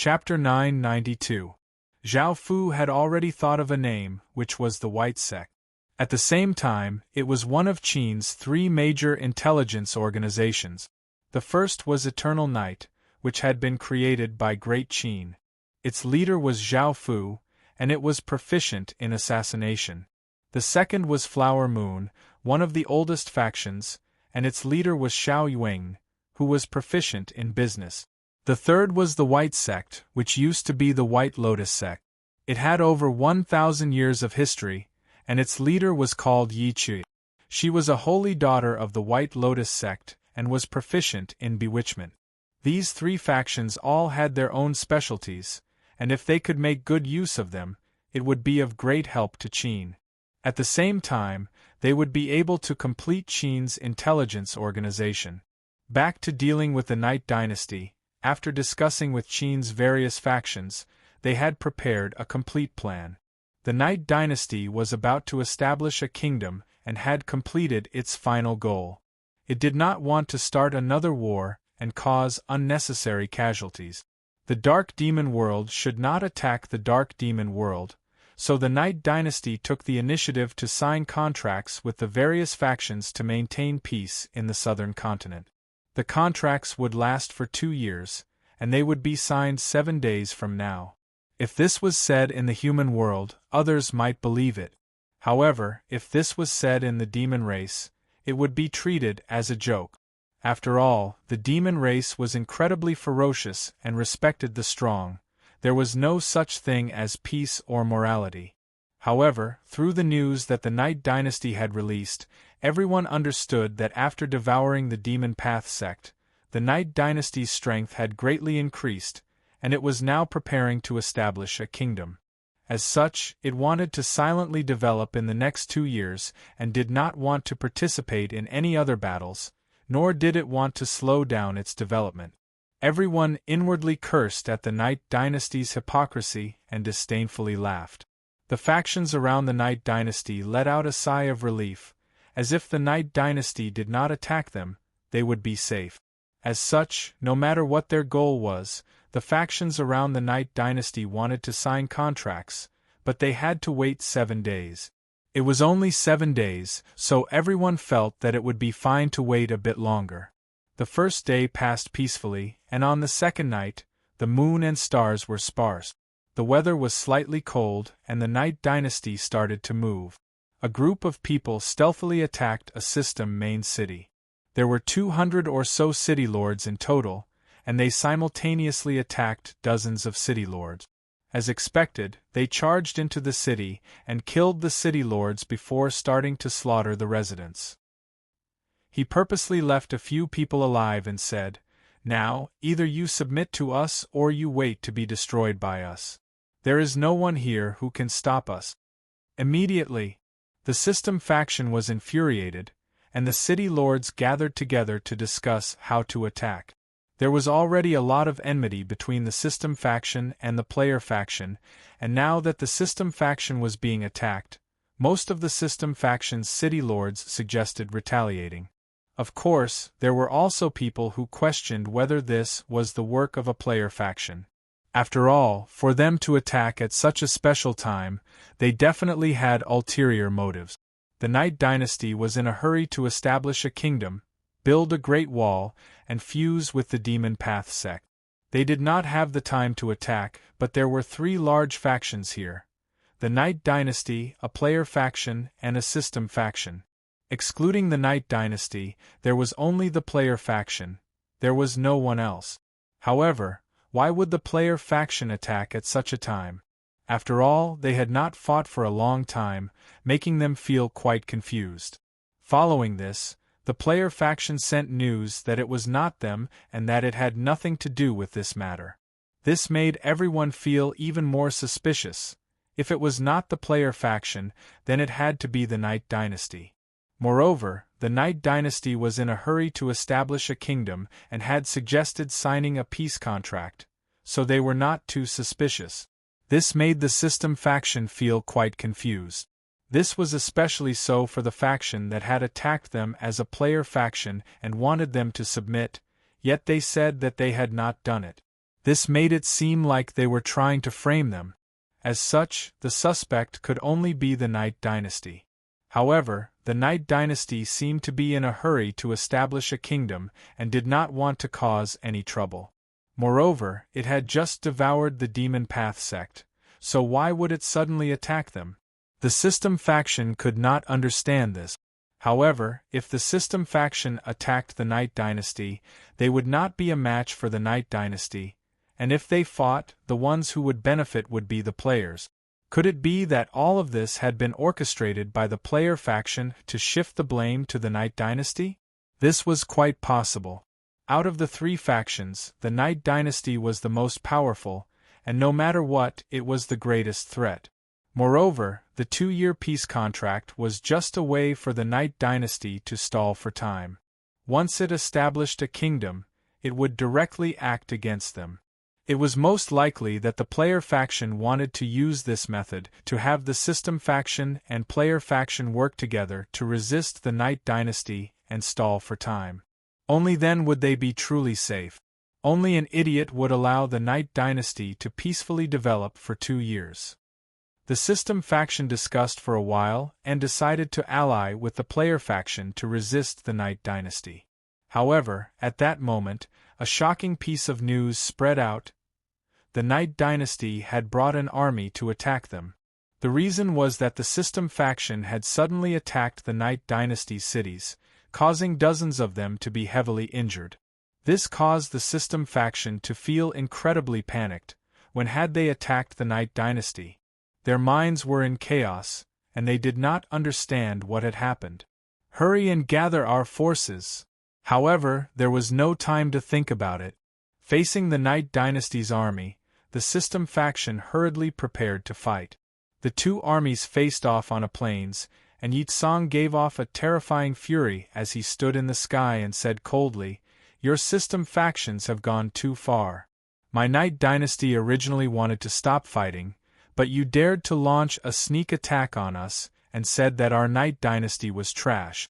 Chapter 992. Zhao Fu had already thought of a name, which was the White Sect. At the same time, it was one of Qin's three major intelligence organizations. The first was Eternal Night, which had been created by Great Qin. Its leader was Zhao Fu, and it was proficient in assassination. The second was Flower Moon, one of the oldest factions, and its leader was Xiao Yuing, who was proficient in business. The third was the White Sect, which used to be the White Lotus Sect. It had over 1,000 years of history, and its leader was called Yi Qi. She was a holy daughter of the White Lotus Sect and was proficient in bewitchment. These three factions all had their own specialties, and if they could make good use of them, it would be of great help to Qin. At the same time, they would be able to complete Qin's intelligence organization. Back to dealing with the Night Dynasty, after discussing with Qin's various factions, they had prepared a complete plan. The Night Dynasty was about to establish a kingdom and had completed its final goal. It did not want to start another war and cause unnecessary casualties. The Dark Demon World should not attack the Dark Demon World, so the Night Dynasty took the initiative to sign contracts with the various factions to maintain peace in the southern continent. The contracts would last for 2 years, and they would be signed 7 days from now. If this was said in the human world, others might believe it. However, if this was said in the demon race, it would be treated as a joke. After all, the demon race was incredibly ferocious and respected the strong. There was no such thing as peace or morality. However, through the news that the Night Dynasty had released, everyone understood that after devouring the Demon Path sect, the Night Dynasty's strength had greatly increased, and it was now preparing to establish a kingdom. As such, it wanted to silently develop in the next 2 years and did not want to participate in any other battles, nor did it want to slow down its development. Everyone inwardly cursed at the Night Dynasty's hypocrisy and disdainfully laughed. The factions around the Night Dynasty let out a sigh of relief, as if the Night Dynasty did not attack them, they would be safe. As such, no matter what their goal was, the factions around the Night Dynasty wanted to sign contracts, but they had to wait 7 days. It was only 7 days, so everyone felt that it would be fine to wait a bit longer. The first day passed peacefully, and on the second night, the moon and stars were sparse. The weather was slightly cold, and the Night Dynasty started to move. A group of people stealthily attacked a system main city. There were 200 or so city lords in total, and they simultaneously attacked dozens of city lords. As expected, they charged into the city and killed the city lords before starting to slaughter the residents. He purposely left a few people alive and said, "Now, either you submit to us or you wait to be destroyed by us. There is no one here who can stop us." Immediately, the system faction was infuriated, and the city lords gathered together to discuss how to attack. There was already a lot of enmity between the system faction and the player faction, and now that the system faction was being attacked, most of the system faction's city lords suggested retaliating. Of course, there were also people who questioned whether this was the work of a player faction. After all, for them to attack at such a special time, they definitely had ulterior motives. The Night Dynasty was in a hurry to establish a kingdom, build a great wall, and fuse with the Demon Path sect. They did not have the time to attack, but there were 3 large factions here: the Night Dynasty, a player faction, and a system faction. Excluding the Night Dynasty, there was only the player faction. There was no one else. However, why would the player faction attack at such a time? After all, they had not fought for a long time, making them feel quite confused. Following this, the player faction sent news that it was not them and that it had nothing to do with this matter. This made everyone feel even more suspicious. If it was not the player faction, then it had to be the Night Dynasty. Moreover, the Night Dynasty was in a hurry to establish a kingdom and had suggested signing a peace contract, so they were not too suspicious. This made the system faction feel quite confused. This was especially so for the faction that had attacked them as a player faction and wanted them to submit, yet they said that they had not done it. This made it seem like they were trying to frame them. As such, the suspect could only be the Night Dynasty. However, the Night Dynasty seemed to be in a hurry to establish a kingdom and did not want to cause any trouble. Moreover, it had just devoured the Demon Path sect, so why would it suddenly attack them? The System faction could not understand this. However, if the System faction attacked the Night Dynasty, they would not be a match for the Night Dynasty, and if they fought, the ones who would benefit would be the players. Could it be that all of this had been orchestrated by the player faction to shift the blame to the Night Dynasty? This was quite possible. Out of the three factions, the Night Dynasty was the most powerful, and no matter what, it was the greatest threat. Moreover, the 2-year peace contract was just a way for the Night Dynasty to stall for time. Once it established a kingdom, it would directly act against them. It was most likely that the player faction wanted to use this method to have the System faction and player faction work together to resist the Night Dynasty and stall for time. Only then would they be truly safe. Only an idiot would allow the Night Dynasty to peacefully develop for 2 years. The System faction discussed for a while and decided to ally with the player faction to resist the Night Dynasty. However, at that moment, a shocking piece of news spread out. The Night Dynasty had brought an army to attack them. The reason was that the System faction had suddenly attacked the Night Dynasty's cities, causing dozens of them to be heavily injured. This caused the System faction to feel incredibly panicked. When had they attacked the Night Dynasty? Their minds were in chaos, and they did not understand what had happened. Hurry and gather our forces. However, there was no time to think about it. Facing the Night Dynasty's army, the System faction hurriedly prepared to fight. The two armies faced off on a plains, and Yi Tsang gave off a terrifying fury as he stood in the sky and said coldly, "Your System factions have gone too far. My Night Dynasty originally wanted to stop fighting, but you dared to launch a sneak attack on us and said that our Night Dynasty was trash."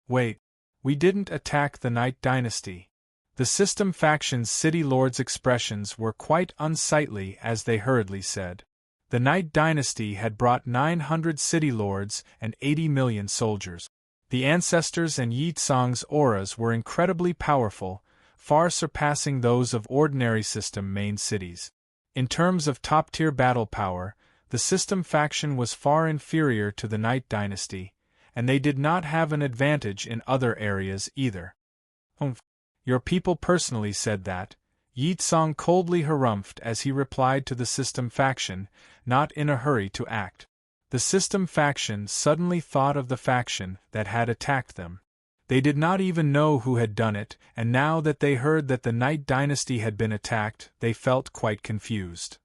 Wait, we didn't attack the Night Dynasty. The System faction's city lords' expressions were quite unsightly as they hurriedly said. The Night Dynasty had brought 900 city lords and 80 million soldiers. The ancestors and Yi Tsang's auras were incredibly powerful, far surpassing those of ordinary System main cities. In terms of top-tier battle power, the System faction was far inferior to the Night Dynasty, and they did not have an advantage in other areas either. Your people personally said that. Yi Tsang coldly harumphed as he replied to the System faction, not in a hurry to act. The System faction suddenly thought of the faction that had attacked them. They did not even know who had done it, and now that they heard that the Night Dynasty had been attacked, they felt quite confused.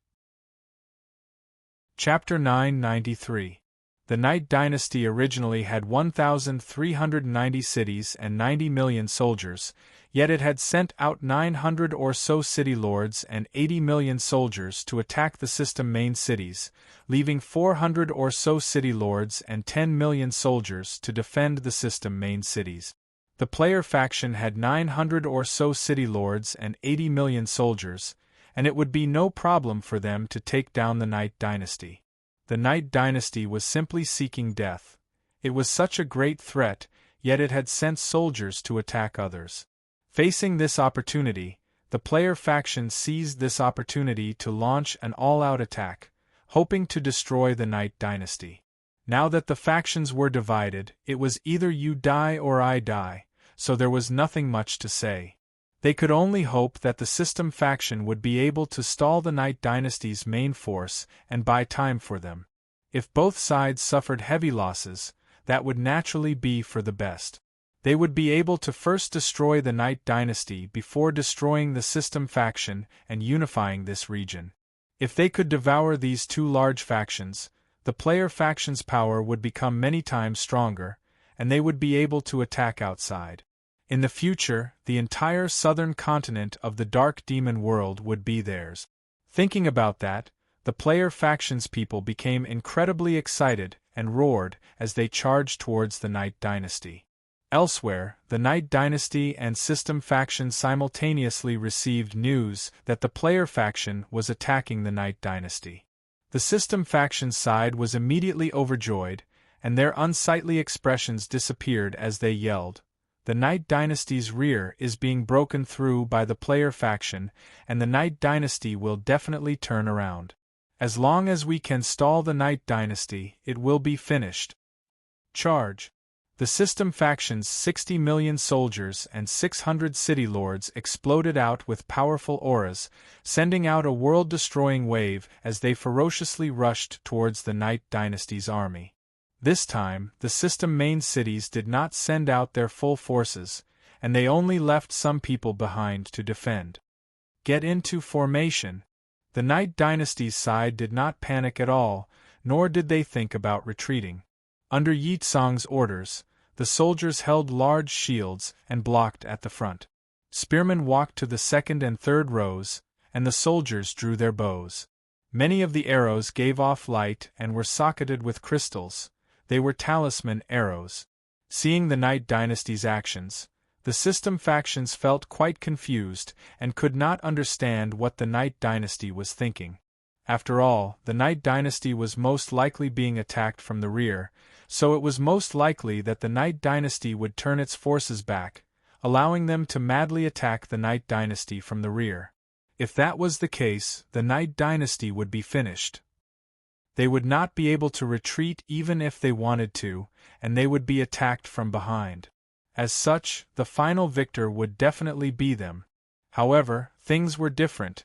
Chapter 993. The Night Dynasty originally had 1,390 cities and 90 million soldiers, yet it had sent out 900 or so city lords and 80 million soldiers to attack the System main cities, leaving 400 or so city lords and 10 million soldiers to defend the System main cities. The player faction had 900 or so city lords and 80 million soldiers, and it would be no problem for them to take down the Night Dynasty. The Night Dynasty was simply seeking death. It was such a great threat, yet it had sent soldiers to attack others. Facing this opportunity, the player faction seized this opportunity to launch an all-out attack, hoping to destroy the Night Dynasty. Now that the factions were divided, it was either you die or I die, so there was nothing much to say. They could only hope that the System faction would be able to stall the Night Dynasty's main force and buy time for them. If both sides suffered heavy losses, that would naturally be for the best. They would be able to first destroy the Night Dynasty before destroying the System faction and unifying this region. If they could devour these two large factions, the player faction's power would become many times stronger, and they would be able to attack outside. In the future, the entire southern continent of the Dark Demon world would be theirs. Thinking about that, the player faction's people became incredibly excited and roared as they charged towards the Night Dynasty. Elsewhere, the Knight Dynasty and System faction simultaneously received news that the player faction was attacking the Knight Dynasty. The System faction side was immediately overjoyed, and their unsightly expressions disappeared as they yelled, "The Knight Dynasty's rear is being broken through by the player faction, and the Knight Dynasty will definitely turn around. As long as we can stall the Knight Dynasty, it will be finished. Charge!" The System faction's 60 million soldiers and 600 city lords exploded out with powerful auras, sending out a world-destroying wave as they ferociously rushed towards the Knight Dynasty's army. This time, the System main cities did not send out their full forces, and they only left some people behind to defend. Get into formation. The Knight Dynasty's side did not panic at all, nor did they think about retreating. Under Yi Tsong's orders, the soldiers held large shields and blocked at the front. Spearmen walked to the second and third rows, and the soldiers drew their bows. Many of the arrows gave off light and were socketed with crystals. They were talisman arrows. Seeing the Knight Dynasty's actions, the System factions felt quite confused and could not understand what the Knight Dynasty was thinking. After all, the Knight Dynasty was most likely being attacked from the rear, so it was most likely that the Knight Dynasty would turn its forces back, allowing them to madly attack the Knight Dynasty from the rear. If that was the case, the Knight Dynasty would be finished. They would not be able to retreat even if they wanted to, and they would be attacked from behind. As such, the final victor would definitely be them. However, things were different.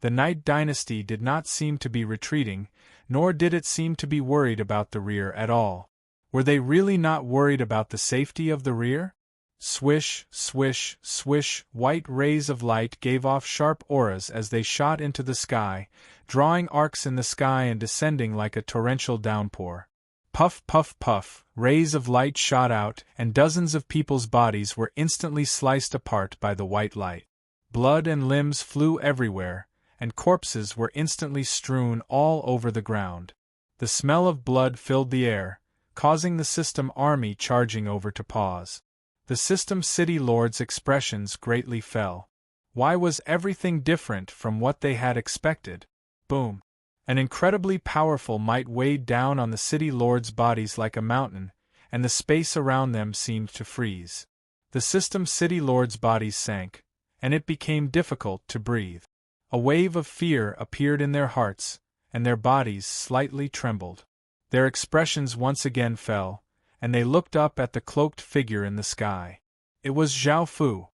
The Knight Dynasty did not seem to be retreating, nor did it seem to be worried about the rear at all. Were they really not worried about the safety of the rear? Swish, swish, swish, white rays of light gave off sharp auras as they shot into the sky, drawing arcs in the sky and descending like a torrential downpour. Puff, puff, puff, rays of light shot out, and dozens of people's bodies were instantly sliced apart by the white light. Blood and limbs flew everywhere, and corpses were instantly strewn all over the ground. The smell of blood filled the air, causing the System army charging over to pause. The System city lords' expressions greatly fell. Why was everything different from what they had expected? Boom! An incredibly powerful might weighed down on the city lords' bodies like a mountain, and the space around them seemed to freeze. The System city lords' bodies sank, and it became difficult to breathe. A wave of fear appeared in their hearts, and their bodies slightly trembled. Their expressions once again fell, and they looked up at the cloaked figure in the sky. It was Zhao Fu.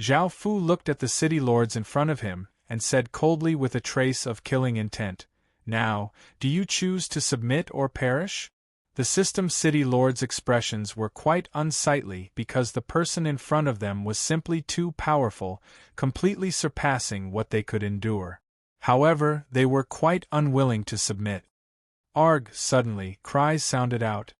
Zhao Fu looked at the city lords in front of him, and said coldly with a trace of killing intent, "Now, do you choose to submit or perish?" The System city lords' expressions were quite unsightly because the person in front of them was simply too powerful, completely surpassing what they could endure. However, they were quite unwilling to submit. Arg! Suddenly, cries sounded out.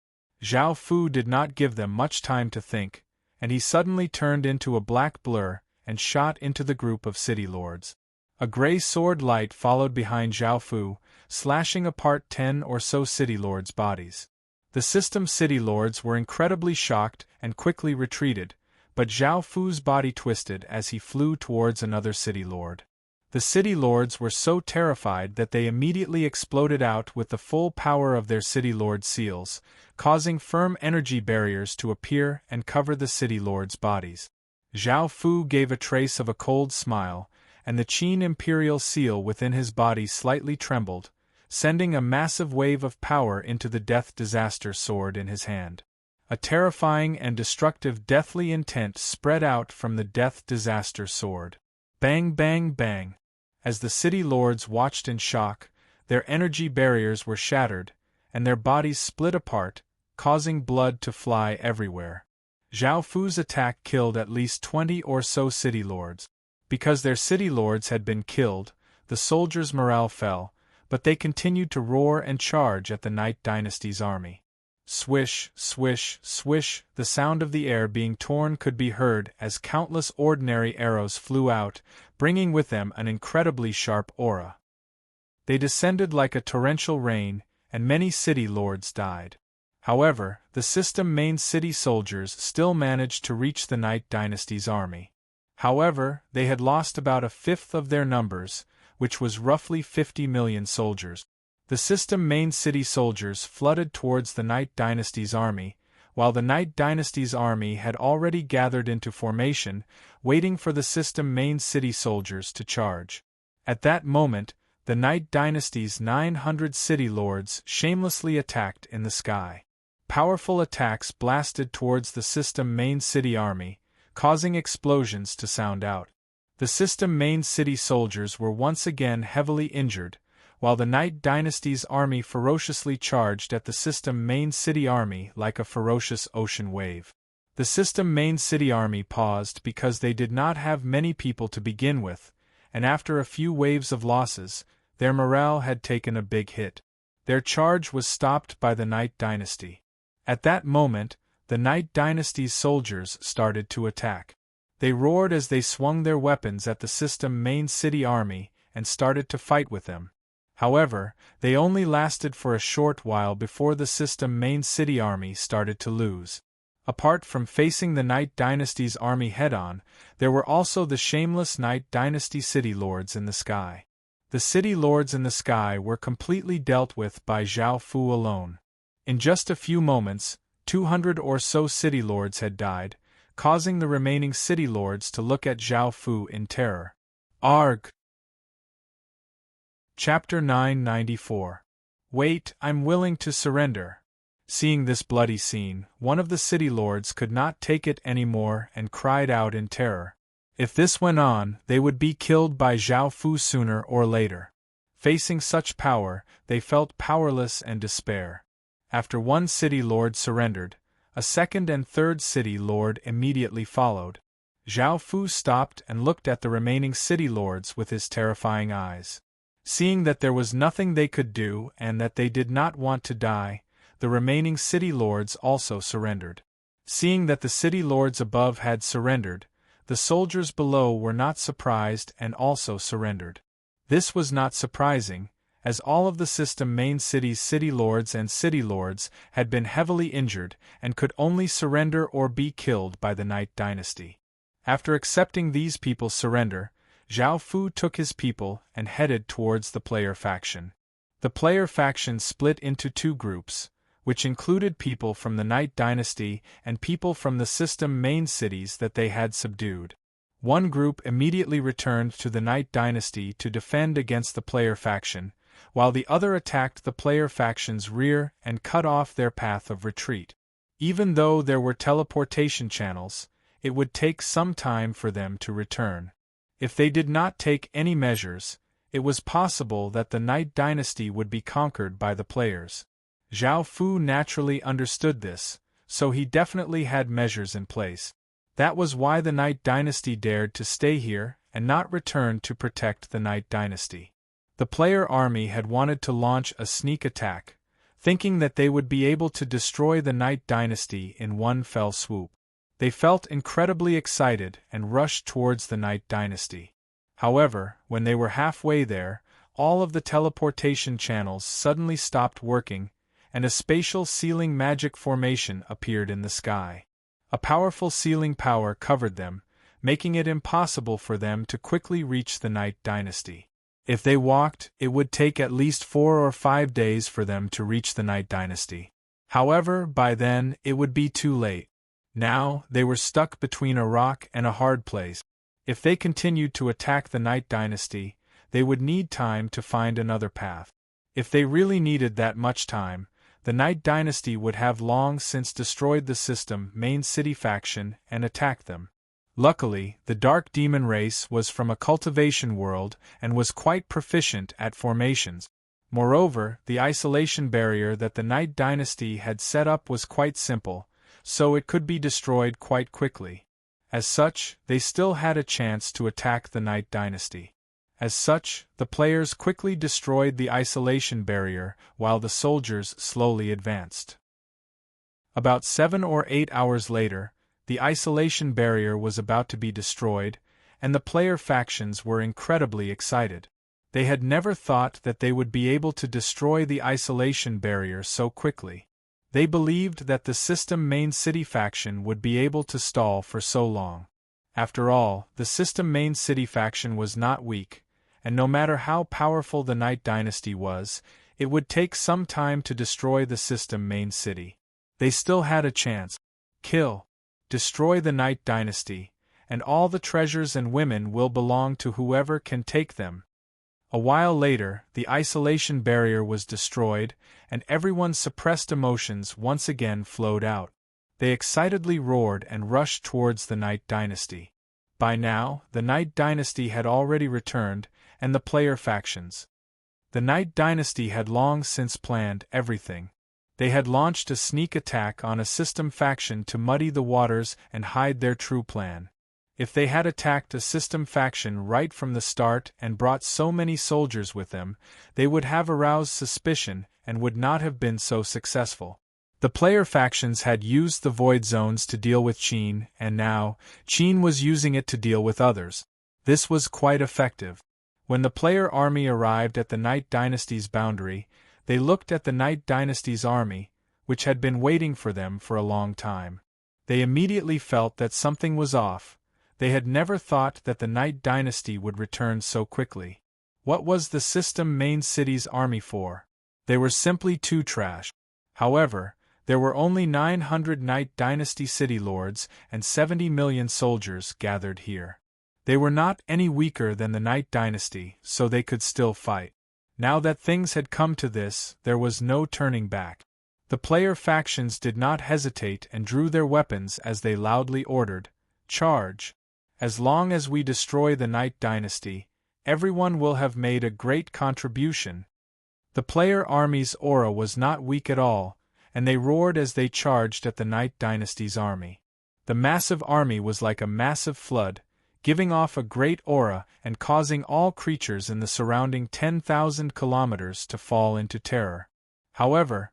Zhao Fu did not give them much time to think, and he suddenly turned into a black blur and shot into the group of city lords. A gray sword light followed behind Zhao Fu, slashing apart 10 or so city lords' bodies. The System city lords were incredibly shocked and quickly retreated, but Zhao Fu's body twisted as he flew towards another city lord. The city lords were so terrified that they immediately exploded out with the full power of their city lord seals, causing firm energy barriers to appear and cover the city lords' bodies. Zhao Fu gave a trace of a cold smile, and the Qin imperial seal within his body slightly trembled, sending a massive wave of power into the Death Disaster sword in his hand. A terrifying and destructive deathly intent spread out from the Death Disaster sword. Bang, bang, bang. As the city lords watched in shock, their energy barriers were shattered, and their bodies split apart, causing blood to fly everywhere. Zhao Fu's attack killed at least 20 or so city lords. Because their city lords had been killed, the soldiers' morale fell, but they continued to roar and charge at the Knight Dynasty's army. Swish, swish, swish, the sound of the air being torn could be heard as countless ordinary arrows flew out, bringing with them an incredibly sharp aura. They descended like a torrential rain, and many city lords died. However, the system main city soldiers still managed to reach the Night Dynasty's army. However, they had lost about a fifth of their numbers, which was roughly 50 million soldiers. The system main city soldiers flooded towards the Night Dynasty's army, while the Night Dynasty's army had already gathered into formation, waiting for the system main city soldiers to charge. At that moment, the Night Dynasty's 900 city lords shamelessly attacked in the sky. Powerful attacks blasted towards the system main city army, causing explosions to sound out. The system main city soldiers were once again heavily injured, while the Night Dynasty's army ferociously charged at the system main city army like a ferocious ocean wave. The system main city army paused because they did not have many people to begin with, and after a few waves of losses, their morale had taken a big hit. Their charge was stopped by the Night Dynasty. At that moment, the Night Dynasty's soldiers started to attack. They roared as they swung their weapons at the system main city army and started to fight with them. However, they only lasted for a short while before the system main city army started to lose. Apart from facing the Night Dynasty's army head-on, there were also the shameless Night Dynasty city lords in the sky. The city lords in the sky were completely dealt with by Zhao Fu alone. In just a few moments, 200 or so city lords had died, causing the remaining city lords to look at Zhao Fu in terror. Arg! Chapter 994. Wait, I'm willing to surrender. Seeing this bloody scene, one of the city lords could not take it anymore and cried out in terror. If this went on, they would be killed by Zhao Fu sooner or later. Facing such power, they felt powerless and despair. After one city lord surrendered, a second and third city lord immediately followed. Zhao Fu stopped and looked at the remaining city lords with his terrifying eyes. Seeing that there was nothing they could do and that they did not want to die, the remaining city lords also surrendered. Seeing that the city lords above had surrendered, the soldiers below were not surprised and also surrendered. This was not surprising, as all of the system main city's city lords and city lords had been heavily injured and could only surrender or be killed by the Night Dynasty. After accepting these people's surrender, Zhao Fu took his people and headed towards the player faction. The player faction split into two groups, which included people from the Night Dynasty and people from the system main cities that they had subdued. One group immediately returned to the Night Dynasty to defend against the player faction, while the other attacked the player faction's rear and cut off their path of retreat. Even though there were teleportation channels, it would take some time for them to return. If they did not take any measures, it was possible that the Night Dynasty would be conquered by the players. Zhao Fu naturally understood this, so he definitely had measures in place. That was why the Night Dynasty dared to stay here and not return to protect the Night Dynasty. The player army had wanted to launch a sneak attack, thinking that they would be able to destroy the Night Dynasty in one fell swoop. They felt incredibly excited and rushed towards the Night Dynasty. However, when they were halfway there, all of the teleportation channels suddenly stopped working, and a spatial sealing magic formation appeared in the sky. A powerful sealing power covered them, making it impossible for them to quickly reach the Night Dynasty. If they walked, it would take at least 4 or 5 days for them to reach the Night Dynasty. However, by then, it would be too late. Now, they were stuck between a rock and a hard place. If they continued to attack the Night Dynasty, they would need time to find another path. If they really needed that much time, the Night Dynasty would have long since destroyed the system main city faction and attacked them. Luckily, the Dark Demon race was from a cultivation world and was quite proficient at formations. Moreover, the isolation barrier that the Night Dynasty had set up was quite simple, so it could be destroyed quite quickly. As such, they still had a chance to attack the Night Dynasty. As such, the players quickly destroyed the isolation barrier while the soldiers slowly advanced. About 7 or 8 hours later, the isolation barrier was about to be destroyed, and the player factions were incredibly excited. They had never thought that they would be able to destroy the isolation barrier so quickly. They believed that the System Main City faction would be able to stall for so long. After all, the System Main City faction was not weak, and no matter how powerful the Night Dynasty was, it would take some time to destroy the System Main City. They still had a chance. Kill, destroy the Night Dynasty, and all the treasures and women will belong to whoever can take them. A while later, the isolation barrier was destroyed, and everyone's suppressed emotions once again flowed out. They excitedly roared and rushed towards the Night Dynasty. By now, the Night Dynasty had already returned, and the player factions. The Night Dynasty had long since planned everything. They had launched a sneak attack on a System faction to muddy the waters and hide their true plan. If they had attacked a System faction right from the start and brought so many soldiers with them, they would have aroused suspicion and would not have been so successful. The player factions had used the Void Zones to deal with Qin, and now, Qin was using it to deal with others. This was quite effective. When the player army arrived at the Night Dynasty's boundary, they looked at the Night Dynasty's army, which had been waiting for them for a long time. They immediately felt that something was off. They had never thought that the Night Dynasty would return so quickly. What was the System Main City's army for? They were simply too trash. However, there were only 900 Night Dynasty city lords and 70 million soldiers gathered here. They were not any weaker than the Night Dynasty, so they could still fight. Now that things had come to this, there was no turning back. The player factions did not hesitate and drew their weapons as they loudly ordered, "Charge! As long as we destroy the Night Dynasty, everyone will have made a great contribution." The player army's aura was not weak at all, and they roared as they charged at the Night Dynasty's army. The massive army was like a massive flood, giving off a great aura and causing all creatures in the surrounding 10,000 kilometers to fall into terror. However,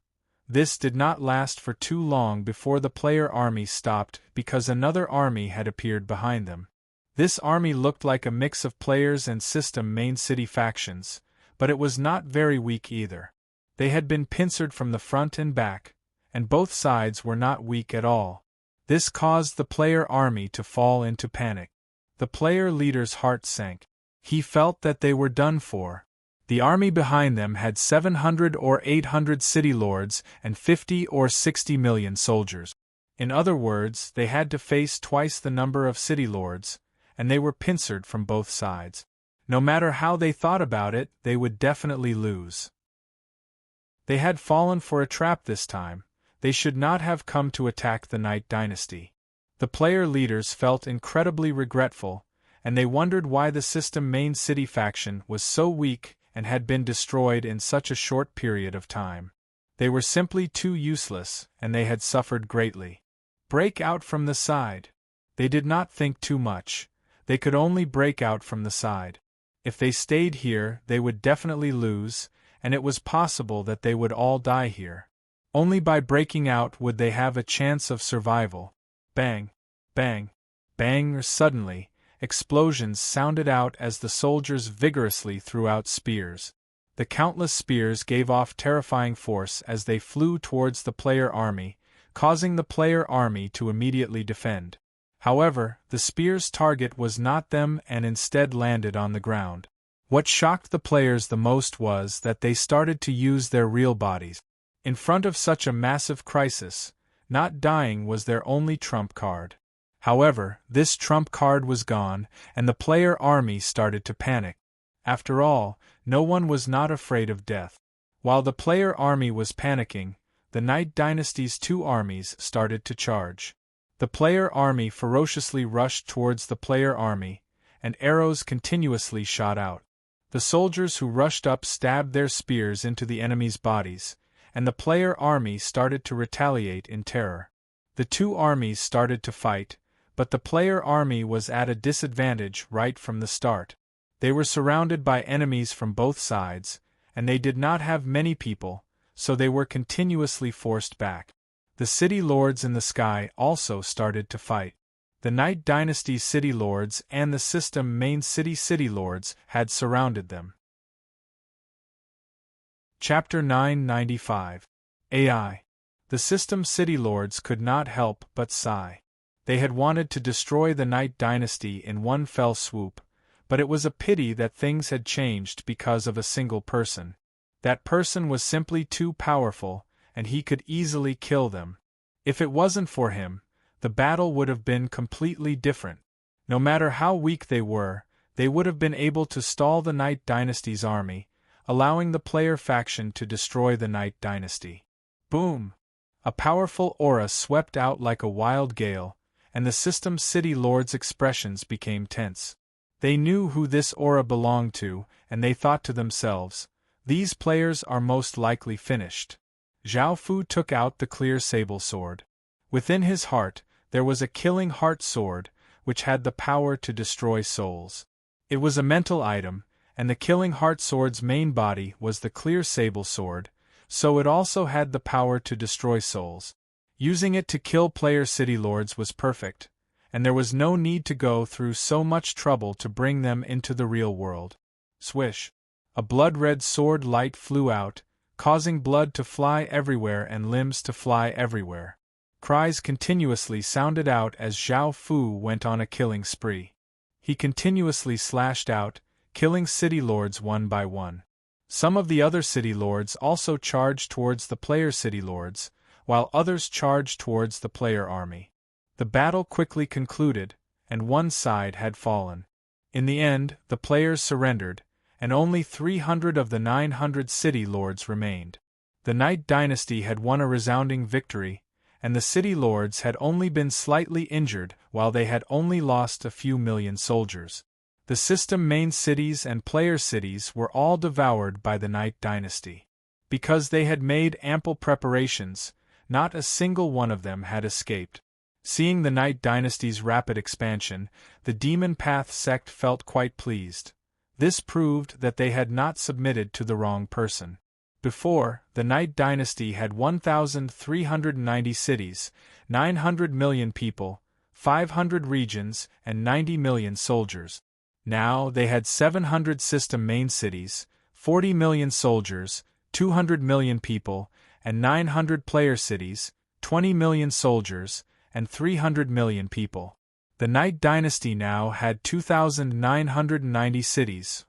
this did not last for too long before the player army stopped because another army had appeared behind them. This army looked like a mix of players and System Main City factions, but it was not very weak either. They had been pincered from the front and back, and both sides were not weak at all. This caused the player army to fall into panic. The player leader's heart sank. He felt that they were done for. The army behind them had 700 or 800 city lords and 50 or 60 million soldiers. In other words, they had to face twice the number of city lords, and they were pincered from both sides. No matter how they thought about it, they would definitely lose. They had fallen for a trap this time. They should not have come to attack the Night Dynasty. The player leaders felt incredibly regretful, and they wondered why the System Main City faction was so weak and had been destroyed in such a short period of time. They were simply too useless, and they had suffered greatly. Break out from the side. They did not think too much. They could only break out from the side. If they stayed here, they would definitely lose, and it was possible that they would all die here. Only by breaking out would they have a chance of survival. Bang, bang, bang. Suddenly, explosions sounded out as the soldiers vigorously threw out spears. The countless spears gave off terrifying force as they flew towards the player army, causing the player army to immediately defend. However, the spear's target was not them and instead landed on the ground. What shocked the players the most was that they started to use their real bodies. In front of such a massive crisis, not dying was their only trump card. However, this trump card was gone, and the player army started to panic. After all, no one was not afraid of death. While the player army was panicking, the Night Dynasty's two armies started to charge. The player army ferociously rushed towards the player army, and arrows continuously shot out. The soldiers who rushed up stabbed their spears into the enemy's bodies, and the player army started to retaliate in terror. The two armies started to fight, but the player army was at a disadvantage right from the start. They were surrounded by enemies from both sides, and they did not have many people, so they were continuously forced back. The city lords in the sky also started to fight. The Night Dynasty city lords and the System Main city lords had surrounded them. Chapter 995. AI. The system city lords could not help but sigh. They had wanted to destroy the Night Dynasty in one fell swoop, but it was a pity that things had changed because of a single person. That person was simply too powerful, and he could easily kill them. If it wasn't for him, the battle would have been completely different. No matter how weak they would have been able to stall the Night Dynasty's army, allowing the player faction to destroy the Night Dynasty. Boom! A powerful aura swept out like a wild gale, and the system city lords' expressions became tense. They knew who this aura belonged to, and they thought to themselves, "These players are most likely finished." Zhao Fu took out the clear sable sword. Within his heart, there was a killing heart sword, which had the power to destroy souls. It was a mental item, and the killing heart sword's main body was the clear sable sword, so it also had the power to destroy souls. Using it to kill player city lords was perfect, and there was no need to go through so much trouble to bring them into the real world. Swish! A blood-red sword light flew out, causing blood to fly everywhere and limbs to fly everywhere. Cries continuously sounded out as Zhao Fu went on a killing spree. He continuously slashed out, killing city lords one by one. Some of the other city lords also charged towards the player city lords, while others charged towards the player army. The battle quickly concluded, and one side had fallen. In the end, the players surrendered, and only 300 of the 900 city lords remained. The Night Dynasty had won a resounding victory, and the city lords had only been slightly injured while they had only lost a few million soldiers. The system main cities and player cities were all devoured by the Night Dynasty. Because they had made ample preparations, not a single one of them had escaped. Seeing the Night Dynasty's rapid expansion, the Demon Path sect felt quite pleased. This proved that they had not submitted to the wrong person. Before, the Night Dynasty had 1,390 cities, 900 million people, 500 regions, and 90 million soldiers. Now they had 700 system main cities, 40 million soldiers, 200 million people, and 900 player cities, 20 million soldiers, and 300 million people. The Night Dynasty now had 2,990 cities,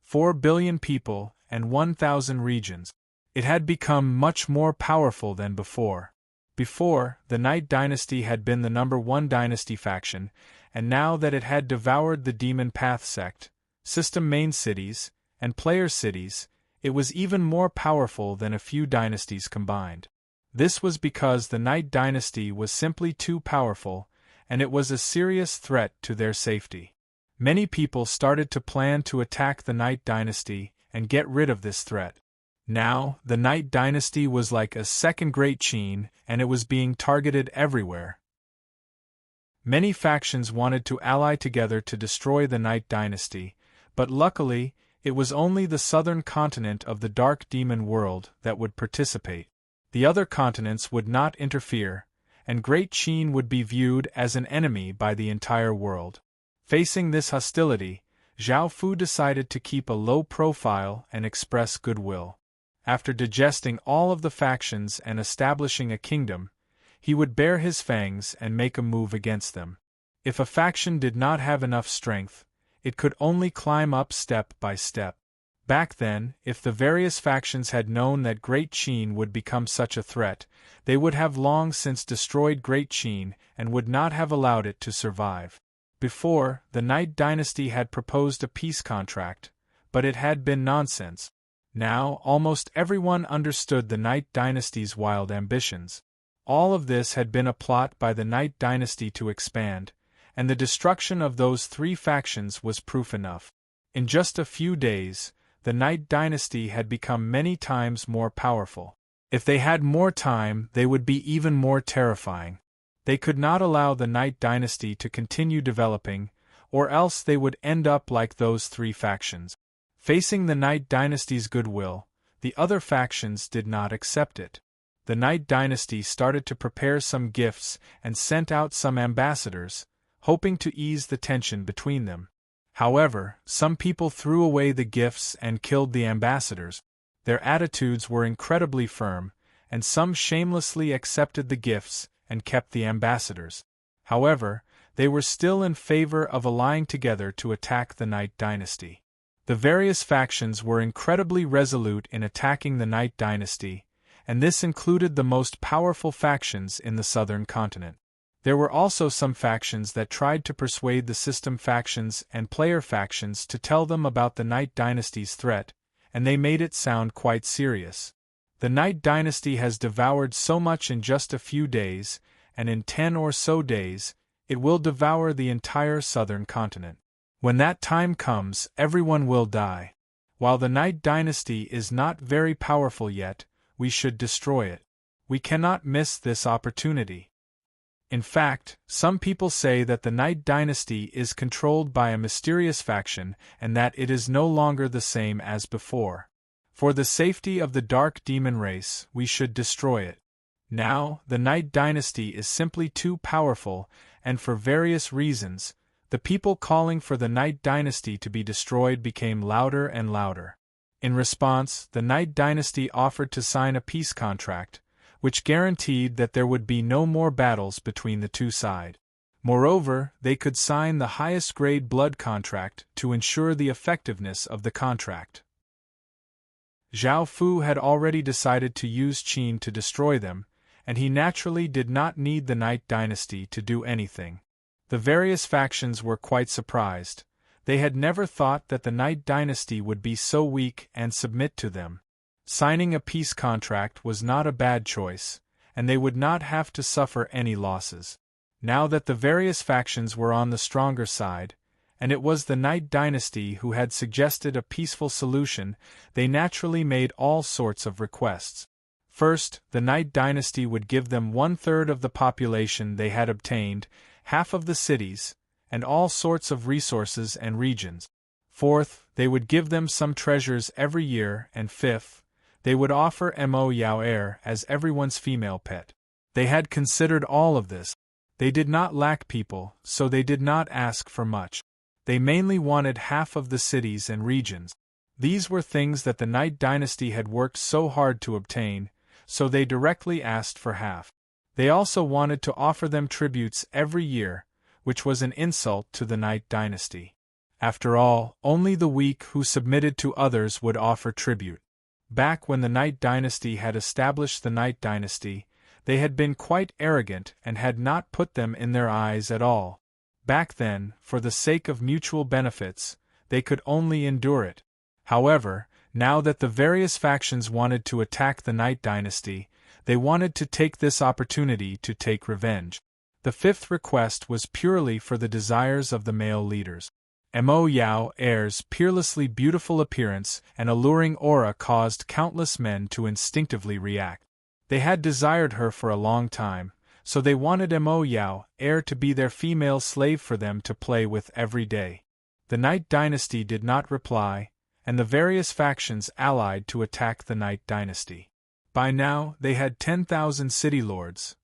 4 billion people, and 1,000 regions. It had become much more powerful than before. Before, the Night Dynasty had been the #1 dynasty faction, and now that it had devoured the Demon Path sect, system main cities, and player cities, it was even more powerful than a few dynasties combined. This was because the Night Dynasty was simply too powerful, and it was a serious threat to their safety. Many people started to plan to attack the Night Dynasty and get rid of this threat. Now, the Night Dynasty was like a second Great Qin, and it was being targeted everywhere. Many factions wanted to ally together to destroy the Night Dynasty, but luckily, it was only the southern continent of the Dark Demon world that would participate. The other continents would not interfere, and Great Qin would be viewed as an enemy by the entire world. Facing this hostility, Zhao Fu decided to keep a low profile and express goodwill. After digesting all of the factions and establishing a kingdom, he would bare his fangs and make a move against them. If a faction did not have enough strength, it could only climb up step by step. Back then, if the various factions had known that Great Qin would become such a threat, they would have long since destroyed Great Qin and would not have allowed it to survive. Before, the Night Dynasty had proposed a peace contract, but it had been nonsense. Now, almost everyone understood the Night Dynasty's wild ambitions. All of this had been a plot by the Night Dynasty to expand, and the destruction of those 3 factions was proof enough. In just a few days, the Night Dynasty had become many times more powerful. If they had more time, they would be even more terrifying. They could not allow the Night Dynasty to continue developing, or else they would end up like those 3 factions. Facing the Night Dynasty's goodwill, the other factions did not accept it. The Night Dynasty started to prepare some gifts and sent out some ambassadors, hoping to ease the tension between them. However, some people threw away the gifts and killed the ambassadors. Their attitudes were incredibly firm, and some shamelessly accepted the gifts and kept the ambassadors. However, they were still in favor of allying together to attack the Night Dynasty. The various factions were incredibly resolute in attacking the Night Dynasty, and this included the most powerful factions in the southern continent. There were also some factions that tried to persuade the system factions and player factions to tell them about the Night Dynasty's threat, and they made it sound quite serious. The Night Dynasty has devoured so much in just a few days, and in 10 or so days, it will devour the entire southern continent. When that time comes, everyone will die. While the Night Dynasty is not very powerful yet, we should destroy it. We cannot miss this opportunity. In fact, some people say that the Night Dynasty is controlled by a mysterious faction and that it is no longer the same as before. For the safety of the Dark Demon race, we should destroy it. Now, the Night Dynasty is simply too powerful, and for various reasons, the people calling for the Night Dynasty to be destroyed became louder and louder. In response, the Night Dynasty offered to sign a peace contract, which guaranteed that there would be no more battles between the two sides. Moreover, they could sign the highest grade blood contract to ensure the effectiveness of the contract. Zhao Fu had already decided to use Qin to destroy them, and he naturally did not need the Night Dynasty to do anything. The various factions were quite surprised. They had never thought that the Night Dynasty would be so weak and submit to them. Signing a peace contract was not a bad choice, and they would not have to suffer any losses. Now that the various factions were on the stronger side, and it was the Night Dynasty who had suggested a peaceful solution, they naturally made all sorts of requests. First, the Night Dynasty would give them 1/3 of the population they had obtained, half of the cities, and all sorts of resources and regions. Fourth, they would give them some treasures every year, and fifth, they would offer Mo Yao heir as everyone's female pet. They had considered all of this. They did not lack people, so they did not ask for much. They mainly wanted half of the cities and regions. These were things that the Night Dynasty had worked so hard to obtain, so they directly asked for half. They also wanted to offer them tributes every year, which was an insult to the Night Dynasty. After all, only the weak who submitted to others would offer tribute. Back when the Night Dynasty had established the Night Dynasty, they had been quite arrogant and had not put them in their eyes at all. Back then, for the sake of mutual benefits, they could only endure it. However, now that the various factions wanted to attack the Night Dynasty, they wanted to take this opportunity to take revenge. The fifth request was purely for the desires of the male leaders. Mo Yao heir's peerlessly beautiful appearance and alluring aura caused countless men to instinctively react. They had desired her for a long time, so they wanted Mo Yao heir to be their female slave for them to play with every day. The Night Dynasty did not reply, and the various factions allied to attack the Night Dynasty. By now, they had 10,000 city lords.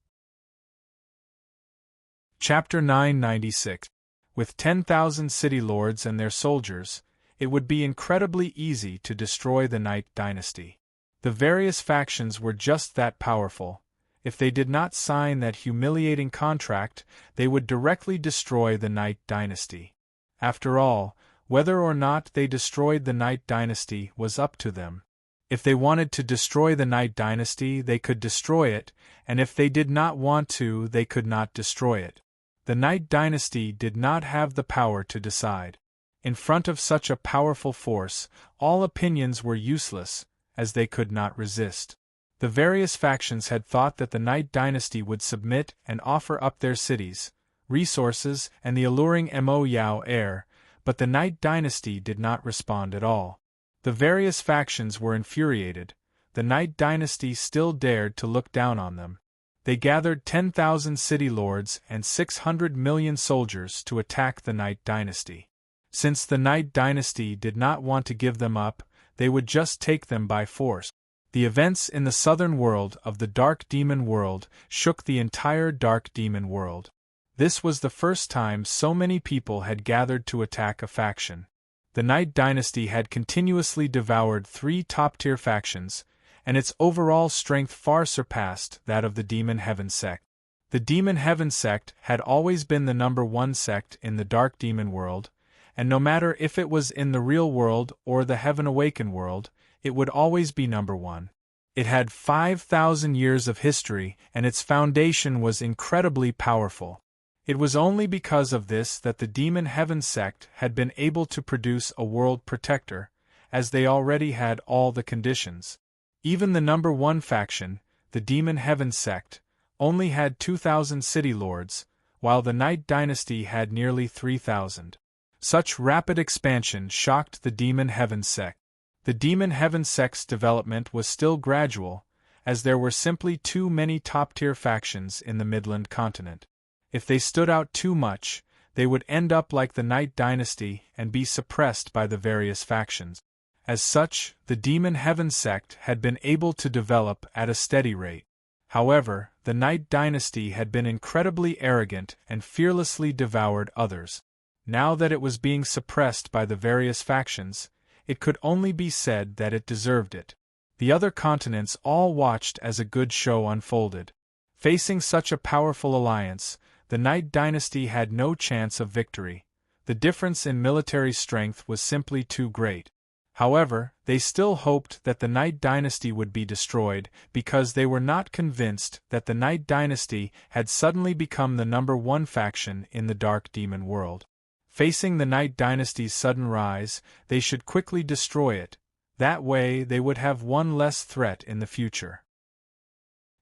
Chapter 996. With 10,000 city lords and their soldiers, it would be incredibly easy to destroy the Night Dynasty. The various factions were just that powerful. If they did not sign that humiliating contract, they would directly destroy the Night Dynasty. After all, whether or not they destroyed the Night Dynasty was up to them. If they wanted to destroy the Night Dynasty, they could destroy it, and if they did not want to, they could not destroy it. The Night Dynasty did not have the power to decide. In front of such a powerful force, all opinions were useless, as they could not resist. The various factions had thought that the Night Dynasty would submit and offer up their cities, resources, and the alluring Mo Yao heir, but the Night Dynasty did not respond at all. The various factions were infuriated. The Night Dynasty still dared to look down on them. They gathered 10,000 city lords and 600 million soldiers to attack the Night Dynasty. Since the Night Dynasty did not want to give them up, they would just take them by force. The events in the southern world of the Dark Demon world shook the entire Dark Demon world. This was the first time so many people had gathered to attack a faction. The Night Dynasty had continuously devoured 3 top-tier factions, and its overall strength far surpassed that of the Demon Heaven sect. The Demon Heaven sect had always been the number one sect in the Dark Demon world, and no matter if it was in the real world or the Heaven Awakened world, it would always be number one. It had 5,000 years of history, and its foundation was incredibly powerful. It was only because of this that the Demon Heaven sect had been able to produce a world protector, as they already had all the conditions. Even the number one faction, the Demon Heaven sect, only had 2,000 city lords, while the Night Dynasty had nearly 3,000. Such rapid expansion shocked the Demon Heaven sect. The Demon Heaven sect's development was still gradual, as there were simply too many top-tier factions in the Midland continent. If they stood out too much, they would end up like the Night Dynasty and be suppressed by the various factions. As such, the Demon Heaven sect had been able to develop at a steady rate. However, the Night Dynasty had been incredibly arrogant and fearlessly devoured others. Now that it was being suppressed by the various factions, it could only be said that it deserved it. The other continents all watched as a good show unfolded. Facing such a powerful alliance, the Night Dynasty had no chance of victory. The difference in military strength was simply too great. However, they still hoped that the Night Dynasty would be destroyed because they were not convinced that the Night Dynasty had suddenly become the number one faction in the Dark Demon world. Facing the Night Dynasty's sudden rise, they should quickly destroy it. That way they would have one less threat in the future.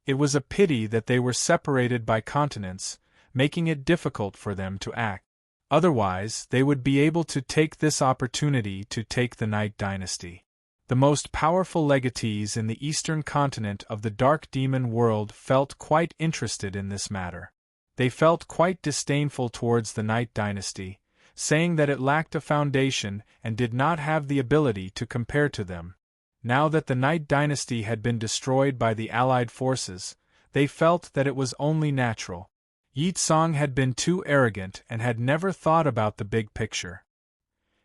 It was a pity that they were separated by continents, making it difficult for them to act. Otherwise, they would be able to take this opportunity to take the Night Dynasty. The most powerful legatees in the eastern continent of the Dark Demon world felt quite interested in this matter. They felt quite disdainful towards the Night Dynasty, saying that it lacked a foundation and did not have the ability to compare to them. Now that the Night Dynasty had been destroyed by the Allied forces, they felt that it was only natural. Yi Tsang had been too arrogant and had never thought about the big picture.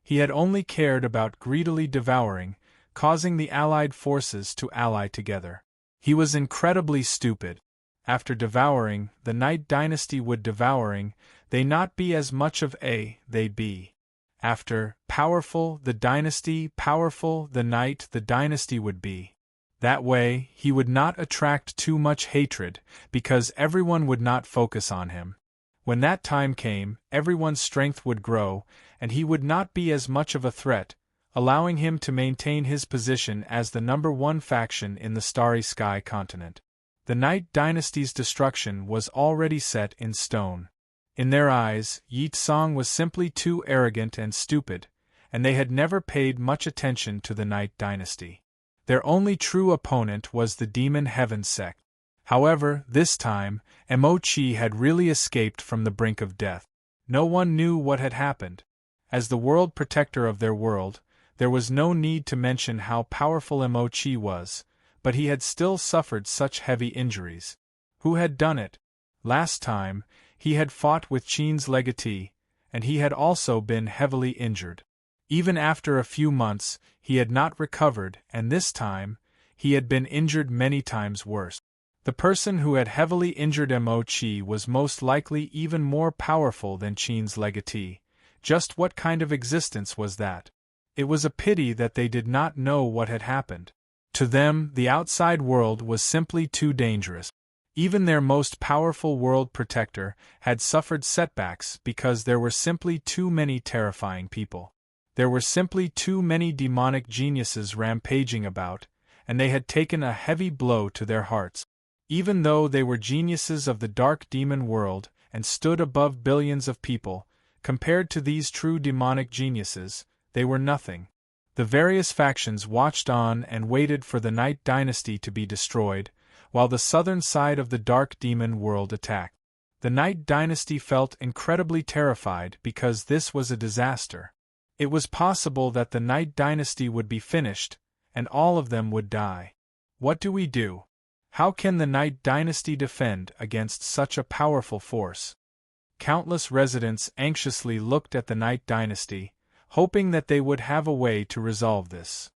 He had only cared about greedily devouring, causing the Allied forces to ally together. He was incredibly stupid. After devouring, the Night Dynasty would devouring, they not be as much of a, they be. After, powerful, the dynasty, powerful, the Night, the Dynasty would be. That way, he would not attract too much hatred, because everyone would not focus on him. When that time came, everyone's strength would grow, and he would not be as much of a threat, allowing him to maintain his position as the number one faction in the Starry Sky continent. The Night Dynasty's destruction was already set in stone. In their eyes, Yi Tsang was simply too arrogant and stupid, and they had never paid much attention to the Night Dynasty. Their only true opponent was the Demon Heaven sect. However, this time, Emochi had really escaped from the brink of death. No one knew what had happened. As the world protector of their world, there was no need to mention how powerful Emochi was, but he had still suffered such heavy injuries. Who had done it? Last time, he had fought with Qin's legatee, and he had also been heavily injured. Even after a few months, he had not recovered, and this time, he had been injured many times worse. The person who had heavily injured Emochi was most likely even more powerful than Qin's legatee. Just what kind of existence was that? It was a pity that they did not know what had happened. To them, the outside world was simply too dangerous. Even their most powerful world protector had suffered setbacks because there were simply too many terrifying people. There were simply too many demonic geniuses rampaging about, and they had taken a heavy blow to their hearts. Even though they were geniuses of the Dark Demon world and stood above billions of people, compared to these true demonic geniuses, they were nothing. The various factions watched on and waited for the Night Dynasty to be destroyed, while the southern side of the Dark Demon world attacked. The Night Dynasty felt incredibly terrified because this was a disaster. It was possible that the Night Dynasty would be finished, and all of them would die. What do we do? How can the Night Dynasty defend against such a powerful force? Countless residents anxiously looked at the Night Dynasty, hoping that they would have a way to resolve this.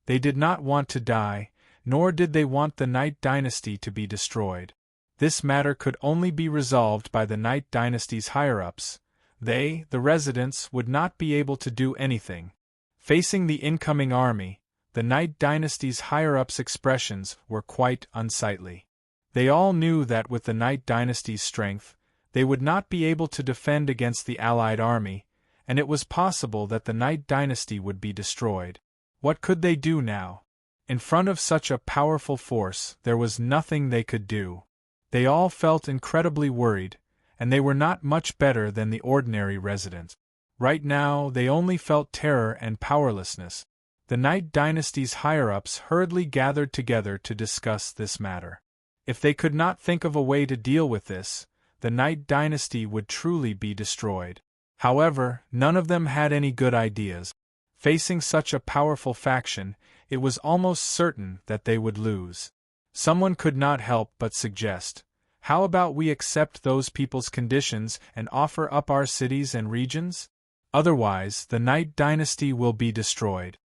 They did not want to die, nor did they want the Night Dynasty to be destroyed. This matter could only be resolved by the Night Dynasty's higher-ups. They, the residents, would not be able to do anything. Facing the incoming army, the Night Dynasty's higher-ups' expressions were quite unsightly. They all knew that with the Night Dynasty's strength, they would not be able to defend against the allied army, and it was possible that the Night Dynasty would be destroyed. What could they do now? In front of such a powerful force, there was nothing they could do. They all felt incredibly worried, and they were not much better than the ordinary residents. Right now, they only felt terror and powerlessness. The Night Dynasty's higher-ups hurriedly gathered together to discuss this matter. If they could not think of a way to deal with this, the Night Dynasty would truly be destroyed. However, none of them had any good ideas. Facing such a powerful faction, it was almost certain that they would lose. Someone could not help but suggest, "How about we accept those people's conditions and offer up our cities and regions? Otherwise, the Night Dynasty will be destroyed."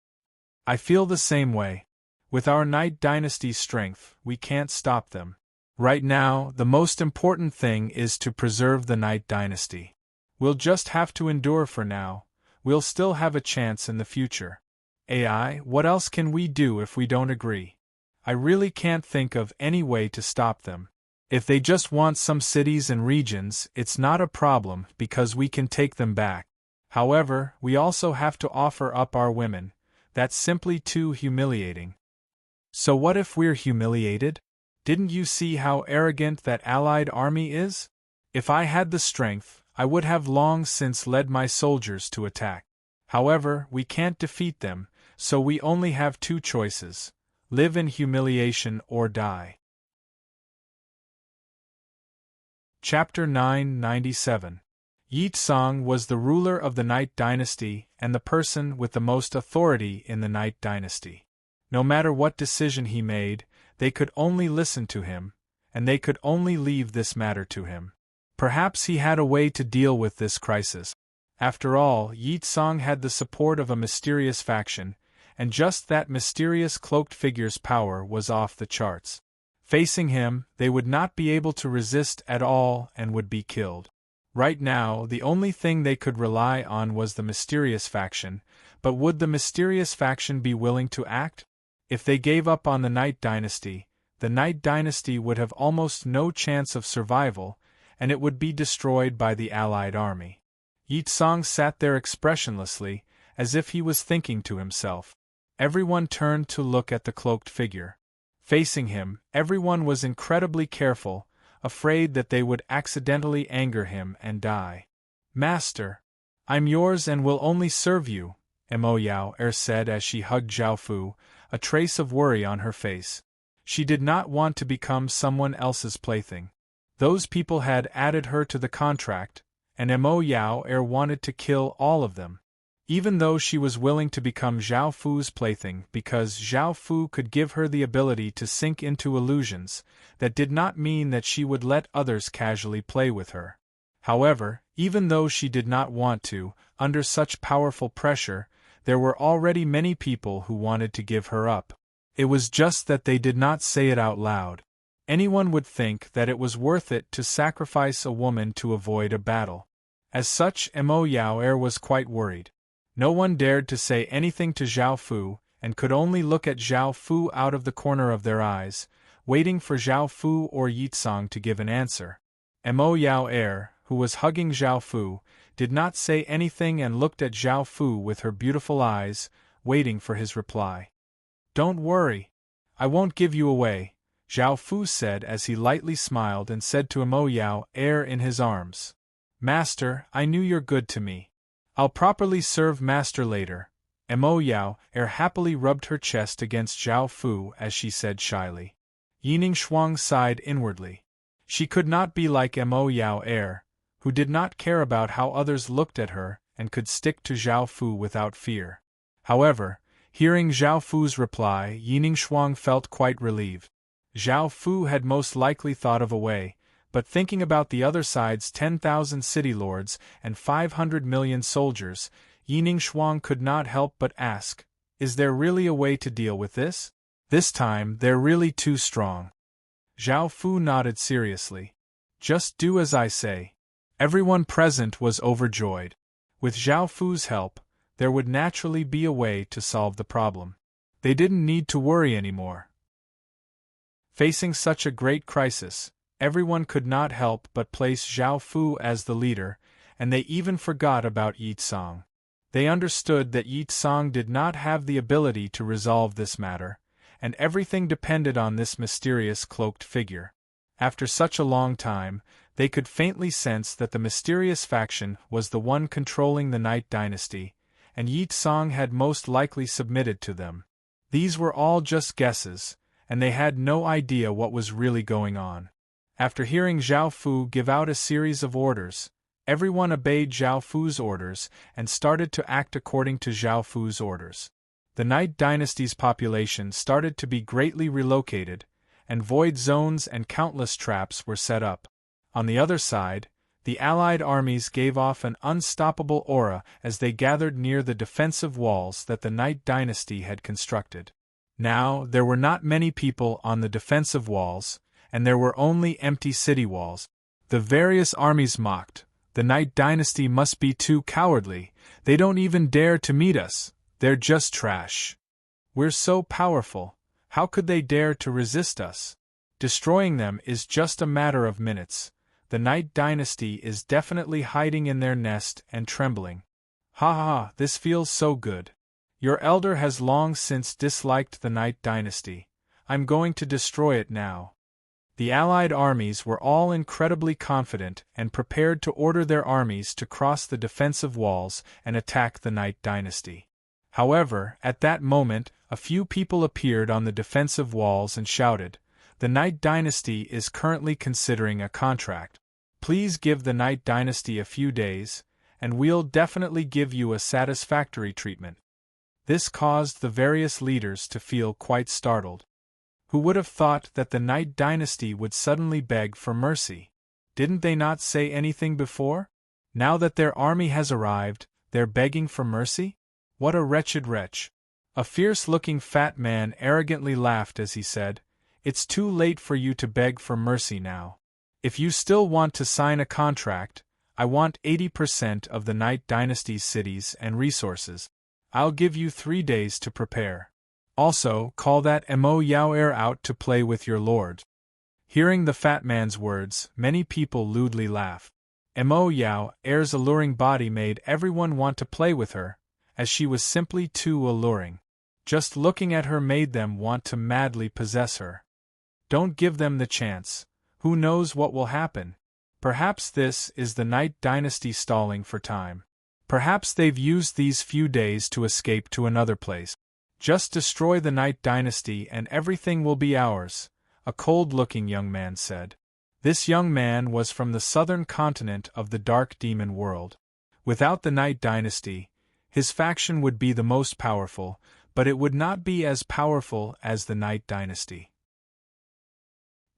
I feel the same way. With our Night Dynasty's strength, we can't stop them. Right now, the most important thing is to preserve the Night Dynasty. We'll just have to endure for now. We'll still have a chance in the future. AI, what else can we do if we don't agree? I really can't think of any way to stop them. If they just want some cities and regions, it's not a problem because we can take them back. However, we also have to offer up our women. That's simply too humiliating. So what if we're humiliated? Didn't you see how arrogant that allied army is? If I had the strength, I would have long since led my soldiers to attack. However, we can't defeat them, so we only have two choices: live in humiliation or die. Chapter 997. Yi Tsang was the ruler of the Night Dynasty and the person with the most authority in the Night Dynasty. No matter what decision he made, they could only listen to him, and they could only leave this matter to him. Perhaps he had a way to deal with this crisis. After all, Yi Tsang had the support of a mysterious faction, and just that mysterious cloaked figure's power was off the charts. Facing him, they would not be able to resist at all and would be killed. Right now, the only thing they could rely on was the mysterious faction, but would the mysterious faction be willing to act? If they gave up on the Night Dynasty, the Night Dynasty would have almost no chance of survival, and it would be destroyed by the allied army. Yi Tsang sat there expressionlessly, as if he was thinking to himself. Everyone turned to look at the cloaked figure. Facing him, everyone was incredibly careful, afraid that they would accidentally anger him and die. "Master, I'm yours and will only serve you," Mo Yao said as she hugged Zhao Fu, a trace of worry on her face. She did not want to become someone else's plaything. Those people had added her to the contract, and Mo Yao wanted to kill all of them. Even though she was willing to become Zhao Fu's plaything because Zhao Fu could give her the ability to sink into illusions, that did not mean that she would let others casually play with her. However, even though she did not want to, under such powerful pressure, there were already many people who wanted to give her up. It was just that they did not say it out loud. Anyone would think that it was worth it to sacrifice a woman to avoid a battle. As such, Mo Yao was quite worried. No one dared to say anything to Zhao Fu, and could only look at Zhao Fu out of the corner of their eyes, waiting for Zhao Fu or Yi Tsang to give an answer. Mo Yao, who was hugging Zhao Fu, did not say anything and looked at Zhao Fu with her beautiful eyes, waiting for his reply. "Don't worry. I won't give you away," Zhao Fu said as he lightly smiled and said to Mo Yao in his arms. "Master, I knew you're good to me. I'll properly serve Master later." Mo Yao happily rubbed her chest against Zhao Fu as she said shyly. Yining Shuang sighed inwardly. She could not be like Mo Yao who did not care about how others looked at her and could stick to Zhao Fu without fear. However, hearing Zhao Fu's reply, Yining Shuang felt quite relieved. Zhao Fu had most likely thought of a way, but thinking about the other side's 10,000 city lords and 500 million soldiers, Yining Shuang could not help but ask, Is there really a way to deal with this? This time, they're really too strong. Zhao Fu nodded seriously. Just do as I say. Everyone present was overjoyed. With Zhao Fu's help, there would naturally be a way to solve the problem. They didn't need to worry anymore. Facing such a great crisis, everyone could not help but place Zhao Fu as the leader, and they even forgot about Yi Tsang. They understood that Yi Tsang did not have the ability to resolve this matter, and everything depended on this mysterious cloaked figure. After such a long time, they could faintly sense that the mysterious faction was the one controlling the Night Dynasty, and Yi Tsang had most likely submitted to them. These were all just guesses, and they had no idea what was really going on. After hearing Zhao Fu give out a series of orders, everyone obeyed Zhao Fu's orders and started to act according to Zhao Fu's orders. The Night Dynasty's population started to be greatly relocated, and void zones and countless traps were set up. On the other side, the Allied armies gave off an unstoppable aura as they gathered near the defensive walls that the Night Dynasty had constructed. Now, there were not many people on the defensive walls, and there were only empty city walls. The various armies mocked, "The Night Dynasty must be too cowardly, they don't even dare to meet us, they're just trash. We're so powerful, how could they dare to resist us? Destroying them is just a matter of minutes. The Night Dynasty is definitely hiding in their nest and trembling. Ha ha, this feels so good. Your elder has long since disliked the Night Dynasty. I'm going to destroy it now." The Allied armies were all incredibly confident and prepared to order their armies to cross the defensive walls and attack the Night Dynasty. However, at that moment, a few people appeared on the defensive walls and shouted, "The Night Dynasty is currently considering a contract. Please give the Night Dynasty a few days, and we'll definitely give you a satisfactory treatment." This caused the various leaders to feel quite startled. Who would have thought that the Night Dynasty would suddenly beg for mercy? Didn't they not say anything before? Now that their army has arrived, they're begging for mercy? What a wretched wretch. A fierce-looking fat man arrogantly laughed as he said, "It's too late for you to beg for mercy now. If you still want to sign a contract, I want 80% of the Night Dynasty's cities and resources. I'll give you 3 days to prepare. Also, call that Mo Yao heir out to play with your lord." Hearing the fat man's words, many people lewdly laughed. Mo Yao heir's alluring body made everyone want to play with her, as she was simply too alluring. Just looking at her made them want to madly possess her. Don't give them the chance. Who knows what will happen? Perhaps this is the Night Dynasty stalling for time. Perhaps they've used these few days to escape to another place. Just destroy the Night Dynasty and everything will be ours, a cold-looking young man said. This young man was from the southern continent of the Dark Demon world. Without the Night Dynasty, his faction would be the most powerful, but it would not be as powerful as the Night Dynasty.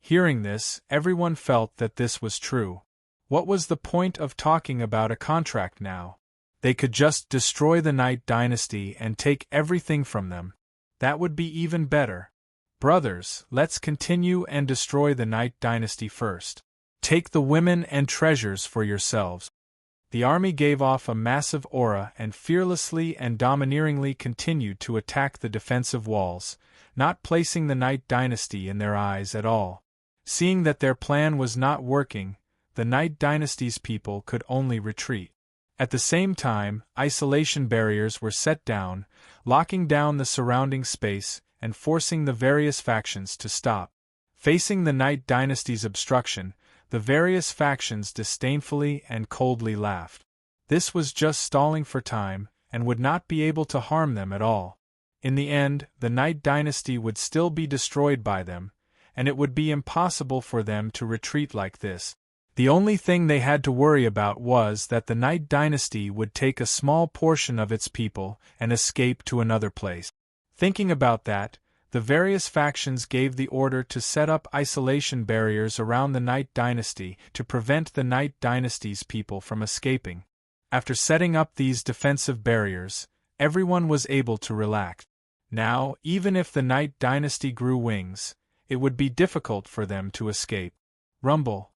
Hearing this, everyone felt that this was true. What was the point of talking about a contract now? They could just destroy the Night Dynasty and take everything from them. That would be even better. Brothers, let's continue and destroy the Night Dynasty first. Take the women and treasures for yourselves. The army gave off a massive aura and fearlessly and domineeringly continued to attack the defensive walls, not placing the Night Dynasty in their eyes at all. Seeing that their plan was not working, the Night Dynasty's people could only retreat. At the same time, isolation barriers were set down, locking down the surrounding space and forcing the various factions to stop. Facing the Night Dynasty's obstruction, the various factions disdainfully and coldly laughed. This was just stalling for time, and would not be able to harm them at all. In the end, the Night Dynasty would still be destroyed by them, and it would be impossible for them to retreat like this. The only thing they had to worry about was that the Night Dynasty would take a small portion of its people and escape to another place. Thinking about that, the various factions gave the order to set up isolation barriers around the Night Dynasty to prevent the Night Dynasty's people from escaping. After setting up these defensive barriers, everyone was able to relax. Now, even if the Night Dynasty grew wings, it would be difficult for them to escape. Rumble.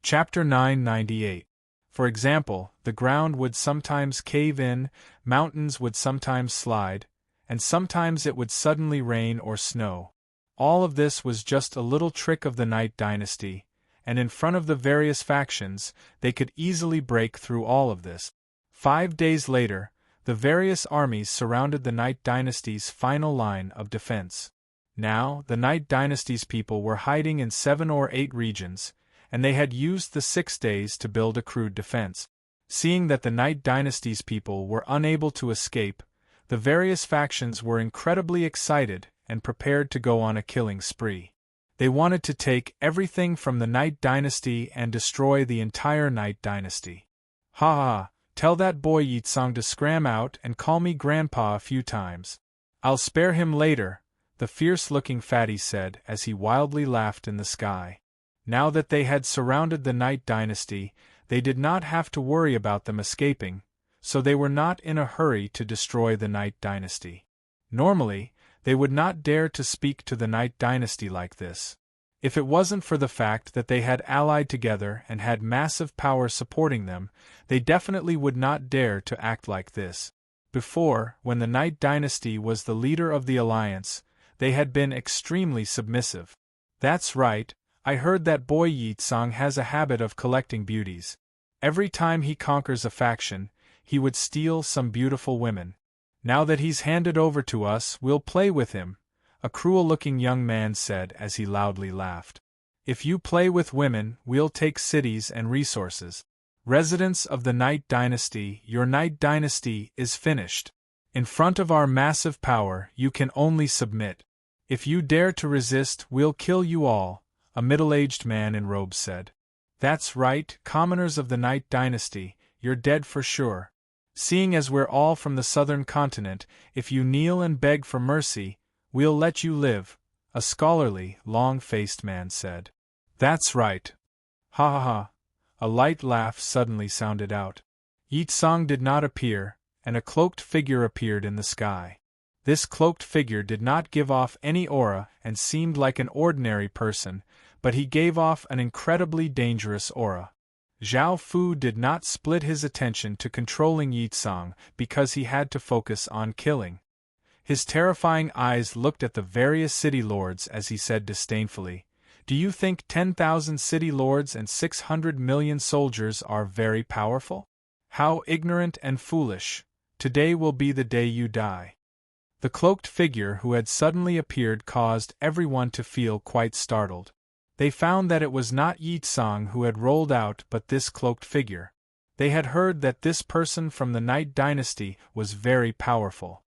Chapter 998. For example, the ground would sometimes cave in, mountains would sometimes slide, and sometimes it would suddenly rain or snow. All of this was just a little trick of the Night Dynasty, and in front of the various factions, they could easily break through all of this. 5 days later, the various armies surrounded the Night Dynasty's final line of defense. Now, the Night Dynasty's people were hiding in 7 or 8 regions, and they had used the 6 days to build a crude defense. Seeing that the Night Dynasty's people were unable to escape, the various factions were incredibly excited and prepared to go on a killing spree. They wanted to take everything from the Night Dynasty and destroy the entire Night Dynasty. Ha ha, tell that boy Yitsong to scram out and call me grandpa a few times. I'll spare him later, the fierce-looking fatty said as he wildly laughed in the sky. Now that they had surrounded the Night Dynasty, they did not have to worry about them escaping, so they were not in a hurry to destroy the Night Dynasty. Normally, they would not dare to speak to the Night Dynasty like this. If it wasn't for the fact that they had allied together and had massive power supporting them, they definitely would not dare to act like this. Before, when the Night Dynasty was the leader of the alliance, they had been extremely submissive. That's right, I heard that boy Yitsong has a habit of collecting beauties. Every time he conquers a faction, he would steal some beautiful women. Now that he's handed over to us, we'll play with him, a cruel-looking young man said as he loudly laughed. If you play with women, we'll take cities and resources. Residents of the Night Dynasty, your Night Dynasty is finished. In front of our massive power, you can only submit. If you dare to resist, we'll kill you all, a middle-aged man in robes said. That's right, commoners of the Night Dynasty, you're dead for sure. Seeing as we're all from the southern continent, if you kneel and beg for mercy, we'll let you live, a scholarly, long-faced man said. That's right. Ha ha ha. A light laugh suddenly sounded out. Yitsong did not appear, and a cloaked figure appeared in the sky. This cloaked figure did not give off any aura and seemed like an ordinary person, but he gave off an incredibly dangerous aura. Zhao Fu did not split his attention to controlling Yitsong because he had to focus on killing. His terrifying eyes looked at the various city lords as he said disdainfully, "Do you think 10,000 city lords and 600 million soldiers are very powerful? How ignorant and foolish! Today will be the day you die." The cloaked figure who had suddenly appeared caused everyone to feel quite startled. They found that it was not Yitsong who had rolled out but this cloaked figure. They had heard that this person from the Night Dynasty was very powerful.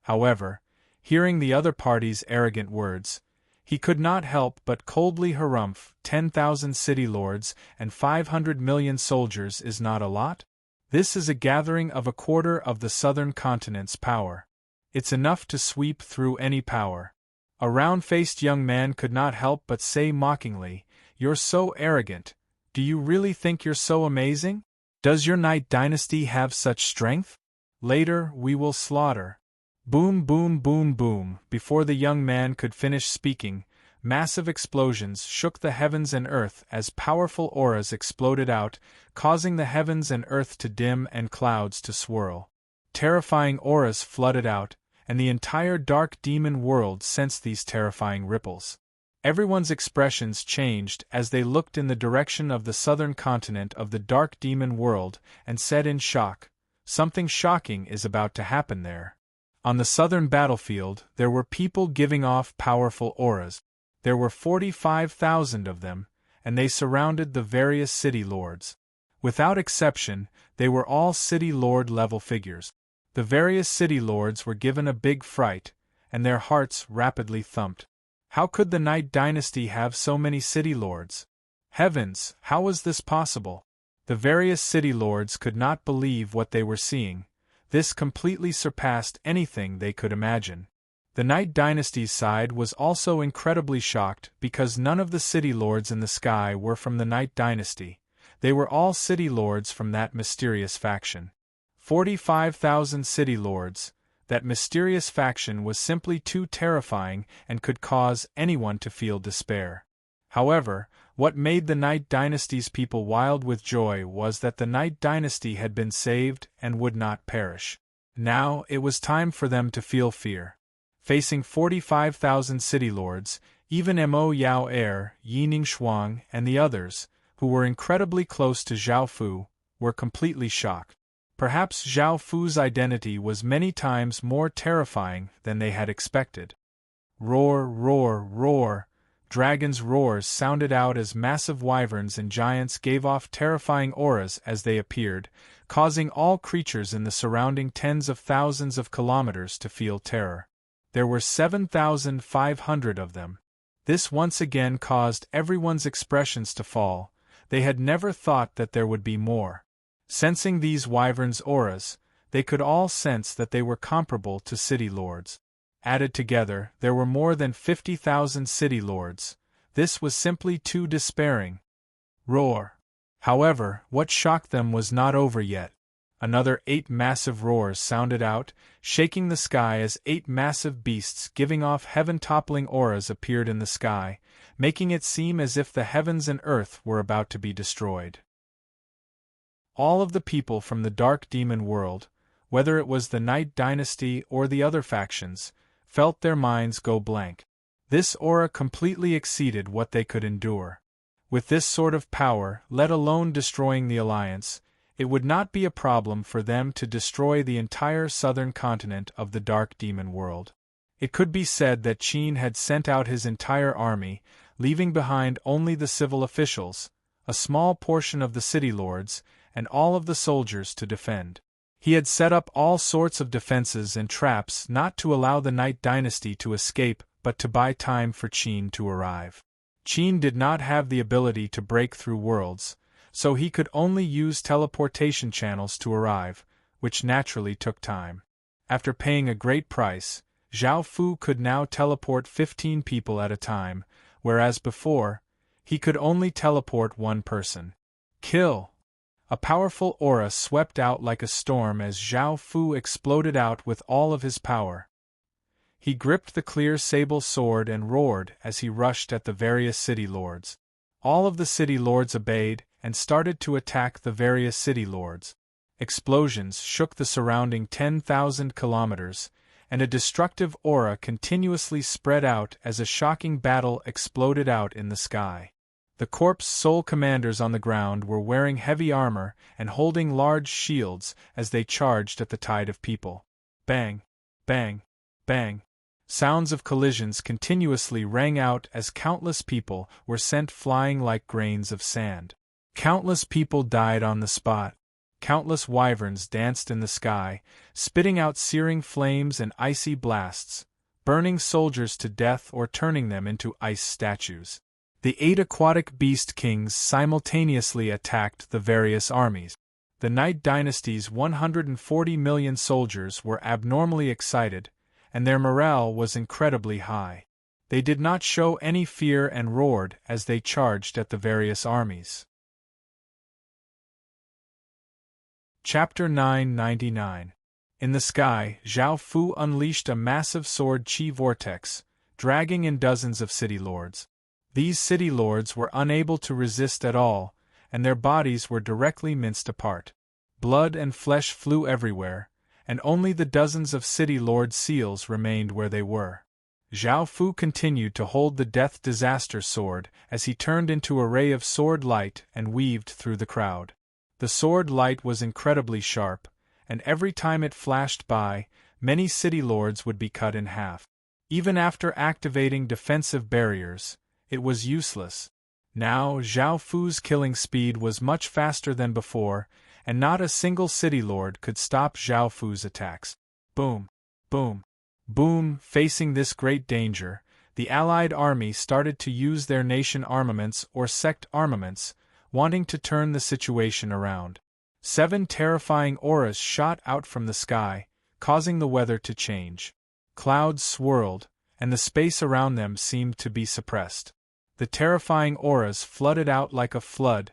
However, hearing the other party's arrogant words, he could not help but coldly harumph, 10,000 city lords and 500 million soldiers is not a lot? This is a gathering of a quarter of the southern continent's power. It's enough to sweep through any power. A round-faced young man could not help but say mockingly, "You're so arrogant. Do you really think you're so amazing? Does your Night Dynasty have such strength? Later we will slaughter." Boom, boom, boom, boom. Before the young man could finish speaking, massive explosions shook the heavens and earth as powerful auras exploded out, causing the heavens and earth to dim and clouds to swirl. Terrifying auras flooded out, and the entire dark demon world sensed these terrifying ripples. Everyone's expressions changed as they looked in the direction of the southern continent of the dark demon world and said in shock, "Something shocking is about to happen there." On the southern battlefield, there were people giving off powerful auras. There were 45,000 of them, and they surrounded the various city lords. Without exception, they were all city lord-level figures. The various city lords were given a big fright, and their hearts rapidly thumped. How could the Night Dynasty have so many city lords? Heavens, how was this possible? The various city lords could not believe what they were seeing. This completely surpassed anything they could imagine. The Night Dynasty's side was also incredibly shocked because none of the city lords in the sky were from the Night Dynasty. They were all city lords from that mysterious faction. 45,000 city lords. That mysterious faction was simply too terrifying and could cause anyone to feel despair. However, what made the Night Dynasty's people wild with joy was that the Night Dynasty had been saved and would not perish. Now it was time for them to feel fear. Facing 45,000 city lords, even Mo Yao Er, Yining Shuang, and the others, who were incredibly close to Zhao Fu, were completely shocked. Perhaps Zhao Fu's identity was many times more terrifying than they had expected. Roar, roar, roar! Dragons' roars sounded out as massive wyverns and giants gave off terrifying auras as they appeared, causing all creatures in the surrounding tens of thousands of kilometers to feel terror. There were 7,500 of them. This once again caused everyone's expressions to fall. They had never thought that there would be more. Sensing these wyverns' auras, they could all sense that they were comparable to city lords. Added together, there were more than 50,000 city lords. This was simply too despairing. Roar! However, what shocked them was not over yet. Another 8 massive roars sounded out, shaking the sky as 8 massive beasts giving off heaven-toppling auras appeared in the sky, making it seem as if the heavens and earth were about to be destroyed. All of the people from the Dark Demon world, whether it was the Night Dynasty or the other factions, felt their minds go blank. This aura completely exceeded what they could endure. With this sort of power, let alone destroying the Alliance, it would not be a problem for them to destroy the entire southern continent of the Dark Demon world. It could be said that Qin had sent out his entire army, leaving behind only the civil officials, a small portion of the city lords, and all of the soldiers to defend. He had set up all sorts of defenses and traps not to allow the Night Dynasty to escape but to buy time for Qin to arrive. Qin did not have the ability to break through worlds, so he could only use teleportation channels to arrive, which naturally took time. After paying a great price, Zhao Fu could now teleport 15 people at a time, whereas before, he could only teleport one person. Kill! A powerful aura swept out like a storm as Zhao Fu exploded out with all of his power. He gripped the clear sable sword and roared as he rushed at the various city lords. All of the city lords obeyed and started to attack the various city lords. Explosions shook the surrounding 10,000 kilometers, and a destructive aura continuously spread out as a shocking battle exploded out in the sky. The Corp's sole commanders on the ground were wearing heavy armor and holding large shields as they charged at the tide of people. Bang! Bang! Bang! Sounds of collisions continuously rang out as countless people were sent flying like grains of sand. Countless people died on the spot. Countless wyverns danced in the sky, spitting out searing flames and icy blasts, burning soldiers to death or turning them into ice statues. The 8 aquatic beast kings simultaneously attacked the various armies. The Night Dynasty's 140 million soldiers were abnormally excited, and their morale was incredibly high. They did not show any fear and roared as they charged at the various armies. Chapter 999. In the sky, Zhao Fu unleashed a massive sword chi vortex, dragging in dozens of city lords. These city lords were unable to resist at all, and their bodies were directly minced apart. Blood and flesh flew everywhere, and only the dozens of city lord seals remained where they were. Zhao Fu continued to hold the death disaster sword as he turned into a ray of sword light and weaved through the crowd. The sword light was incredibly sharp, and every time it flashed by, many city lords would be cut in half. Even after activating defensive barriers, it was useless. Now Zhao Fu's killing speed was much faster than before, and not a single city lord could stop Zhao Fu's attacks. Boom! Boom! Boom! Facing this great danger, the Allied army started to use their nation armaments or sect armaments, wanting to turn the situation around. 7 terrifying auras shot out from the sky, causing the weather to change. Clouds swirled, and the space around them seemed to be suppressed. The terrifying auras flooded out like a flood.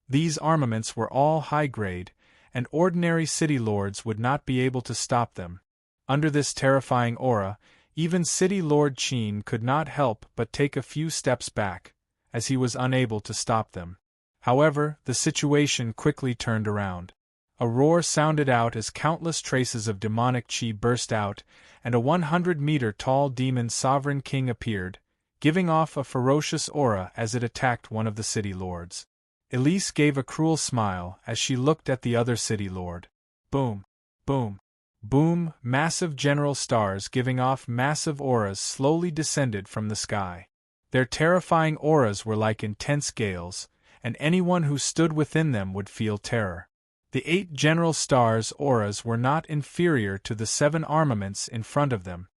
These armaments were all high-grade, and ordinary city lords would not be able to stop them. Under this terrifying aura, even City Lord Qin could not help but take a few steps back, as he was unable to stop them. However, the situation quickly turned around. A roar sounded out as countless traces of demonic qi burst out, and a 100-meter-tall demon sovereign king appeared, giving off a ferocious aura as it attacked one of the city lords. Elise gave a cruel smile as she looked at the other city lord. Boom! Boom! Boom! Massive general stars giving off massive auras slowly descended from the sky. Their terrifying auras were like intense gales, and anyone who stood within them would feel terror. The 8 general stars' auras were not inferior to the 7 armaments in front of them.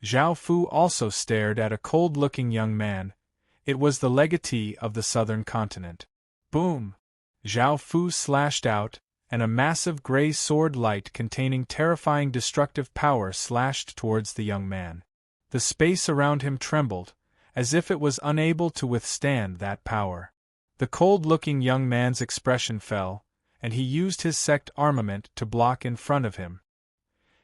Zhao Fu also stared at a cold-looking young man. It was the legatee of the southern continent. Boom! Zhao Fu slashed out, and a massive gray sword light containing terrifying destructive power slashed towards the young man. The space around him trembled, as if it was unable to withstand that power. The cold-looking young man's expression fell, and he used his sect armament to block in front of him.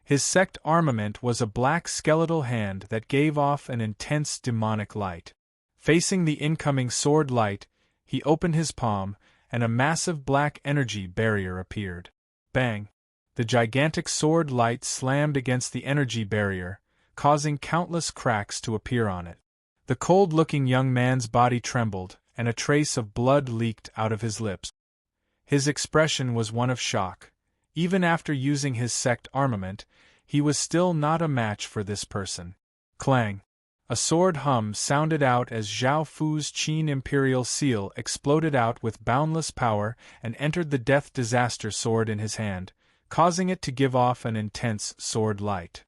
His sect armament was a black skeletal hand that gave off an intense demonic light. Facing the incoming sword light, he opened his palm, and a massive black energy barrier appeared. Bang! The gigantic sword light slammed against the energy barrier, causing countless cracks to appear on it. The cold-looking young man's body trembled, and a trace of blood leaked out of his lips. His expression was one of shock. Even after using his sect armament, he was still not a match for this person. Clang! A sword hum sounded out as Zhao Fu's Qin Imperial Seal exploded out with boundless power and entered the Death Disaster sword in his hand, causing it to give off an intense sword light.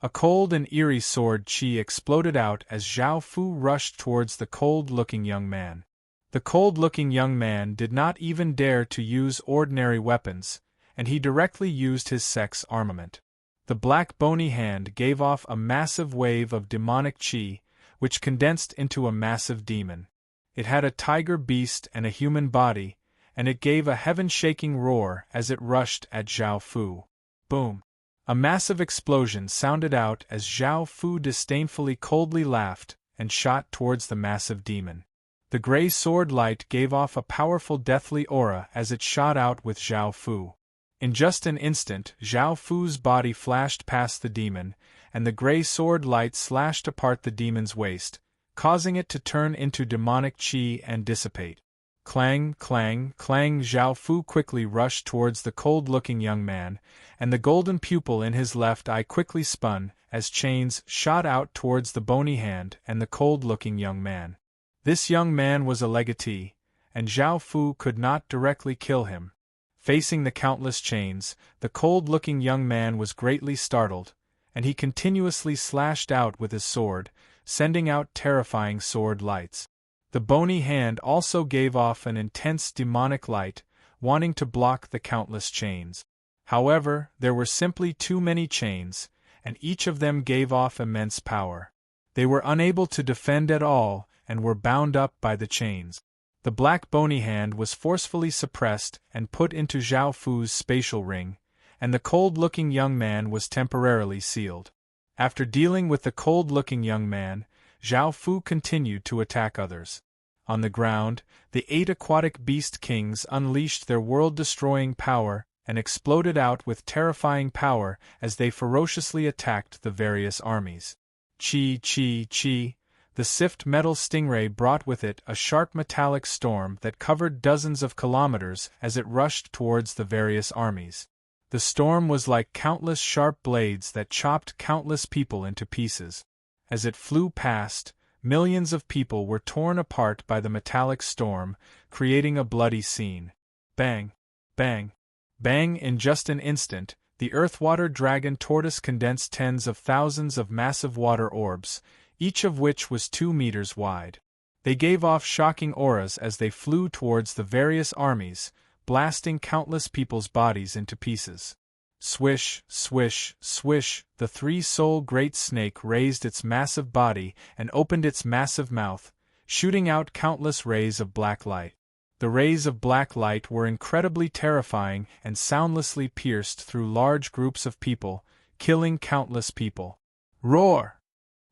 A cold and eerie sword qi exploded out as Zhao Fu rushed towards the cold-looking young man. The cold-looking young man did not even dare to use ordinary weapons, and he directly used his sect's armament. The black bony hand gave off a massive wave of demonic qi, which condensed into a massive demon. It had a tiger beast and a human body, and it gave a heaven-shaking roar as it rushed at Zhao Fu. Boom! A massive explosion sounded out as Zhao Fu disdainfully coldly laughed and shot towards the massive demon. The gray sword light gave off a powerful deathly aura as it shot out with Zhao Fu. In just an instant, Zhao Fu's body flashed past the demon, and the gray sword light slashed apart the demon's waist, causing it to turn into demonic qi and dissipate. Clang, clang, clang! Zhao Fu quickly rushed towards the cold-looking young man, and the golden pupil in his left eye quickly spun as chains shot out towards the bony hand and the cold-looking young man. This young man was a legatee, and Zhao Fu could not directly kill him. Facing the countless chains, the cold-looking young man was greatly startled, and he continuously slashed out with his sword, sending out terrifying sword lights. The bony hand also gave off an intense demonic light, wanting to block the countless chains. However, there were simply too many chains, and each of them gave off immense power. They were unable to defend at all, and were bound up by the chains. The black bony hand was forcefully suppressed and put into Zhao Fu's spatial ring, and the cold-looking young man was temporarily sealed. After dealing with the cold-looking young man, Zhao Fu continued to attack others. On the ground, the 8 aquatic beast kings unleashed their world-destroying power and exploded out with terrifying power as they ferociously attacked the various armies. Chi, chi, chi! The Sift metal stingray brought with it a sharp metallic storm that covered dozens of kilometers as it rushed towards the various armies. The storm was like countless sharp blades that chopped countless people into pieces. As it flew past, millions of people were torn apart by the metallic storm, creating a bloody scene. Bang! Bang! Bang! In just an instant, the earth-water dragon tortoise condensed tens of thousands of massive water orbs, each of which was 2 meters wide. They gave off shocking auras as they flew towards the various armies, blasting countless people's bodies into pieces. Swish, swish, swish! The 3-soul great snake raised its massive body and opened its massive mouth, shooting out countless rays of black light. The rays of black light were incredibly terrifying and soundlessly pierced through large groups of people, killing countless people. Roar!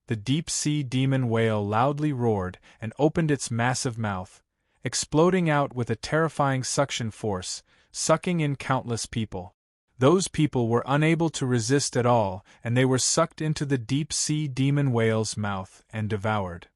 The deep-sea demon whale loudly roared and opened its massive mouth, exploding out with a terrifying suction force, sucking in countless people. Those people were unable to resist at all, and they were sucked into the deep-sea demon whale's mouth and devoured.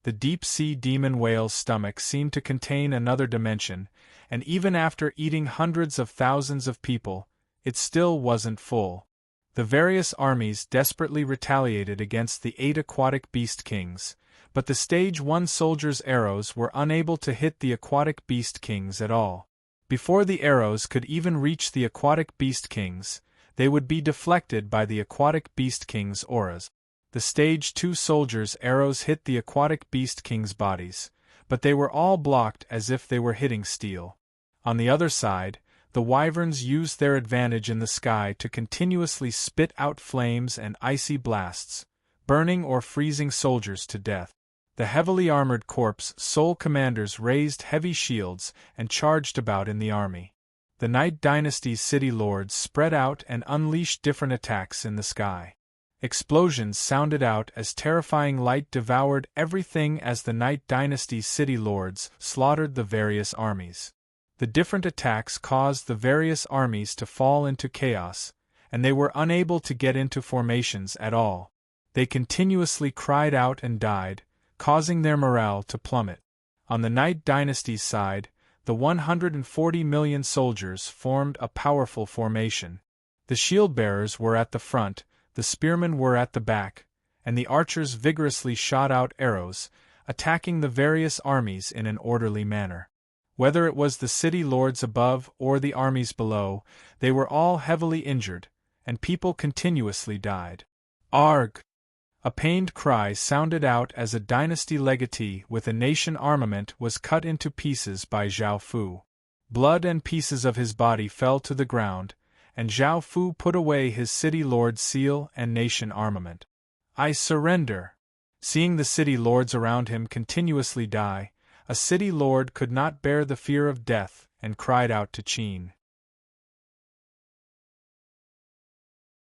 The deep-sea demon whale's stomach seemed to contain another dimension, and even after eating hundreds of thousands of people, it still wasn't full. The various armies desperately retaliated against the 8 aquatic beast kings, but the Stage 1 soldiers' arrows were unable to hit the aquatic beast kings at all. Before the arrows could even reach the aquatic beast kings, they would be deflected by the aquatic beast kings' auras. The Stage 2 soldiers' arrows hit the aquatic beast kings' bodies, but they were all blocked as if they were hitting steel. On the other side, the wyverns used their advantage in the sky to continuously spit out flames and icy blasts, burning or freezing soldiers to death. The heavily armored corps soul commanders raised heavy shields and charged about in the army. The Night Dynasty's city lords spread out and unleashed different attacks in the sky. Explosions sounded out as terrifying light devoured everything as the Night Dynasty's city lords slaughtered the various armies. The different attacks caused the various armies to fall into chaos, and they were unable to get into formations at all. They continuously cried out and died, causing their morale to plummet. On the Night Dynasty's side, the 140 million soldiers formed a powerful formation. The shield-bearers were at the front, the spearmen were at the back, and the archers vigorously shot out arrows, attacking the various armies in an orderly manner. Whether it was the city lords above or the armies below, they were all heavily injured, and people continuously died. Arg! A pained cry sounded out as a dynasty legatee with a nation armament was cut into pieces by Zhao Fu. Blood and pieces of his body fell to the ground, and Zhao Fu put away his city lord's seal and nation armament. I surrender! Seeing the city lords around him continuously die, a city lord could not bear the fear of death and cried out to Qin.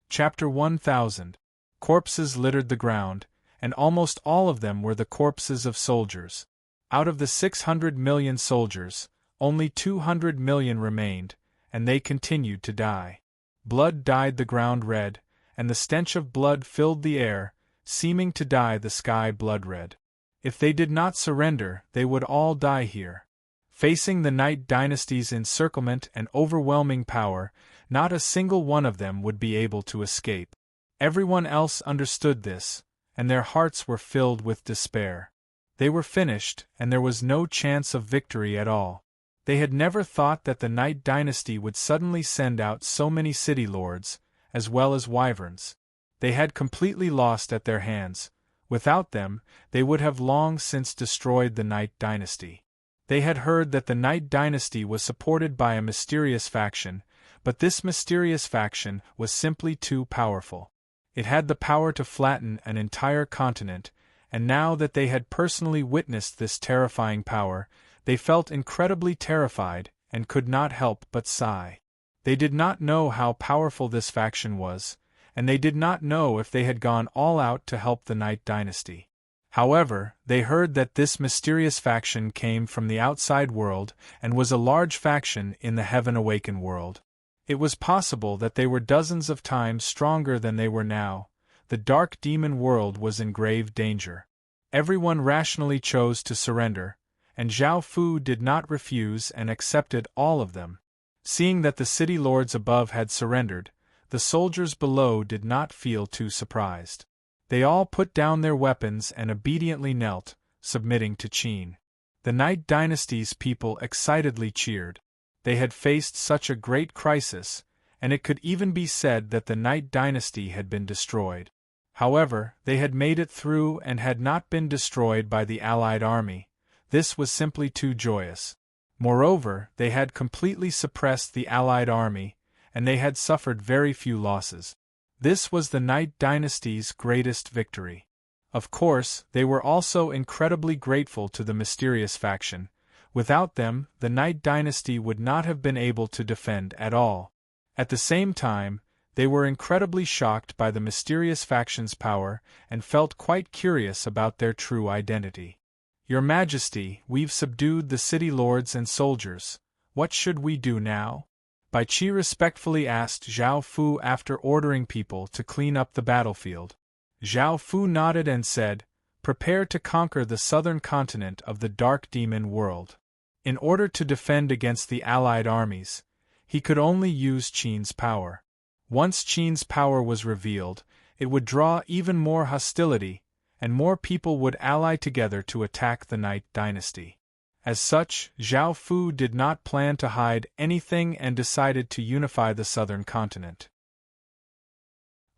Chapter 1000. Corpses littered the ground, and almost all of them were the corpses of soldiers. Out of the 600 million soldiers, only 200 million remained, and they continued to die. Blood dyed the ground red, and the stench of blood filled the air, seeming to dye the sky blood-red. If they did not surrender, they would all die here. Facing the Night Dynasty's encirclement and overwhelming power, not a single one of them would be able to escape. Everyone else understood this, and their hearts were filled with despair. They were finished, and there was no chance of victory at all. They had never thought that the Night Dynasty would suddenly send out so many city lords, as well as wyverns. They had completely lost at their hands. Without them, they would have long since destroyed the Night Dynasty. They had heard that the Night Dynasty was supported by a mysterious faction, but this mysterious faction was simply too powerful. It had the power to flatten an entire continent, and now that they had personally witnessed this terrifying power, they felt incredibly terrified and could not help but sigh. They did not know how powerful this faction was, and they did not know if they had gone all out to help the Night Dynasty. However, they heard that this mysterious faction came from the outside world and was a large faction in the Heaven Awaken world. It was possible that they were dozens of times stronger than they were now. The dark demon world was in grave danger. Everyone rationally chose to surrender, and Zhao Fu did not refuse and accepted all of them. Seeing that the city lords above had surrendered, the soldiers below did not feel too surprised. They all put down their weapons and obediently knelt, submitting to Qin. The Night Dynasty's people excitedly cheered. They had faced such a great crisis, and it could even be said that the Night Dynasty had been destroyed. However, they had made it through and had not been destroyed by the Allied army. This was simply too joyous. Moreover, they had completely suppressed the Allied army, and they had suffered very few losses. This was the Night Dynasty's greatest victory. Of course, they were also incredibly grateful to the mysterious faction. Without them, the Night Dynasty would not have been able to defend at all. At the same time, they were incredibly shocked by the mysterious faction's power and felt quite curious about their true identity. "Your Majesty, we've subdued the city lords and soldiers. What should we do now?" Bai Qi respectfully asked Zhao Fu after ordering people to clean up the battlefield. Zhao Fu nodded and said, "Prepare to conquer the southern continent of the Dark Demon world." In order to defend against the allied armies, he could only use Qin's power. Once Qin's power was revealed, it would draw even more hostility, and more people would ally together to attack the Night Dynasty. As such, Zhao Fu did not plan to hide anything and decided to unify the southern continent.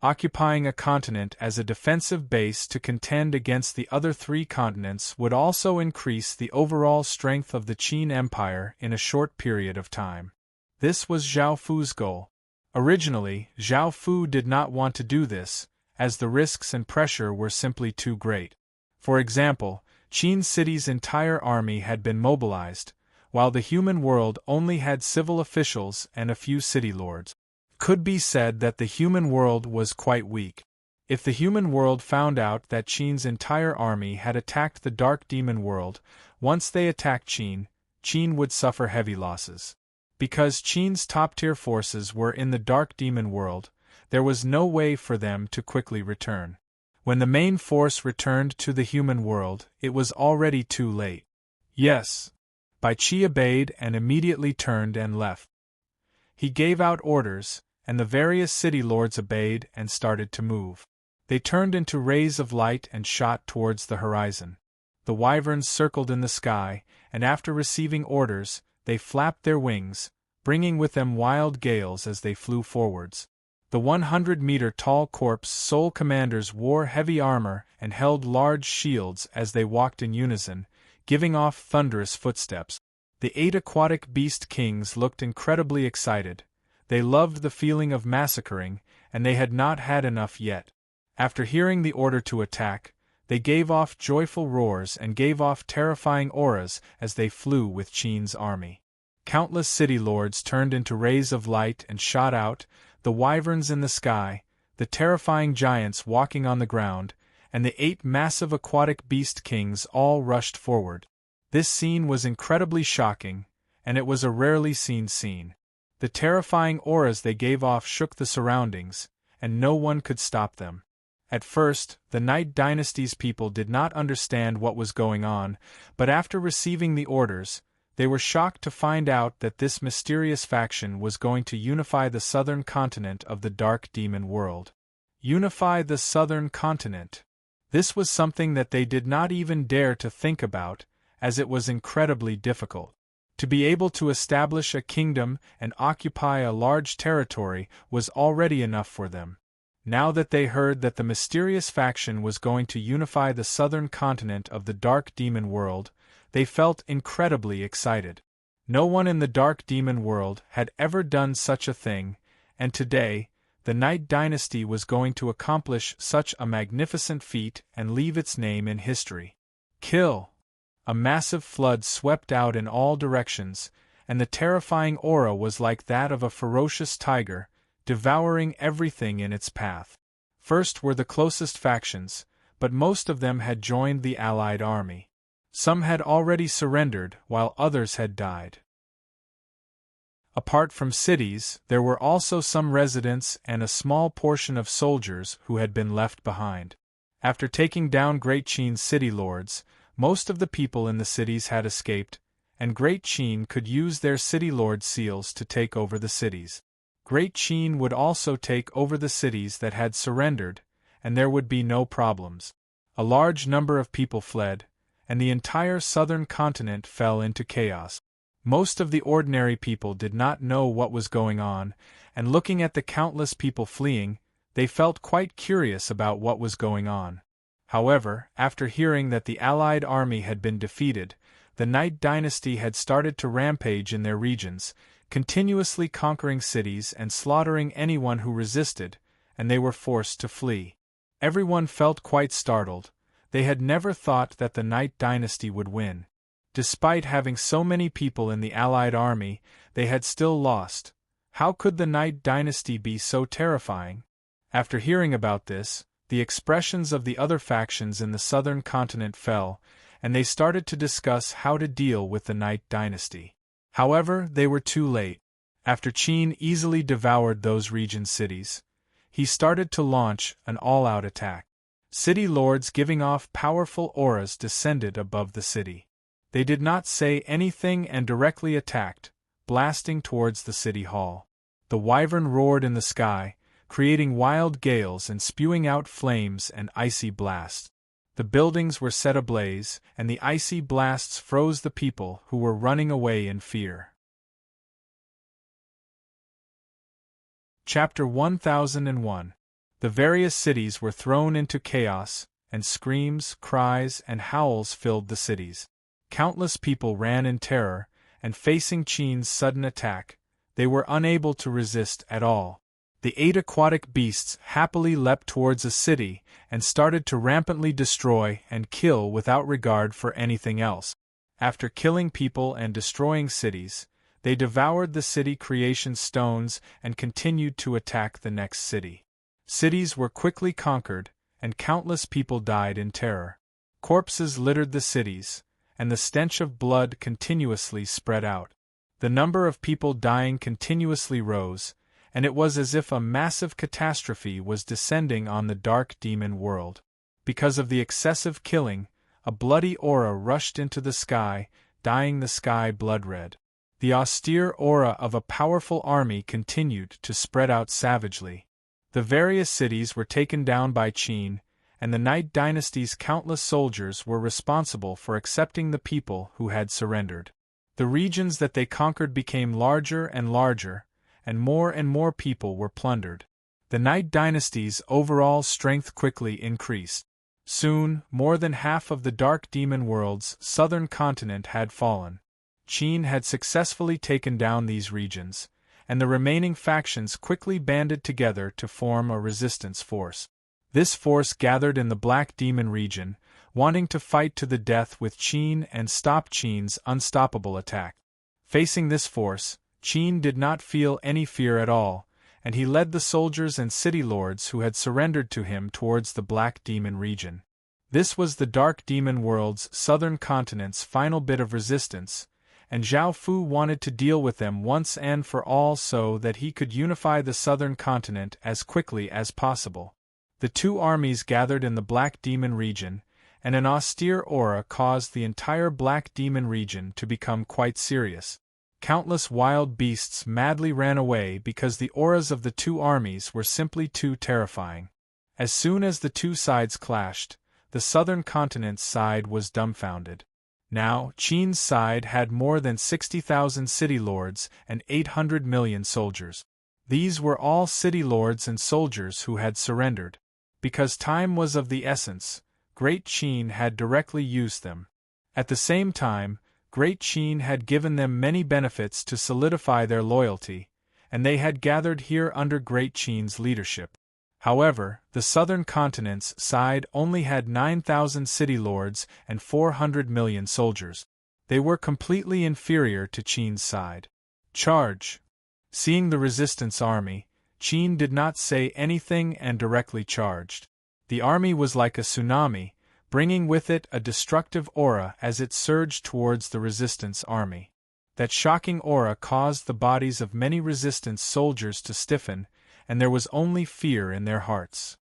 Occupying a continent as a defensive base to contend against the other three continents would also increase the overall strength of the Qin Empire in a short period of time. This was Zhao Fu's goal. Originally, Zhao Fu did not want to do this, as the risks and pressure were simply too great. For example, Qin City's entire army had been mobilized, while the human world only had civil officials and a few city lords. Could be said that the human world was quite weak. If the human world found out that Qin's entire army had attacked the Dark Demon world, once they attacked Qin, Qin would suffer heavy losses. Because Qin's top-tier forces were in the Dark Demon world, there was no way for them to quickly return. When the main force returned to the human world, it was already too late. "Yes." Bai Qi obeyed and immediately turned and left. He gave out orders, and the various city lords obeyed and started to move. They turned into rays of light and shot towards the horizon. The wyverns circled in the sky, and after receiving orders, they flapped their wings, bringing with them wild gales as they flew forwards. The 100-meter-tall corps Soul commanders wore heavy armor and held large shields as they walked in unison, giving off thunderous footsteps. The 8 aquatic beast kings looked incredibly excited. They loved the feeling of massacring, and they had not had enough yet. After hearing the order to attack, they gave off joyful roars and gave off terrifying auras as they flew with Qin's army. Countless city lords turned into rays of light and shot out, the wyverns in the sky, the terrifying giants walking on the ground, and the 8 massive aquatic beast kings all rushed forward. This scene was incredibly shocking, and it was a rarely seen scene. The terrifying auras they gave off shook the surroundings, and no one could stop them. At first, the Night Dynasty's people did not understand what was going on, but after receiving the orders, they were shocked to find out that this mysterious faction was going to unify the southern continent of the Dark Demon world. Unify the southern continent. This was something that they did not even dare to think about, as it was incredibly difficult. To be able to establish a kingdom and occupy a large territory was already enough for them. Now that they heard that the mysterious faction was going to unify the southern continent of the Dark Demon world, they felt incredibly excited. No one in the Dark Demon world had ever done such a thing, and today, the Night Dynasty was going to accomplish such a magnificent feat and leave its name in history. Kill! A massive flood swept out in all directions, and the terrifying aura was like that of a ferocious tiger, devouring everything in its path. First were the closest factions, but most of them had joined the allied army. Some had already surrendered, while others had died. Apart from cities, there were also some residents and a small portion of soldiers who had been left behind. After taking down Great Qin's city lords, most of the people in the cities had escaped, and Great Qin could use their city lord seals to take over the cities. Great Qin would also take over the cities that had surrendered, and there would be no problems. A large number of people fled, and the entire southern continent fell into chaos. Most of the ordinary people did not know what was going on, and looking at the countless people fleeing, they felt quite curious about what was going on. However, after hearing that the allied army had been defeated, the Night Dynasty had started to rampage in their regions, continuously conquering cities and slaughtering anyone who resisted, and they were forced to flee. Everyone felt quite startled, They had never thought that the Night Dynasty would win. Despite having so many people in the Allied army, they had still lost. How could the Night Dynasty be so terrifying? After hearing about this, the expressions of the other factions in the southern continent fell, and they started to discuss how to deal with the Night Dynasty. However, they were too late. After Qin easily devoured those region cities, he started to launch an all-out attack. City lords giving off powerful auras descended above the city. They did not say anything and directly attacked, blasting towards the city hall. The wyvern roared in the sky, creating wild gales and spewing out flames and icy blasts. The buildings were set ablaze, and the icy blasts froze the people who were running away in fear. Chapter 1001. The various cities were thrown into chaos, and screams, cries, and howls filled the cities. Countless people ran in terror, and facing Qin's sudden attack, they were unable to resist at all. The 8 aquatic beasts happily leapt towards a city and started to rampantly destroy and kill without regard for anything else. After killing people and destroying cities, they devoured the city creation stones and continued to attack the next city. Cities were quickly conquered, and countless people died in terror. Corpses littered the cities, and the stench of blood continuously spread out. The number of people dying continuously rose, and it was as if a massive catastrophe was descending on the dark demon world. Because of the excessive killing, a bloody aura rushed into the sky, dyeing the sky blood-red. The austere aura of a powerful army continued to spread out savagely. The various cities were taken down by Qin, and the Night Dynasty's countless soldiers were responsible for accepting the people who had surrendered. The regions that they conquered became larger and larger, and more people were plundered. The Night Dynasty's overall strength quickly increased. Soon, more than half of the Dark Demon world's southern continent had fallen. Qin had successfully taken down these regions, and the remaining factions quickly banded together to form a resistance force. This force gathered in the Black Demon region, wanting to fight to the death with Qin and stop Qin's unstoppable attack. Facing this force, Qin did not feel any fear at all, and he led the soldiers and city lords who had surrendered to him towards the Black Demon region. This was the Dark Demon world's southern continent's final bit of resistance, and Zhao Fu wanted to deal with them once and for all so that he could unify the southern continent as quickly as possible. The two armies gathered in the Black Demon region, and an austere aura caused the entire Black Demon region to become quite serious. Countless wild beasts madly ran away because the auras of the two armies were simply too terrifying. As soon as the two sides clashed, the southern continent's side was dumbfounded. Now, Qin's side had more than 60,000 city lords and 800 million soldiers. These were all city lords and soldiers who had surrendered. Because time was of the essence, Great Qin had directly used them. At the same time, Great Qin had given them many benefits to solidify their loyalty, and they had gathered here under Great Qin's leadership. However, the southern continent's side only had 9,000 city lords and 400 million soldiers. They were completely inferior to Qin's side. Charge! Seeing the resistance army, Qin did not say anything and directly charged. The army was like a tsunami, bringing with it a destructive aura as it surged towards the resistance army. That shocking aura caused the bodies of many resistance soldiers to stiffen, and there was only fear in their hearts.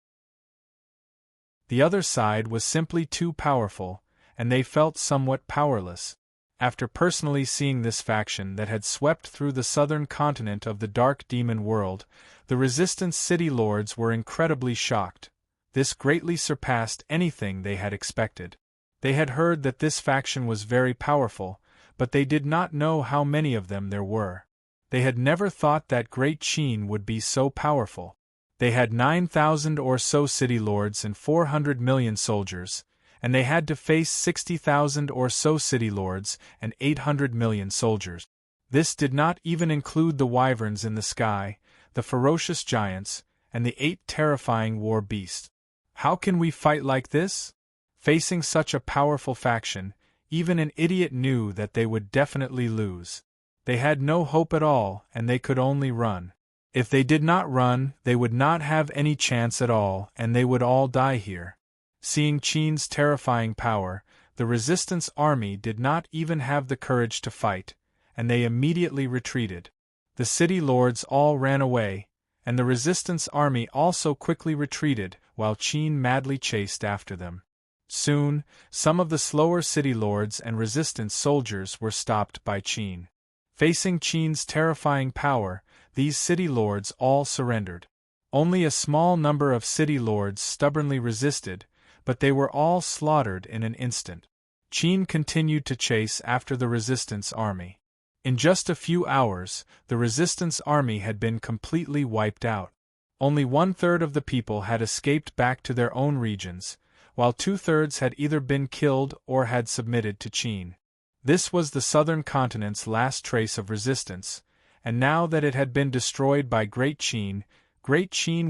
The other side was simply too powerful, and they felt somewhat powerless. After personally seeing this faction that had swept through the southern continent of the Dark Demon world, the resistance city lords were incredibly shocked. This greatly surpassed anything they had expected. They had heard that this faction was very powerful, but they did not know how many of them there were. They had never thought that Great Qin would be so powerful. They had 9,000 or so city lords and 400 million soldiers, and they had to face 60,000 or so city lords and 800 million soldiers. This did not even include the wyverns in the sky, the ferocious giants, and the 8 terrifying war beasts. How can we fight like this? Facing such a powerful faction, even an idiot knew that they would definitely lose. They had no hope at all, and they could only run. If they did not run, they would not have any chance at all, and they would all die here. Seeing Qin's terrifying power, the resistance army did not even have the courage to fight, and they immediately retreated. The city lords all ran away, and the resistance army also quickly retreated, while Qin madly chased after them. Soon, some of the slower city lords and resistance soldiers were stopped by Qin. Facing Qin's terrifying power, these city lords all surrendered. Only a small number of city lords stubbornly resisted, but they were all slaughtered in an instant. Qin continued to chase after the resistance army. In just a few hours, the resistance army had been completely wiped out. Only 1/3 of the people had escaped back to their own regions, while 2/3 had either been killed or had submitted to Qin. This was the southern continent's last trace of resistance, and now that it had been destroyed by Great Qin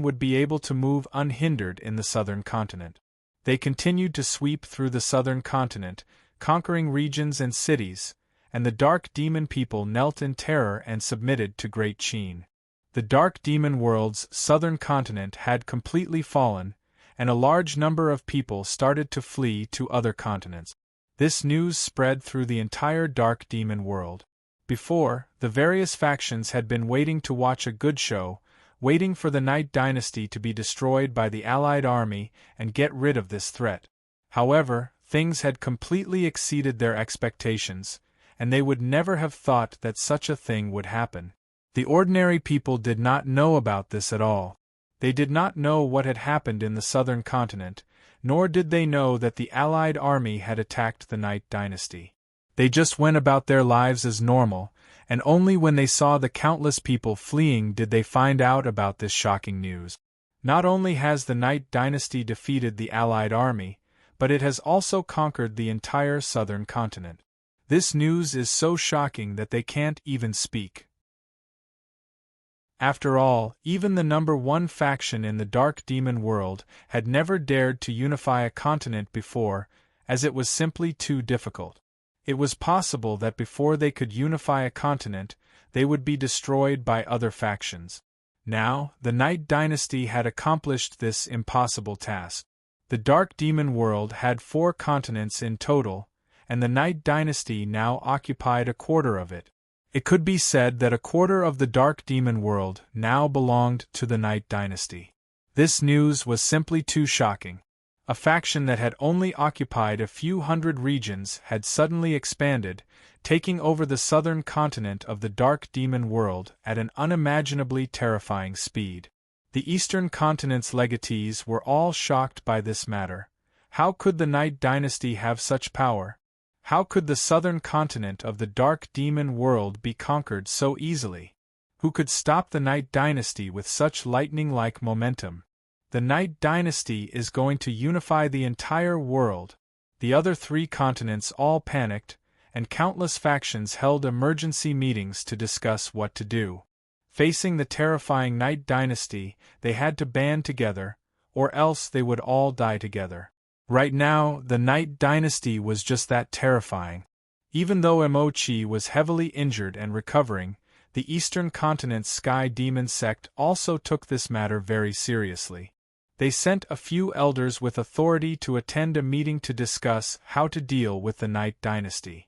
would be able to move unhindered in the southern continent. They continued to sweep through the southern continent, conquering regions and cities, and the Dark Demon people knelt in terror and submitted to Great Qin. The Dark Demon world's southern continent had completely fallen, and a large number of people started to flee to other continents. This news spread through the entire Dark Demon world. Before, the various factions had been waiting to watch a good show, waiting for the Night Dynasty to be destroyed by the Allied army and get rid of this threat. However, things had completely exceeded their expectations, and they would never have thought that such a thing would happen. The ordinary people did not know about this at all. They did not know what had happened in the southern continent, nor did they know that the Allied army had attacked the Night Dynasty. They just went about their lives as normal, and only when they saw the countless people fleeing did they find out about this shocking news. Not only has the Night Dynasty defeated the Allied army, but it has also conquered the entire southern continent. This news is so shocking that they can't even speak. After all, even the number one faction in the Dark Demon world had never dared to unify a continent before, as it was simply too difficult. It was possible that before they could unify a continent, they would be destroyed by other factions. Now, the Night Dynasty had accomplished this impossible task. The Dark Demon world had 4 continents in total, and the Night Dynasty now occupied a quarter of it. It could be said that a quarter of the Dark Demon world now belonged to the Night Dynasty. This news was simply too shocking. A faction that had only occupied a few hundred regions had suddenly expanded, taking over the southern continent of the Dark Demon world at an unimaginably terrifying speed. The eastern continent's legatees were all shocked by this matter. How could the Night Dynasty have such power? How could the southern continent of the Dark Demon world be conquered so easily? Who could stop the Night Dynasty with such lightning-like momentum? The Night Dynasty is going to unify the entire world. The other 3 continents all panicked, and countless factions held emergency meetings to discuss what to do. Facing the terrifying Night Dynasty, they had to band together, or else they would all die together. Right now, the Night Dynasty was just that terrifying. Even though Emochi was heavily injured and recovering, the Eastern Continent's Sky Demon sect also took this matter very seriously. They sent a few elders with authority to attend a meeting to discuss how to deal with the Night Dynasty.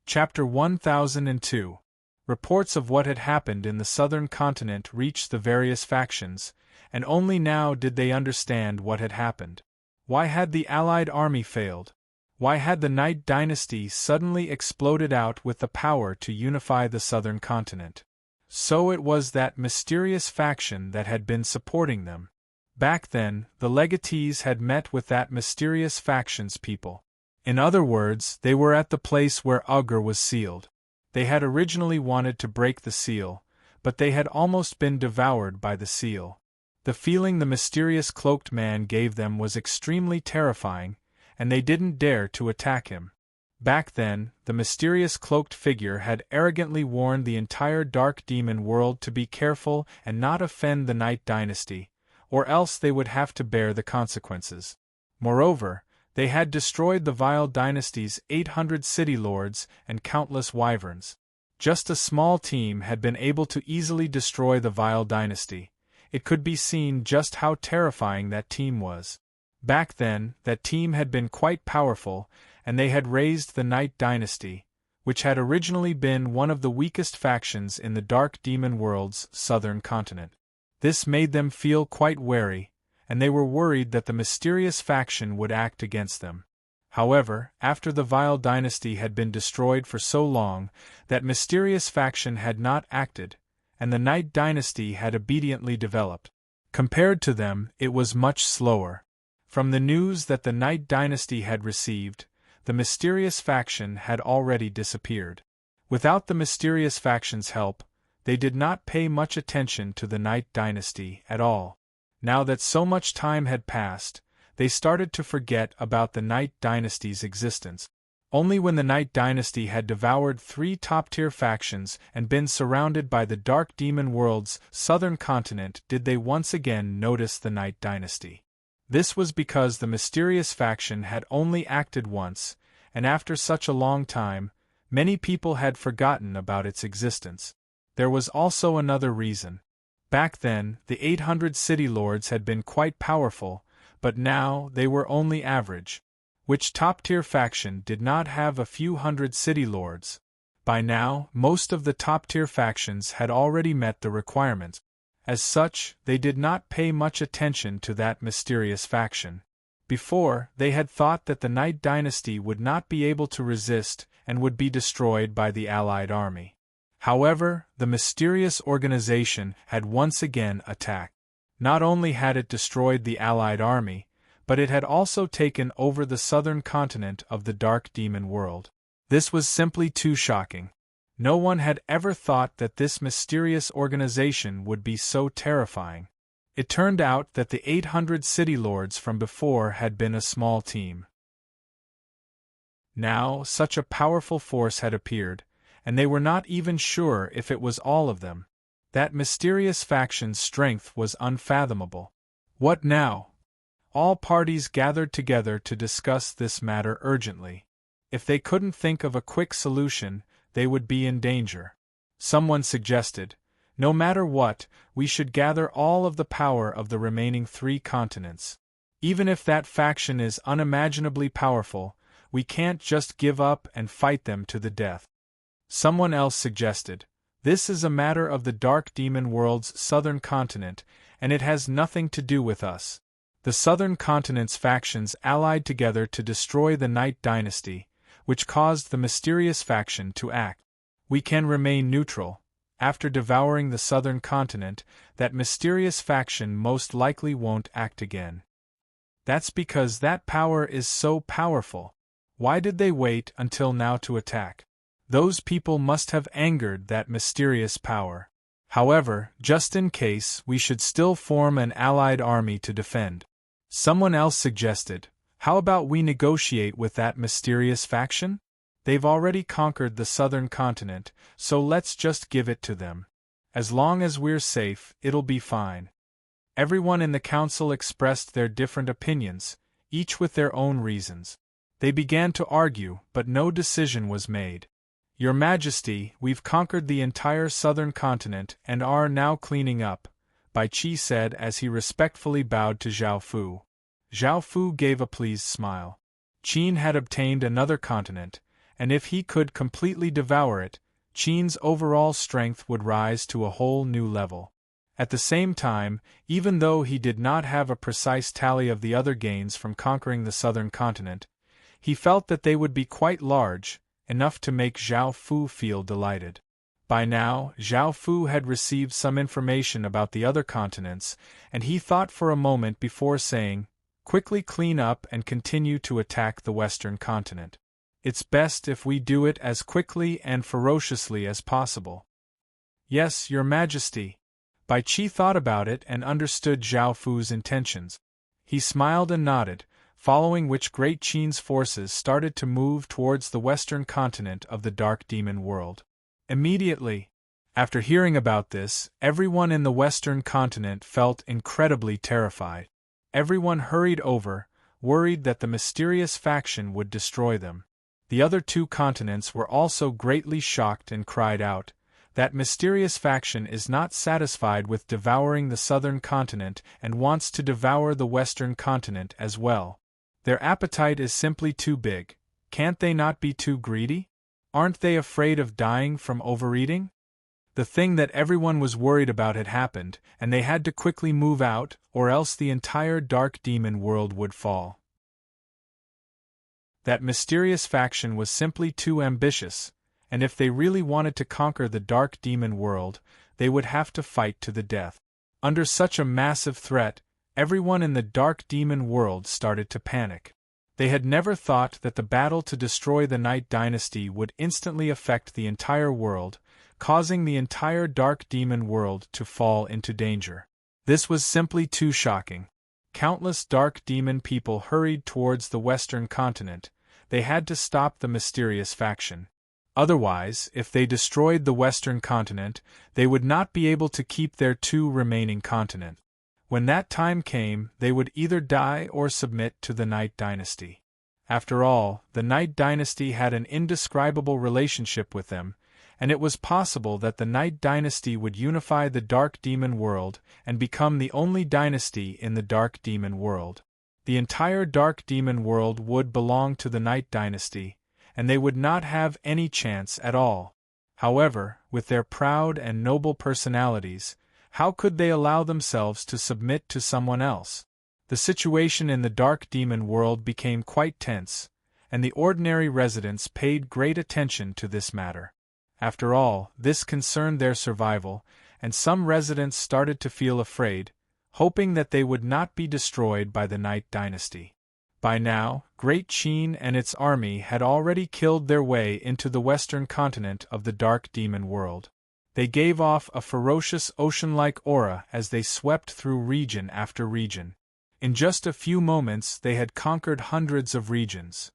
Chapter 1002. Reports of what had happened in the southern continent reached the various factions, and only now did they understand what had happened. Why had the Allied army failed? Why had the Night Dynasty suddenly exploded out with the power to unify the southern continent? So it was that mysterious faction that had been supporting them. Back then, the legatees had met with that mysterious faction's people. In other words, they were at the place where Ugur was sealed. They had originally wanted to break the seal, but they had almost been devoured by the seal. The feeling the mysterious cloaked man gave them was extremely terrifying, and they didn't dare to attack him. Back then, the mysterious cloaked figure had arrogantly warned the entire Dark Demon world to be careful and not offend the Night Dynasty, or else they would have to bear the consequences. Moreover, they had destroyed the Vile dynasty's 800 city lords and countless wyverns. Just a small team had been able to easily destroy the Vile dynasty. It could be seen just how terrifying that team was. Back then, that team had been quite powerful, and they had raised the Night Dynasty, which had originally been one of the weakest factions in the Dark Demon World's southern continent. This made them feel quite wary, and they were worried that the mysterious faction would act against them. However, after the Vile dynasty had been destroyed for so long, that mysterious faction had not acted, and the Night Dynasty had obediently developed. Compared to them, it was much slower. From the news that the Night Dynasty had received, the mysterious faction had already disappeared. Without the mysterious faction's help, they did not pay much attention to the Night Dynasty at all. Now that so much time had passed, they started to forget about the Night Dynasty's existence. Only when the Night Dynasty had devoured 3 top-tier factions and been surrounded by the Dark Demon World's southern continent did they once again notice the Night Dynasty. This was because the mysterious faction had only acted once, and after such a long time, many people had forgotten about its existence. There was also another reason. Back then, the 800 city lords had been quite powerful, but now they were only average. Which top-tier faction did not have a few hundred city lords? By now, most of the top-tier factions had already met the requirements. As such, they did not pay much attention to that mysterious faction. Before, they had thought that the Night Dynasty would not be able to resist and would be destroyed by the Allied army. However, the mysterious organization had once again attacked. Not only had it destroyed the Allied army, but it had also taken over the southern continent of the Dark Demon World. This was simply too shocking. No one had ever thought that this mysterious organization would be so terrifying. It turned out that the 800 city lords from before had been a small team. Now, such a powerful force had appeared, and they were not even sure if it was all of them. That mysterious faction's strength was unfathomable. What now? All parties gathered together to discuss this matter urgently. If they couldn't think of a quick solution, they would be in danger. Someone suggested, no matter what, we should gather all of the power of the remaining 3 continents. Even if that faction is unimaginably powerful, we can't just give up and fight them to the death. Someone else suggested, this is a matter of the Dark Demon World's southern continent, and it has nothing to do with us. The southern continent's factions allied together to destroy the Night Dynasty, which caused the mysterious faction to act. We can remain neutral. After devouring the southern continent, that mysterious faction most likely won't act again. That's because that power is so powerful. Why did they wait until now to attack? Those people must have angered that mysterious power. However, just in case, we should still form an allied army to defend. Someone else suggested, how about we negotiate with that mysterious faction? They've already conquered the southern continent, so let's just give it to them. As long as we're safe, it'll be fine. Everyone in the council expressed their different opinions, each with their own reasons. They began to argue, but no decision was made. Your Majesty, we've conquered the entire southern continent and are now cleaning up, Bai Qi said as he respectfully bowed to Zhao Fu. Zhao Fu gave a pleased smile. Qin had obtained another continent, and if he could completely devour it, Qin's overall strength would rise to a whole new level. At the same time, even though he did not have a precise tally of the other gains from conquering the southern continent, he felt that they would be quite large, enough to make Zhao Fu feel delighted. By now, Zhao Fu had received some information about the other continents, and he thought for a moment before saying, quickly clean up and continue to attack the western continent. It's best if we do it as quickly and ferociously as possible. Yes, Your Majesty. Bai Qi thought about it and understood Zhao Fu's intentions. He smiled and nodded, following which Great Qin's forces started to move towards the western continent of the Dark Demon World. Immediately, After hearing about this, everyone in the Western continent felt incredibly terrified. Everyone hurried over, worried that the mysterious faction would destroy them. The other two continents were also greatly shocked and cried out, "That mysterious faction is not satisfied with devouring the southern continent and wants to devour the western continent as well. Their appetite is simply too big. Can't they not be too greedy? Aren't they afraid of dying from overeating?" The thing that everyone was worried about had happened, and they had to quickly move out, or else the entire dark demon world would fall. That mysterious faction was simply too ambitious, and if they really wanted to conquer the dark demon world, they would have to fight to the death. Under such a massive threat, everyone in the dark demon world started to panic. They had never thought that the battle to destroy the Night Dynasty would instantly affect the entire world, causing the entire dark demon world to fall into danger. This was simply too shocking. Countless dark demon people hurried towards the western continent. They had to stop the mysterious faction. Otherwise, if they destroyed the western continent, they would not be able to keep their two remaining continents. When that time came, they would either die or submit to the Night Dynasty. After all, the Night Dynasty had an indescribable relationship with them, and it was possible that the Night Dynasty would unify the Dark Demon world and become the only dynasty in the Dark Demon world. The entire Dark Demon world would belong to the Night Dynasty, and they would not have any chance at all. However, with their proud and noble personalities, how could they allow themselves to submit to someone else? The situation in the Dark Demon world became quite tense, and the ordinary residents paid great attention to this matter. After all, this concerned their survival, and some residents started to feel afraid, hoping that they would not be destroyed by the Night Dynasty. By now, Great Qin and its army had already killed their way into the western continent of the Dark Demon world. They gave off a ferocious ocean-like aura as they swept through region after region. In just a few moments they had conquered hundreds of regions.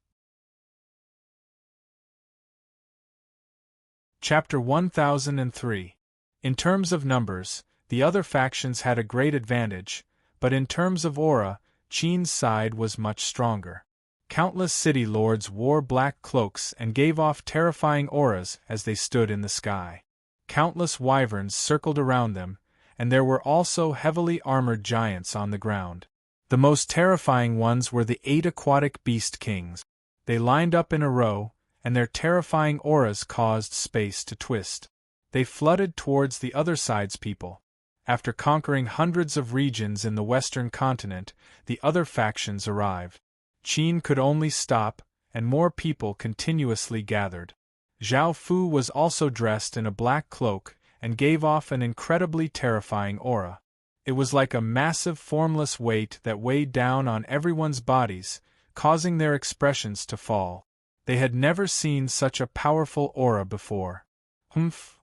Chapter 1003. In terms of numbers, the other factions had a great advantage, but in terms of aura, Qin's side was much stronger. Countless city lords wore black cloaks and gave off terrifying auras as they stood in the sky. Countless wyverns circled around them, and there were also heavily armored giants on the ground. The most terrifying ones were the 8 aquatic beast kings. They lined up in a row, and their terrifying auras caused space to twist. They flooded towards the other side's people. After conquering hundreds of regions in the western continent, the other factions arrived. Qin could only stop, and more people continuously gathered. Zhao Fu was also dressed in a black cloak and gave off an incredibly terrifying aura. It was like a massive formless weight that weighed down on everyone's bodies, causing their expressions to fall. They had never seen such a powerful aura before.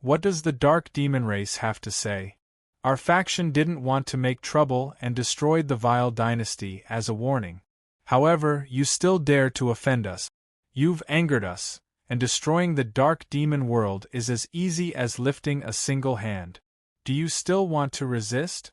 What does the Dark Demon race have to say? Our faction didn't want to make trouble and destroyed the vile dynasty as a warning. However, you still dare to offend us. You've angered us, and destroying the Dark Demon world is as easy as lifting a single hand. Do you still want to resist?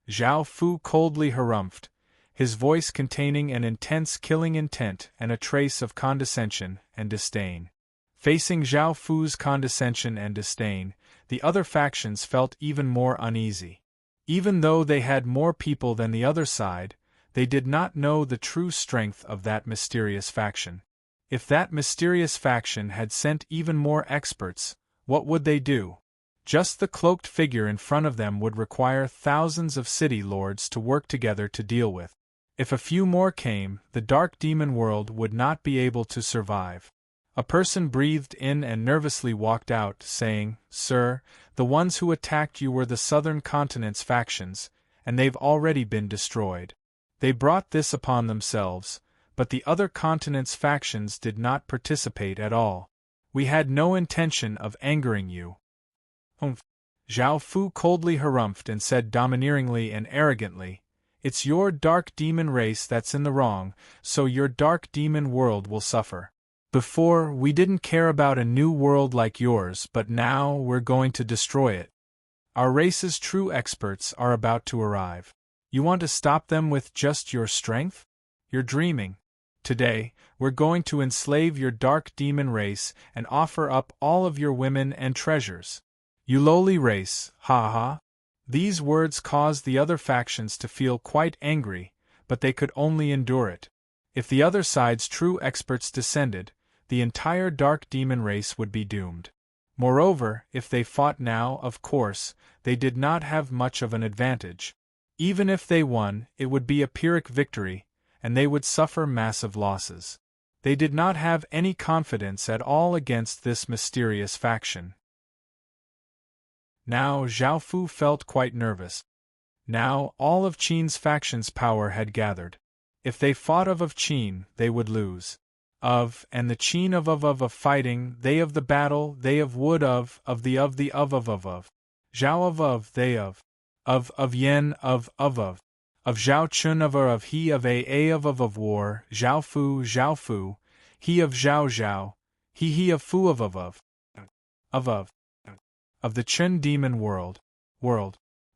Zhao Fu coldly harumphed, his voice containing an intense killing intent and a trace of condescension and disdain. Facing Zhao Fu's condescension and disdain, the other factions felt even more uneasy. Even though they had more people than the other side, they did not know the true strength of that mysterious faction. If that mysterious faction had sent even more experts, what would they do? Just the cloaked figure in front of them would require thousands of city lords to work together to deal with. If a few more came, the Dark Demon world would not be able to survive. A person breathed in and nervously walked out, saying, "Sir, the ones who attacked you were the southern continent's factions, and they've already been destroyed. They brought this upon themselves, but the other continent's factions did not participate at all. We had no intention of angering you." Zhao Fu coldly harumphed and said domineeringly and arrogantly, "It's your Dark Demon race that's in the wrong, so your Dark Demon world will suffer. Before, we didn't care about a new world like yours, but now we're going to destroy it. Our race's true experts are about to arrive. You want to stop them with just your strength? You're dreaming. Today, we're going to enslave your dark demon race and offer up all of your women and treasures. You lowly race, ha ha. These words caused the other factions to feel quite angry, but they could only endure it. If the other side's true experts descended, the entire dark demon race would be doomed. Moreover, if they fought now, of course, they did not have much of an advantage. Even if they won, it would be a Pyrrhic victory, and they would suffer massive losses. They did not have any confidence at all against this mysterious faction. Now Zhao Fu felt quite nervous. Now all of Qin's faction's power had gathered. If they fought of Qin, they would lose. And the Qin of fighting, they of the battle, they of wood of the Zhao they of yen of Zhao Chun of he of a of war, Zhao Fu, he of Zhao, he of Fu of the Chen demon world.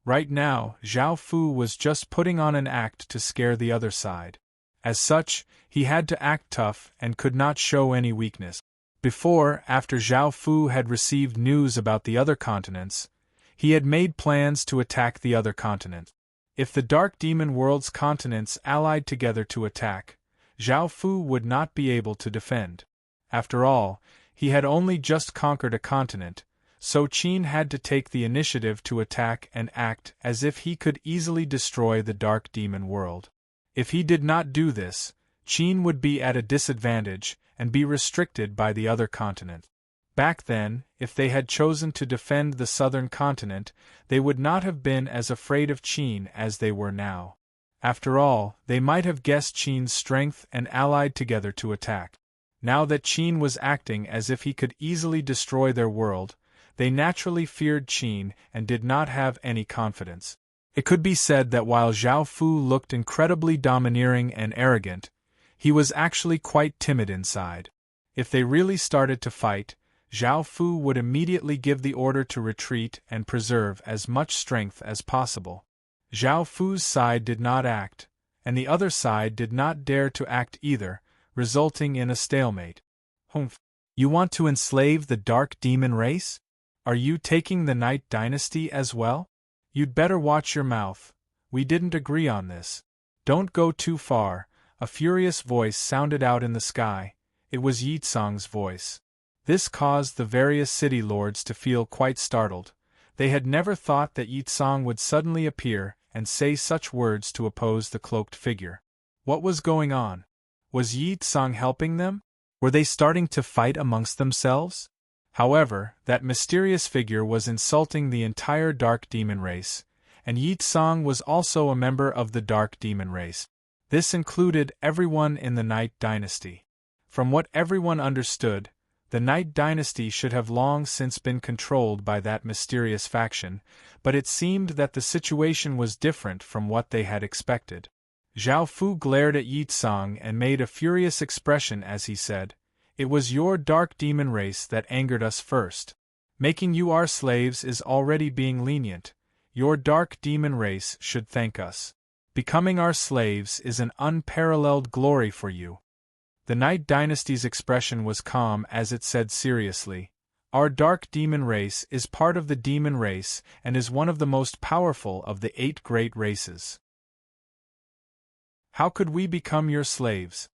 Right now, Zhao Fu was just putting on an act to scare the other side. As such, he had to act tough and could not show any weakness. After Zhao Fu had received news about the other continents, he had made plans to attack the other continent. If the Dark Demon World's continents allied together to attack, Zhao Fu would not be able to defend. After all, he had only just conquered a continent, so Qin had to take the initiative to attack and act as if he could easily destroy the Dark Demon World. If he did not do this, Qin would be at a disadvantage and be restricted by the other continent. Back then, if they had chosen to defend the southern continent, they would not have been as afraid of Qin as they were now. After all, they might have guessed Qin's strength and allied together to attack. Now that Qin was acting as if he could easily destroy their world, they naturally feared Qin and did not have any confidence. It could be said that while Zhao Fu looked incredibly domineering and arrogant, he was actually quite timid inside. If they really started to fight, Zhao Fu would immediately give the order to retreat and preserve as much strength as possible. Zhao Fu's side did not act, and the other side did not dare to act either, resulting in a stalemate. Humph! You want to enslave the Dark Demon race? Are you taking the Night Dynasty as well? You'd better watch your mouth. We didn't agree on this. Don't go too far. A furious voice sounded out in the sky. It was Yi Tsang's voice. This caused the various city lords to feel quite startled. They had never thought that Yi Tsang would suddenly appear and say such words to oppose the cloaked figure. What was going on? Was Yi Tsang helping them? Were they starting to fight amongst themselves? However, that mysterious figure was insulting the entire Dark Demon race, and Yi Tsang was also a member of the Dark Demon race. This included everyone in the Night Dynasty. From what everyone understood, the Night Dynasty should have long since been controlled by that mysterious faction, but it seemed that the situation was different from what they had expected. Zhao Fu glared at Yi Tsang and made a furious expression as he said, "It was your Dark Demon race that angered us first. Making you our slaves is already being lenient. Your Dark Demon race should thank us. Becoming our slaves is an unparalleled glory for you." The Night Dynasty's expression was calm as it said seriously, "Our Dark Demon race is part of the Demon race and is one of the most powerful of the 8 great races. How could we become your slaves?"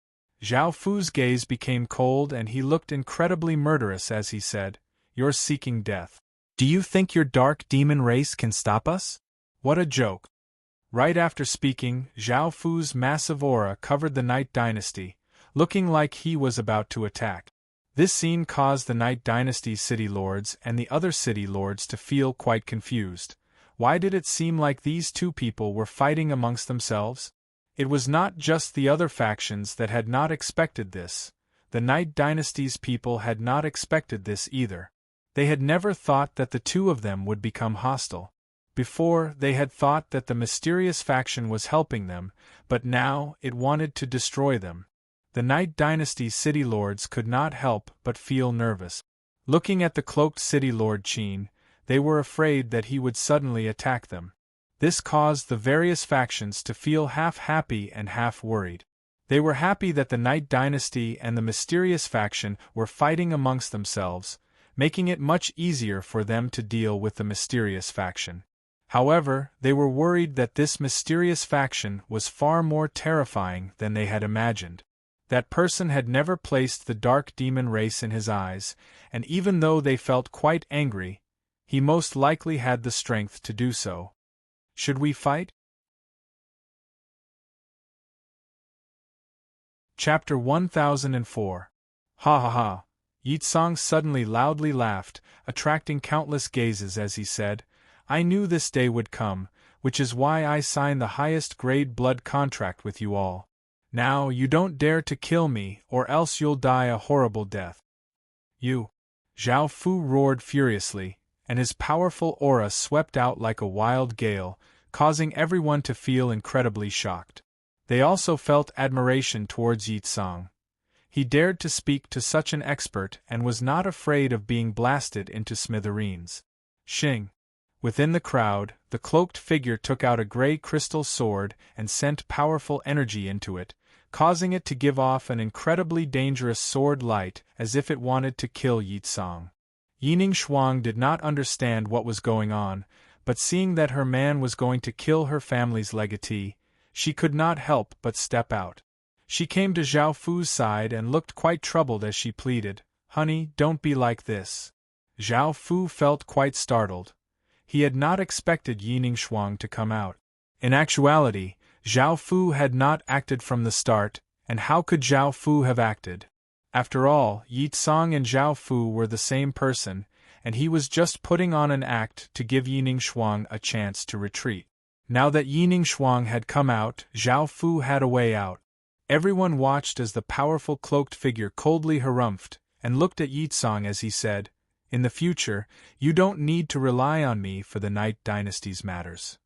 Zhao Fu's gaze became cold and he looked incredibly murderous as he said, "You're seeking death. Do you think your Dark Demon race can stop us? What a joke." Right after speaking, Zhao Fu's massive aura covered the Night Dynasty, looking like he was about to attack. This scene caused the Night Dynasty's city lords and the other city lords to feel quite confused. Why did it seem like these two people were fighting amongst themselves? It was not just the other factions that had not expected this. The Night Dynasty's people had not expected this either. They had never thought that the two of them would become hostile. Before, they had thought that the mysterious faction was helping them, but now it wanted to destroy them. The Night Dynasty's city lords could not help but feel nervous. Looking at the cloaked city lord Qin, they were afraid that he would suddenly attack them. This caused the various factions to feel half happy and half worried. They were happy that the Night Dynasty and the mysterious faction were fighting amongst themselves, making it much easier for them to deal with the mysterious faction. However, they were worried that this mysterious faction was far more terrifying than they had imagined. That person had never placed the dark demon race in his eyes, and even though they felt quite angry, he most likely had the strength to do so. Should we fight? Chapter 1004. Ha ha ha! Yitsong suddenly loudly laughed, attracting countless gazes as he said, I knew this day would come, which is why I signed the highest grade blood contract with you all. Now you don't dare to kill me or else you'll die a horrible death. You! Zhao Fu roared furiously, and his powerful aura swept out like a wild gale, causing everyone to feel incredibly shocked. They also felt admiration towards Yitsong. He dared to speak to such an expert and was not afraid of being blasted into smithereens. Xing! Within the crowd, the cloaked figure took out a gray crystal sword and sent powerful energy into it, causing it to give off an incredibly dangerous sword light as if it wanted to kill Yitsong. Yining Shuang did not understand what was going on, but seeing that her man was going to kill her family's legatee, she could not help but step out. She came to Zhao Fu's side and looked quite troubled as she pleaded, Honey, don't be like this. Zhao Fu felt quite startled. He had not expected Yining Shuang to come out. In actuality, Zhao Fu had not acted from the start, and how could Zhao Fu have acted? After all, Yitsong and Zhao Fu were the same person, and he was just putting on an act to give Yining Shuang a chance to retreat. Now that Yining Shuang had come out, Zhao Fu had a way out. Everyone watched as the powerful cloaked figure coldly harumphed, and looked at Yitsong as he said, In the future, you don't need to rely on me for the Night Dynasty's matters.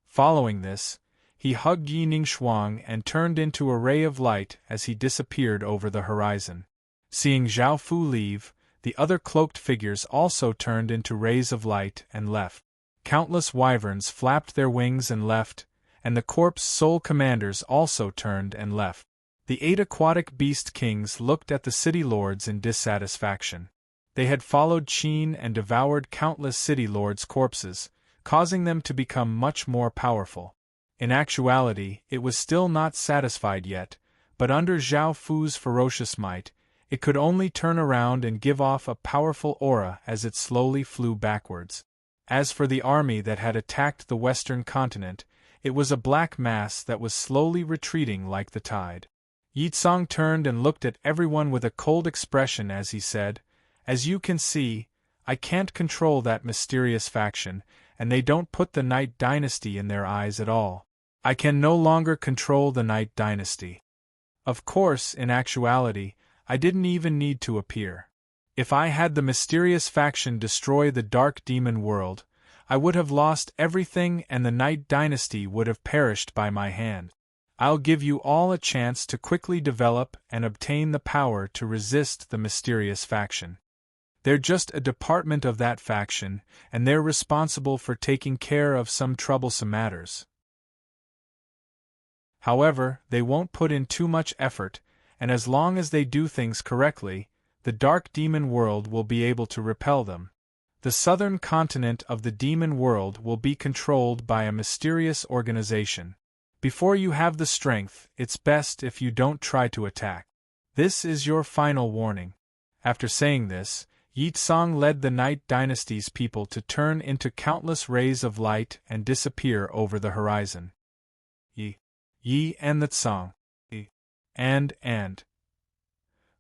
Following this, he hugged Yining Shuang and turned into a ray of light as he disappeared over the horizon. Seeing Zhao Fu leave, the other cloaked figures also turned into rays of light and left. Countless wyverns flapped their wings and left, and the corpse soul commanders also turned and left. The 8 aquatic beast kings looked at the city lords in dissatisfaction. They had followed Qin and devoured countless city lords' corpses, causing them to become much more powerful. In actuality, it was still not satisfied yet, but under Zhao Fu's ferocious might, it could only turn around and give off a powerful aura as it slowly flew backwards. As for the army that had attacked the western continent, it was a black mass that was slowly retreating like the tide. Yitsong turned and looked at everyone with a cold expression as he said, As you can see, I can't control that mysterious faction, and they don't put the Night Dynasty in their eyes at all. I can no longer control the Night Dynasty. Of course, in actuality, I didn't even need to appear. If I had the mysterious faction destroy the dark demon world, I would have lost everything and the Night Dynasty would have perished by my hand. I'll give you all a chance to quickly develop and obtain the power to resist the mysterious faction. They're just a department of that faction, and they're responsible for taking care of some troublesome matters. However, they won't put in too much effort, and as long as they do things correctly, the dark demon world will be able to repel them. The southern continent of the demon world will be controlled by a mysterious organization. Before you have the strength, it's best if you don't try to attack. This is your final warning. After saying this, Yitsong led the Night Dynasty's people to turn into countless rays of light and disappear over the horizon. Yi and the Tsong. And.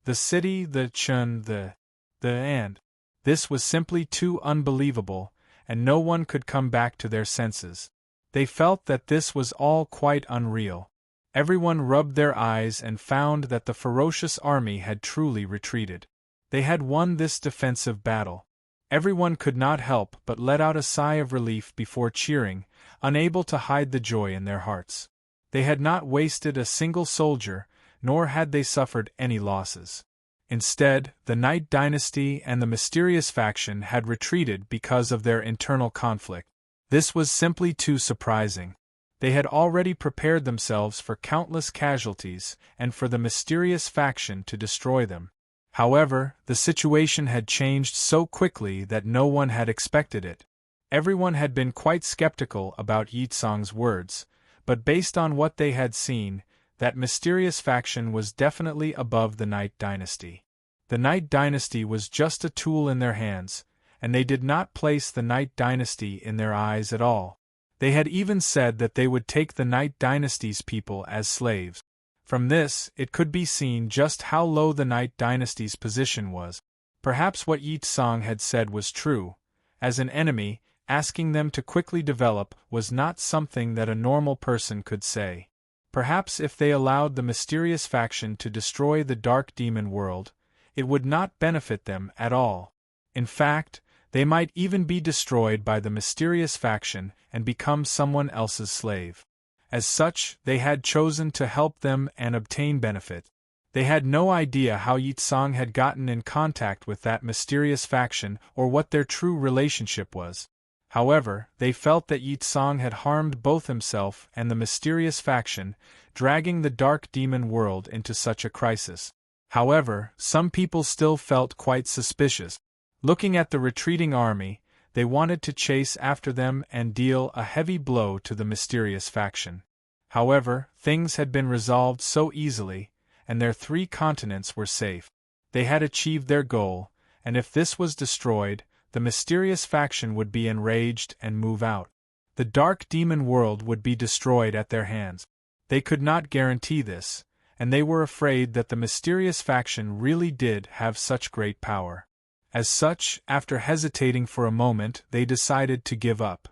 The city, the Chun, the and. This was simply too unbelievable, and no one could come back to their senses. They felt that this was all quite unreal. Everyone rubbed their eyes and found that the ferocious army had truly retreated. They had won this defensive battle. Everyone could not help but let out a sigh of relief before cheering, unable to hide the joy in their hearts. They had not wasted a single soldier, nor had they suffered any losses. Instead, the Night Dynasty and the mysterious faction had retreated because of their internal conflict. This was simply too surprising. They had already prepared themselves for countless casualties and for the mysterious faction to destroy them. However, the situation had changed so quickly that no one had expected it. Everyone had been quite skeptical about Yitsong's words, but based on what they had seen, that mysterious faction was definitely above the Night Dynasty. The Night Dynasty was just a tool in their hands, and they did not place the Night Dynasty in their eyes at all. They had even said that they would take the Night Dynasty's people as slaves. From this, it could be seen just how low the Night Dynasty's position was. Perhaps what Yitsong had said was true. As an enemy, asking them to quickly develop was not something that a normal person could say. Perhaps if they allowed the mysterious faction to destroy the dark demon world, it would not benefit them at all. In fact, they might even be destroyed by the mysterious faction and become someone else's slave. As such, they had chosen to help them and obtain benefit. They had no idea how Yitsong had gotten in contact with that mysterious faction or what their true relationship was. However, they felt that Yitsong had harmed both himself and the mysterious faction, dragging the dark demon world into such a crisis. However, some people still felt quite suspicious. Looking at the retreating army, they wanted to chase after them and deal a heavy blow to the mysterious faction. However, things had been resolved so easily, and their 3 continents were safe. They had achieved their goal, and if this was destroyed, the mysterious faction would be enraged and move out. The dark demon world would be destroyed at their hands. They could not guarantee this, and they were afraid that the mysterious faction really did have such great power. As such, after hesitating for a moment, they decided to give up.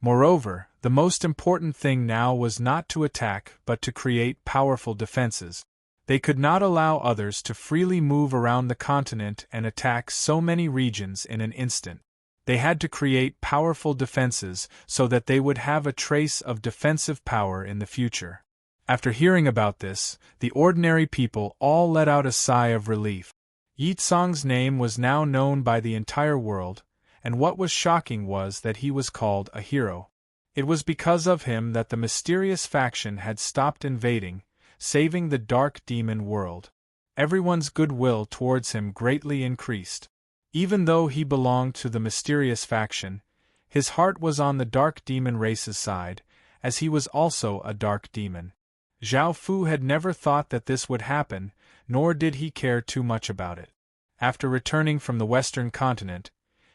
Moreover, the most important thing now was not to attack but to create powerful defenses. They could not allow others to freely move around the continent and attack so many regions in an instant. They had to create powerful defenses so that they would have a trace of defensive power in the future. After hearing about this, the ordinary people all let out a sigh of relief. Yitsong's name was now known by the entire world, and what was shocking was that he was called a hero. It was because of him that the mysterious faction had stopped invading, saving the dark demon world. Everyone's goodwill towards him greatly increased. Even though he belonged to the mysterious faction, his heart was on the dark demon race's side, as he was also a dark demon. Zhao Fu had never thought that this would happen, nor did he care too much about it. After returning from the western continent,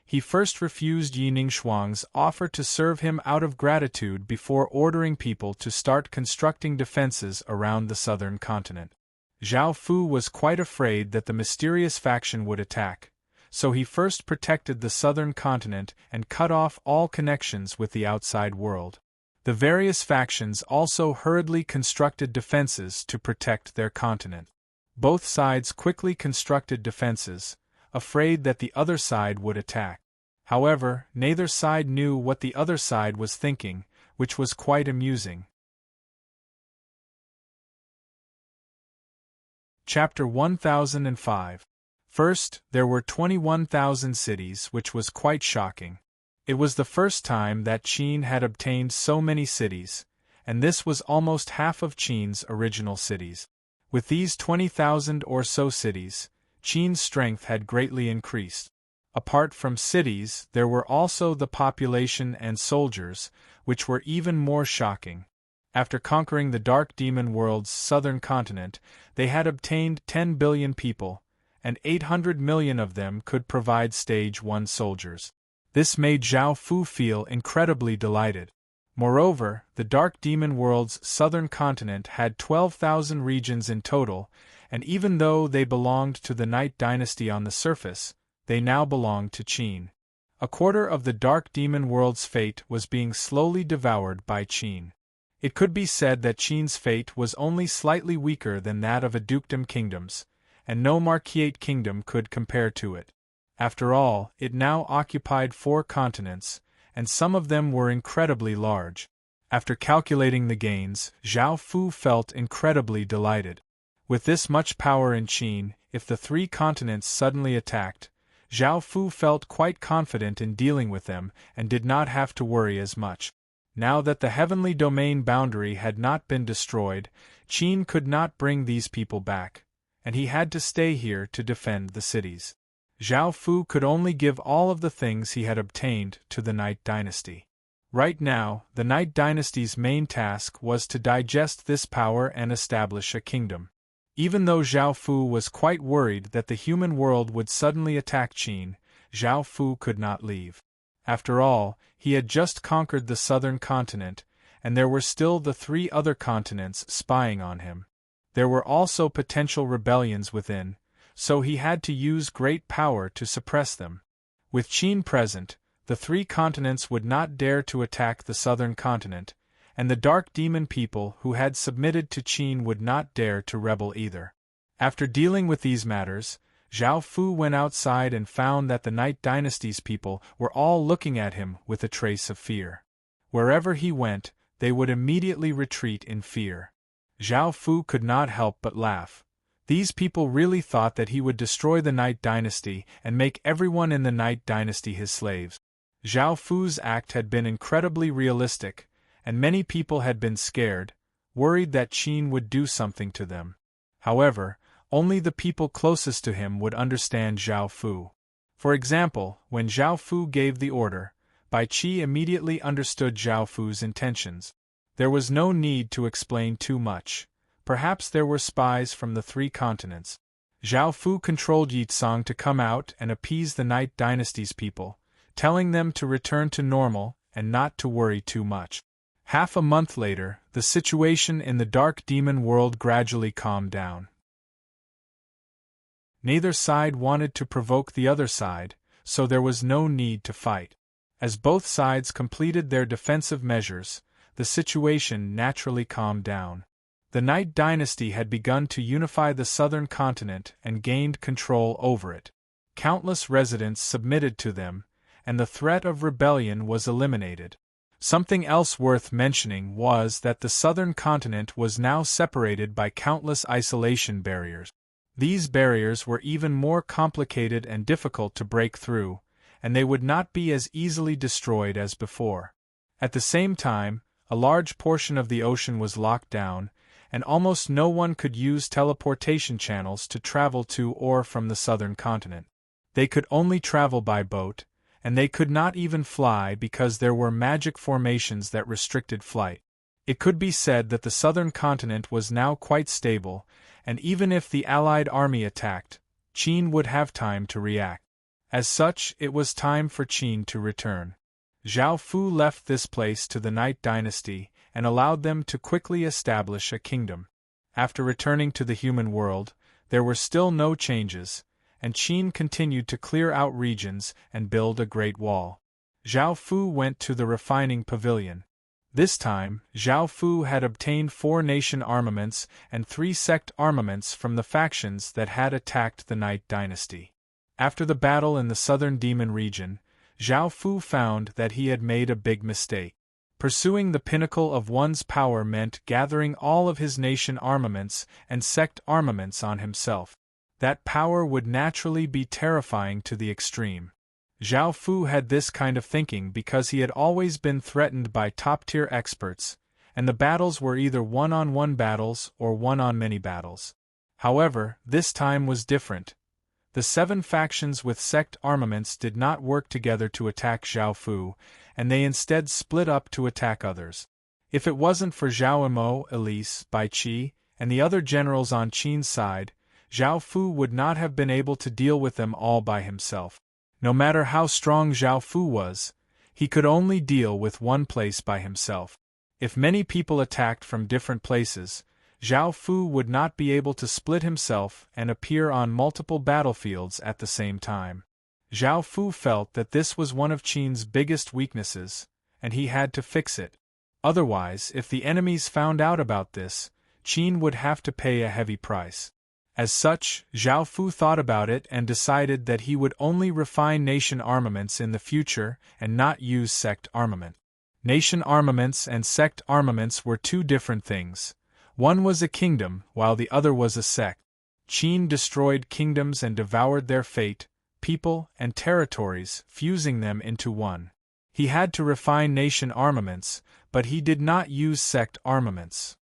he first refused Yining Shuang's offer to serve him out of gratitude before ordering people to start constructing defenses around the southern continent. Zhao Fu was quite afraid that the mysterious faction would attack, so he first protected the southern continent and cut off all connections with the outside world. The various factions also hurriedly constructed defenses to protect their continent. Both sides quickly constructed defenses, afraid that the other side would attack. However, neither side knew what the other side was thinking, which was quite amusing. Chapter 1005. First, there were 21,000 cities, which was quite shocking. It was the first time that Qin had obtained so many cities, and this was almost half of Qin's original cities. With these 20,000 or so cities, Qin's strength had greatly increased. Apart from cities, there were also the population and soldiers, which were even more shocking. After conquering the dark demon world's southern continent, they had obtained 10 billion people, and 800 million of them could provide Stage 1 soldiers. This made Zhao Fu feel incredibly delighted. Moreover, the dark demon world's southern continent had 12,000 regions in total, and even though they belonged to the Night Dynasty on the surface, they now belonged to Qin. A quarter of the dark demon world's fate was being slowly devoured by Qin. It could be said that Qin's fate was only slightly weaker than that of a dukedom kingdom's, and no marquisate kingdom could compare to it. After all, it now occupied 4 continents, and some of them were incredibly large. After calculating the gains, Zhao Fu felt incredibly delighted. With this much power in Qin, if the three continents suddenly attacked, Zhao Fu felt quite confident in dealing with them and did not have to worry as much. Now that the heavenly domain boundary had not been destroyed, Qin could not bring these people back, and he had to stay here to defend the cities. Zhao Fu could only give all of the things he had obtained to the Night Dynasty. Right now, the Night Dynasty's main task was to digest this power and establish a kingdom. Even though Zhao Fu was quite worried that the human world would suddenly attack Qin, Zhao Fu could not leave. After all, he had just conquered the southern continent, and there were still the three other continents spying on him. There were also potential rebellions within, so he had to use great power to suppress them. With Qin present, the three continents would not dare to attack the southern continent, and the dark demon people who had submitted to Qin would not dare to rebel either. After dealing with these matters, Zhao Fu went outside and found that the Night Dynasty's people were all looking at him with a trace of fear. Wherever he went, they would immediately retreat in fear. Zhao Fu could not help but laugh. These people really thought that he would destroy the Night Dynasty and make everyone in the Night Dynasty his slaves. Zhao Fu's act had been incredibly realistic, and many people had been scared, worried that Qin would do something to them. However, only the people closest to him would understand Zhao Fu. For example, when Zhao Fu gave the order, Bai Qi immediately understood Zhao Fu's intentions. There was no need to explain too much. Perhaps there were spies from the three continents. Zhao Fu controlled Yitsong to come out and appease the Night Dynasty's people, telling them to return to normal and not to worry too much. Half a month later, the situation in the dark demon world gradually calmed down. Neither side wanted to provoke the other side, so there was no need to fight. As both sides completed their defensive measures, the situation naturally calmed down. The Night Dynasty had begun to unify the southern continent and gained control over it. Countless residents submitted to them, and the threat of rebellion was eliminated. Something else worth mentioning was that the southern continent was now separated by countless isolation barriers. These barriers were even more complicated and difficult to break through, and they would not be as easily destroyed as before. At the same time, a large portion of the ocean was locked down, and almost no one could use teleportation channels to travel to or from the southern continent. They could only travel by boat, and they could not even fly because there were magic formations that restricted flight. It could be said that the southern continent was now quite stable, and even if the Allied army attacked, Qin would have time to react. As such, it was time for Qin to return. Zhao Fu left this place to the Night Dynasty and allowed them to quickly establish a kingdom. After returning to the human world, there were still no changes, and Qin continued to clear out regions and build a great wall. Zhao Fu went to the refining pavilion. This time, Zhao Fu had obtained 4 nation armaments and 3 sect armaments from the factions that had attacked the Night Dynasty. After the battle in the southern demon region, Zhao Fu found that he had made a big mistake. Pursuing the pinnacle of one's power meant gathering all of his nation armaments and sect armaments on himself. That power would naturally be terrifying to the extreme. Zhao Fu had this kind of thinking because he had always been threatened by top-tier experts, and the battles were either one-on-one battles or one-on-many battles. However, this time was different. The 7 factions with sect armaments did not work together to attack Zhao Fu, and they instead split up to attack others. If it wasn't for Zhao Imo, Elise, Bai Qi, and the other generals on Qin's side, Zhao Fu would not have been able to deal with them all by himself. No matter how strong Zhao Fu was, he could only deal with one place by himself. If many people attacked from different places, Zhao Fu would not be able to split himself and appear on multiple battlefields at the same time. Zhao Fu felt that this was one of Qin's biggest weaknesses, and he had to fix it. Otherwise, if the enemies found out about this, Qin would have to pay a heavy price. As such, Zhao Fu thought about it and decided that he would only refine nation armaments in the future and not use sect armament. Nation armaments and sect armaments were two different things. One was a kingdom, while the other was a sect. Qin destroyed kingdoms and devoured their fate, people, and territories, fusing them into one. He had to refine nation armaments, but he did not use sect armaments.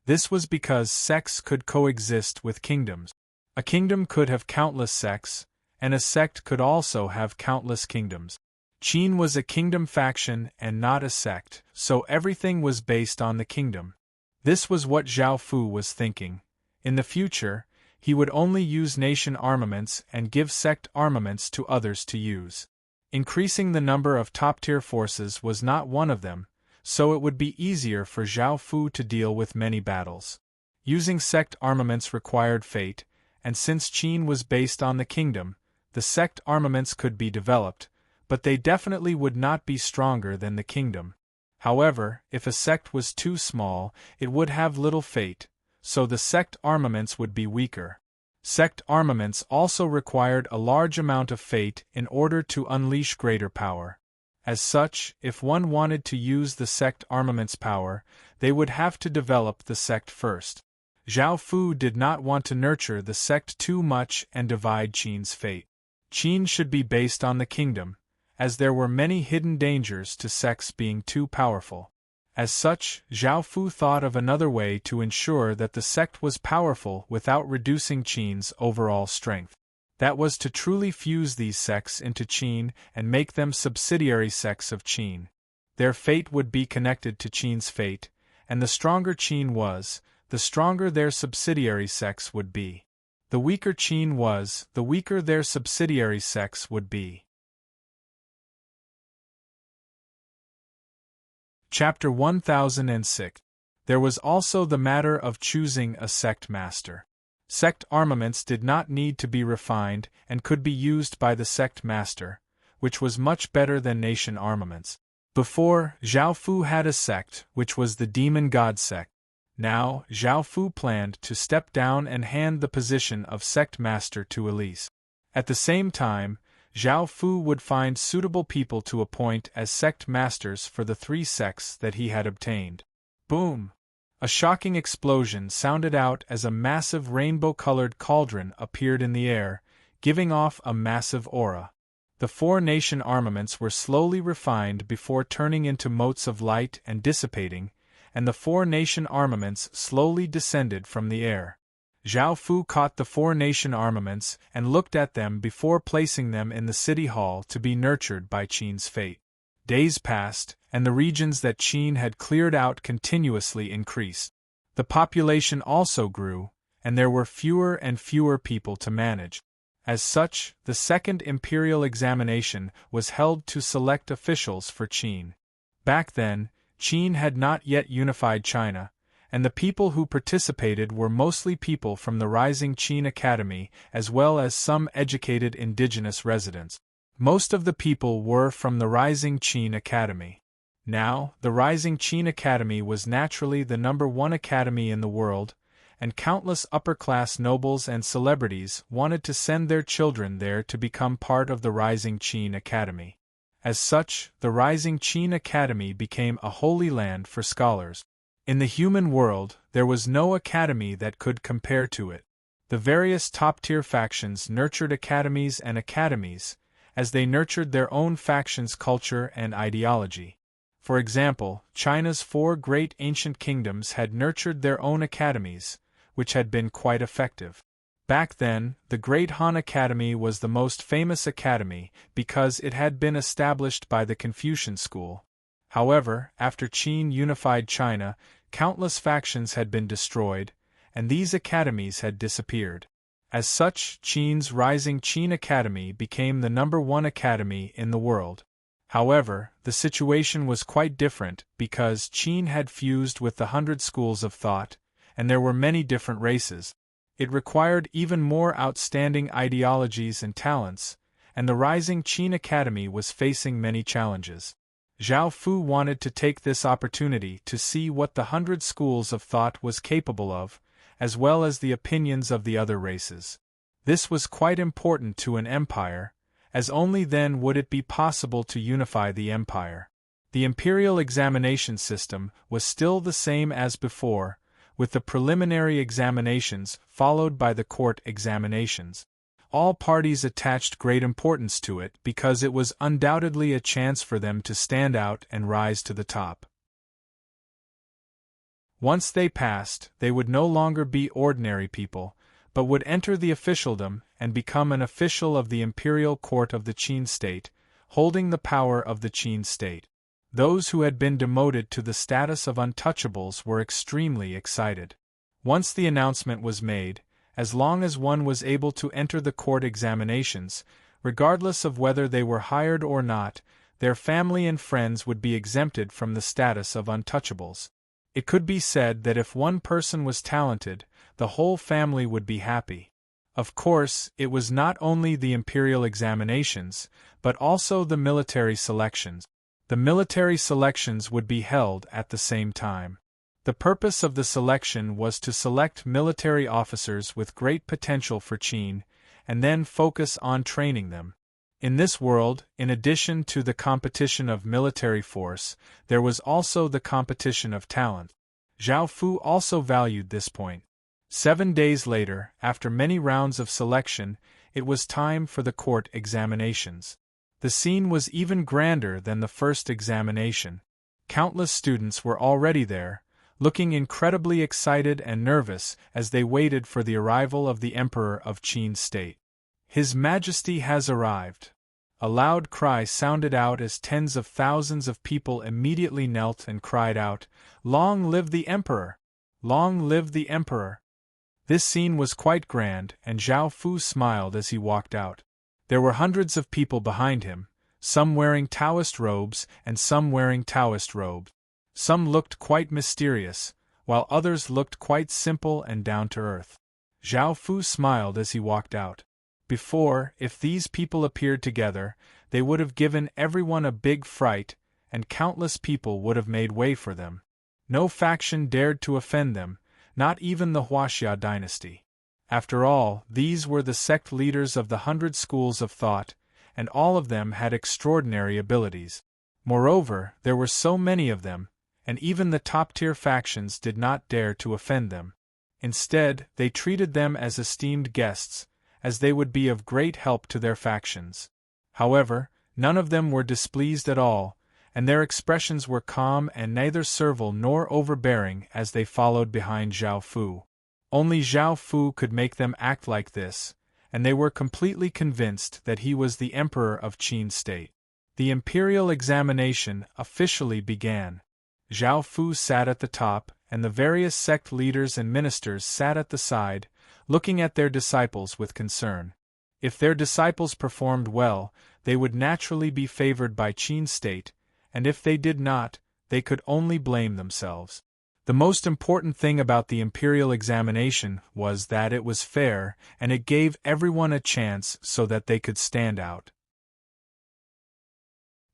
This was because sects could coexist with kingdoms. A kingdom could have countless sects, and a sect could also have countless kingdoms. Qin was a kingdom faction and not a sect, so everything was based on the kingdom. This was what Zhao Fu was thinking. In the future, he would only use nation armaments and give sect armaments to others to use. Increasing the number of top-tier forces was not one of them, so it would be easier for Zhao Fu to deal with many battles. Using sect armaments required fate, and since Qin was based on the kingdom, the sect armaments could be developed, but they definitely would not be stronger than the kingdom. However, if a sect was too small, it would have little fate, so the sect armaments would be weaker. Sect armaments also required a large amount of fate in order to unleash greater power. As such, if one wanted to use the sect armament's power, they would have to develop the sect first. Zhao Fu did not want to nurture the sect too much and divide Qin's fate. Qin should be based on the kingdom, as there were many hidden dangers to sects being too powerful. As such, Zhao Fu thought of another way to ensure that the sect was powerful without reducing Qin's overall strength. That was to truly fuse these sects into Qin and make them subsidiary sects of Qin. Their fate would be connected to Qin's fate, and the stronger Qin was, the stronger their subsidiary sects would be. The weaker Qin was, the weaker their subsidiary sects would be. Chapter 1006. There was also the matter of choosing a sect master. Sect armaments did not need to be refined and could be used by the sect master, which was much better than nation armaments. Before, Zhao Fu had a sect, which was the demon god sect. Now, Zhao Fu planned to step down and hand the position of sect master to Elise. At the same time, Zhao Fu would find suitable people to appoint as sect masters for the 3 sects that he had obtained. Boom! A shocking explosion sounded out as a massive rainbow-colored cauldron appeared in the air, giving off a massive aura. The 4 nation armaments were slowly refined before turning into motes of light and dissipating, and the 4 nation armaments slowly descended from the air. Zhao Fu caught the 4 nation armaments and looked at them before placing them in the city hall to be nurtured by Qin's fate. Days passed, and the regions that Qin had cleared out continuously increased. The population also grew, and there were fewer and fewer people to manage. As such, the second imperial examination was held to select officials for Qin. Back then, Qin had not yet unified China, and the people who participated were mostly people from the Rising Qin Academy as well as some educated indigenous residents. Most of the people were from the Rising Qin Academy. Now, the Rising Qin Academy was naturally the #1 academy in the world, and countless upper-class nobles and celebrities wanted to send their children there to become part of the Rising Qin Academy. As such, the Rising Qin Academy became a holy land for scholars. In the human world, there was no academy that could compare to it. The various top-tier factions nurtured academies and academies, as they nurtured their own factions' culture and ideology. For example, China's 4 great ancient kingdoms had nurtured their own academies, which had been quite effective. Back then, the Great Han Academy was the most famous academy because it had been established by the Confucian school. However, after Qin unified China, countless factions had been destroyed, and these academies had disappeared. As such, Qin's Rising Qin Academy became the #1 academy in the world. However, the situation was quite different because Qin had fused with the 100 schools of thought, and there were many different races. It required even more outstanding ideologies and talents, and the Rising Qin Academy was facing many challenges. Zhao Fu wanted to take this opportunity to see what the 100 schools of thought was capable of, as well as the opinions of the other races. This was quite important to an empire, as only then would it be possible to unify the empire. The imperial examination system was still the same as before, with the preliminary examinations followed by the court examinations. All parties attached great importance to it because it was undoubtedly a chance for them to stand out and rise to the top. Once they passed, they would no longer be ordinary people, but would enter the officialdom and become an official of the imperial court of the Qin state, holding the power of the Qin state. Those who had been demoted to the status of untouchables were extremely excited. Once the announcement was made, as long as one was able to enter the court examinations, regardless of whether they were hired or not, their family and friends would be exempted from the status of untouchables. It could be said that if one person was talented, the whole family would be happy. Of course, it was not only the imperial examinations, but also the military selections. The military selections would be held at the same time. The purpose of the selection was to select military officers with great potential for Qin, and then focus on training them. In this world, in addition to the competition of military force, there was also the competition of talent. Zhao Fu also valued this point. 7 days later, after many rounds of selection, it was time for the court examinations. The scene was even grander than the first examination. Countless students were already there, looking incredibly excited and nervous as they waited for the arrival of the Emperor of Qin State. His Majesty has arrived. A loud cry sounded out as tens of thousands of people immediately knelt and cried out, "Long live the Emperor! Long live the Emperor!" This scene was quite grand, and Zhao Fu smiled as he walked out. There were hundreds of people behind him, some wearing Taoist robes and some wearing Taoist robes. Some looked quite mysterious, while others looked quite simple and down-to-earth. Zhao Fu smiled as he walked out. Before, if these people appeared together, they would have given everyone a big fright, and countless people would have made way for them. No faction dared to offend them, not even the Huaxia dynasty. After all, these were the sect leaders of the 100 schools of thought, and all of them had extraordinary abilities. Moreover, there were so many of them, and even the top-tier factions did not dare to offend them. Instead, they treated them as esteemed guests, as they would be of great help to their factions. However, none of them were displeased at all, and their expressions were calm and neither servile nor overbearing as they followed behind Zhao Fu. Only Zhao Fu could make them act like this, and they were completely convinced that he was the Emperor of Qin State. The imperial examination officially began. Zhao Fu sat at the top, and the various sect leaders and ministers sat at the side, looking at their disciples with concern. If their disciples performed well, they would naturally be favored by Qin State, and if they did not, they could only blame themselves. The most important thing about the imperial examination was that it was fair, and it gave everyone a chance so that they could stand out.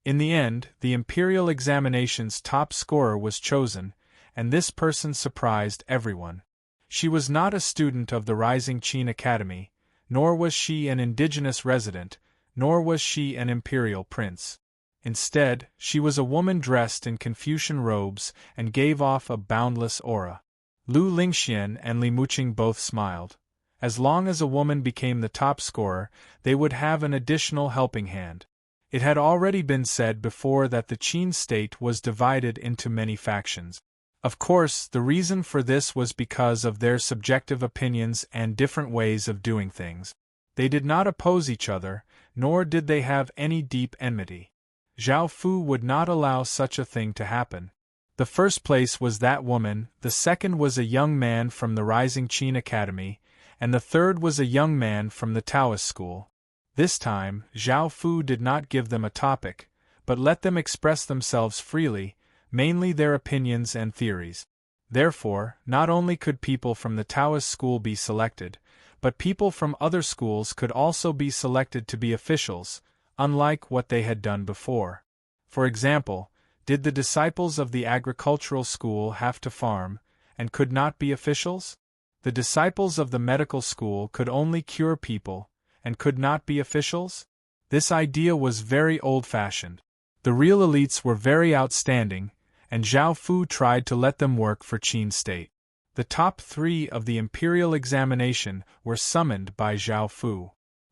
In the end, the imperial examination's top scorer was chosen, and this person surprised everyone. She was not a student of the Rising Qin Academy, nor was she an indigenous resident, nor was she an imperial prince. Instead, she was a woman dressed in Confucian robes and gave off a boundless aura. Lu Lingxian and Li Muqing both smiled. As long as a woman became the top scorer, they would have an additional helping hand. It had already been said before that the Qin state was divided into many factions. Of course, the reason for this was because of their subjective opinions and different ways of doing things. They did not oppose each other, nor did they have any deep enmity. Zhao Fu would not allow such a thing to happen. The first place was that woman, the second was a young man from the Rising Qin Academy, and the third was a young man from the Taoist school. This time, Zhao Fu did not give them a topic, but let them express themselves freely, mainly their opinions and theories. Therefore, not only could people from the Taoist school be selected, but people from other schools could also be selected to be officials, unlike what they had done before. For example, did the disciples of the agricultural school have to farm, and could not be officials? The disciples of the medical school could only cure people, and could not be officials? This idea was very old-fashioned. The real elites were very outstanding, and Zhao Fu tried to let them work for Qin's state. The top 3 of the imperial examination were summoned by Zhao Fu.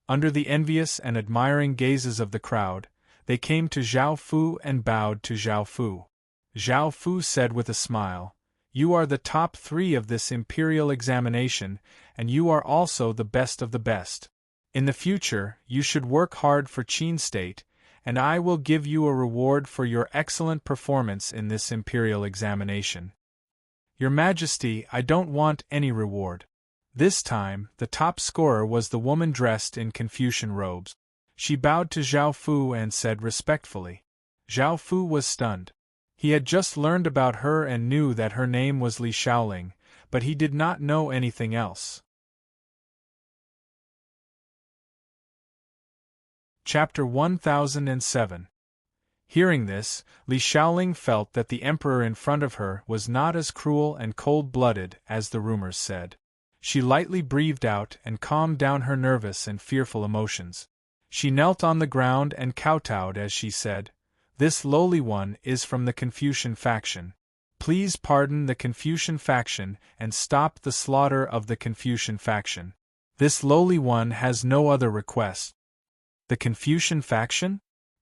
Under the envious and admiring gazes of the crowd, they came to Zhao Fu and bowed to Zhao Fu. Zhao Fu said with a smile, "You are the top 3 of this imperial examination, and you are also the best of the best. In the future, you should work hard for Qin's state, and I will give you a reward for your excellent performance in this imperial examination." "Your Majesty, I don't want any reward." This time, the top scorer was the woman dressed in Confucian robes. She bowed to Zhao Fu and said respectfully. Zhao Fu was stunned. He had just learned about her and knew that her name was Li Shaoling, but he did not know anything else. Chapter 1007. Hearing this, Li Shaoling felt that the emperor in front of her was not as cruel and cold-blooded as the rumors said. She lightly breathed out and calmed down her nervous and fearful emotions. She knelt on the ground and kowtowed as she said, "This lowly one is from the Confucian faction. Please pardon the Confucian faction and stop the slaughter of the Confucian faction. This lowly one has no other request." The Confucian faction?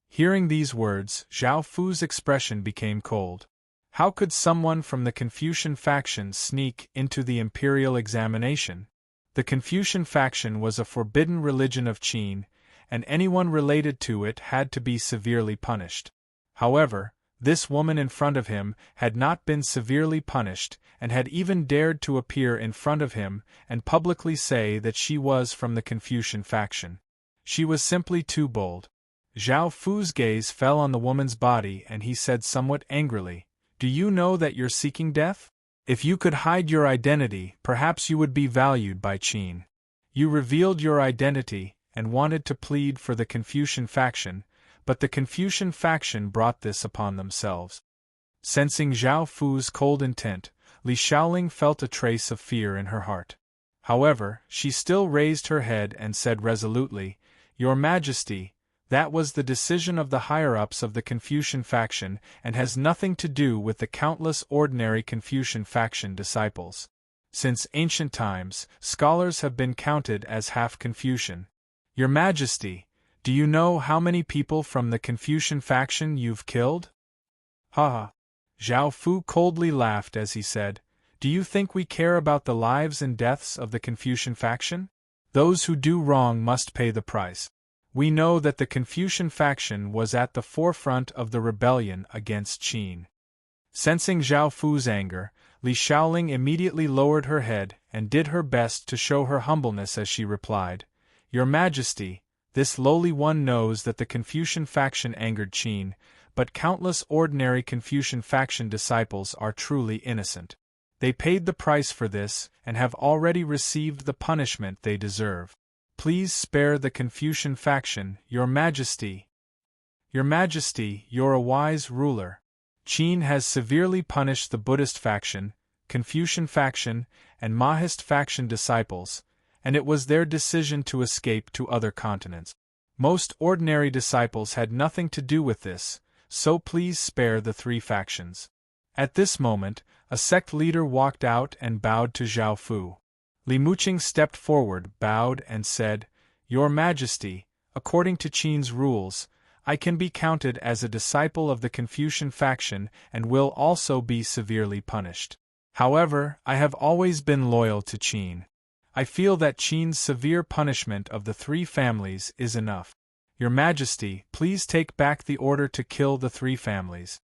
Hearing these words, Zhao Fu's expression became cold. How could someone from the Confucian faction sneak into the imperial examination? The Confucian faction was a forbidden religion of Qin, and anyone related to it had to be severely punished. However, this woman in front of him had not been severely punished and had even dared to appear in front of him and publicly say that she was from the Confucian faction. She was simply too bold. Zhao Fu's gaze fell on the woman's body and he said somewhat angrily, "Do you know that you're seeking death? If you could hide your identity, perhaps you would be valued by Qin. You revealed your identity and wanted to plead for the Confucian faction, but the Confucian faction brought this upon themselves." Sensing Zhao Fu's cold intent, Li Shaoling felt a trace of fear in her heart. However, she still raised her head and said resolutely, "Your Majesty, that was the decision of the higher-ups of the Confucian faction and has nothing to do with the countless ordinary Confucian faction disciples. Since ancient times, scholars have been counted as half Confucian. Your Majesty, do you know how many people from the Confucian faction you've killed?" "Ha ha!" Zhao Fu coldly laughed as he said, "Do you think we care about the lives and deaths of the Confucian faction? Those who do wrong must pay the price. We know that the Confucian faction was at the forefront of the rebellion against Qin." Sensing Zhao Fu's anger, Li Shaoling immediately lowered her head and did her best to show her humbleness as she replied, "Your Majesty, this lowly one knows that the Confucian faction angered Qin, but countless ordinary Confucian faction disciples are truly innocent. They paid the price for this and have already received the punishment they deserve. Please spare the Confucian faction, Your Majesty." "Your Majesty, you're a wise ruler. Qin has severely punished the Buddhist faction, Confucian faction, and Mahist faction disciples, and it was their decision to escape to other continents. Most ordinary disciples had nothing to do with this, so please spare the 3 factions." At this moment, a sect leader walked out and bowed to Zhao Fu. Li Muqing stepped forward, bowed, and said, "Your Majesty, according to Qin's rules, I can be counted as a disciple of the Confucian faction and will also be severely punished. However, I have always been loyal to Qin. I feel that Qin's severe punishment of the 3 families is enough. Your Majesty, please take back the order to kill the 3 families."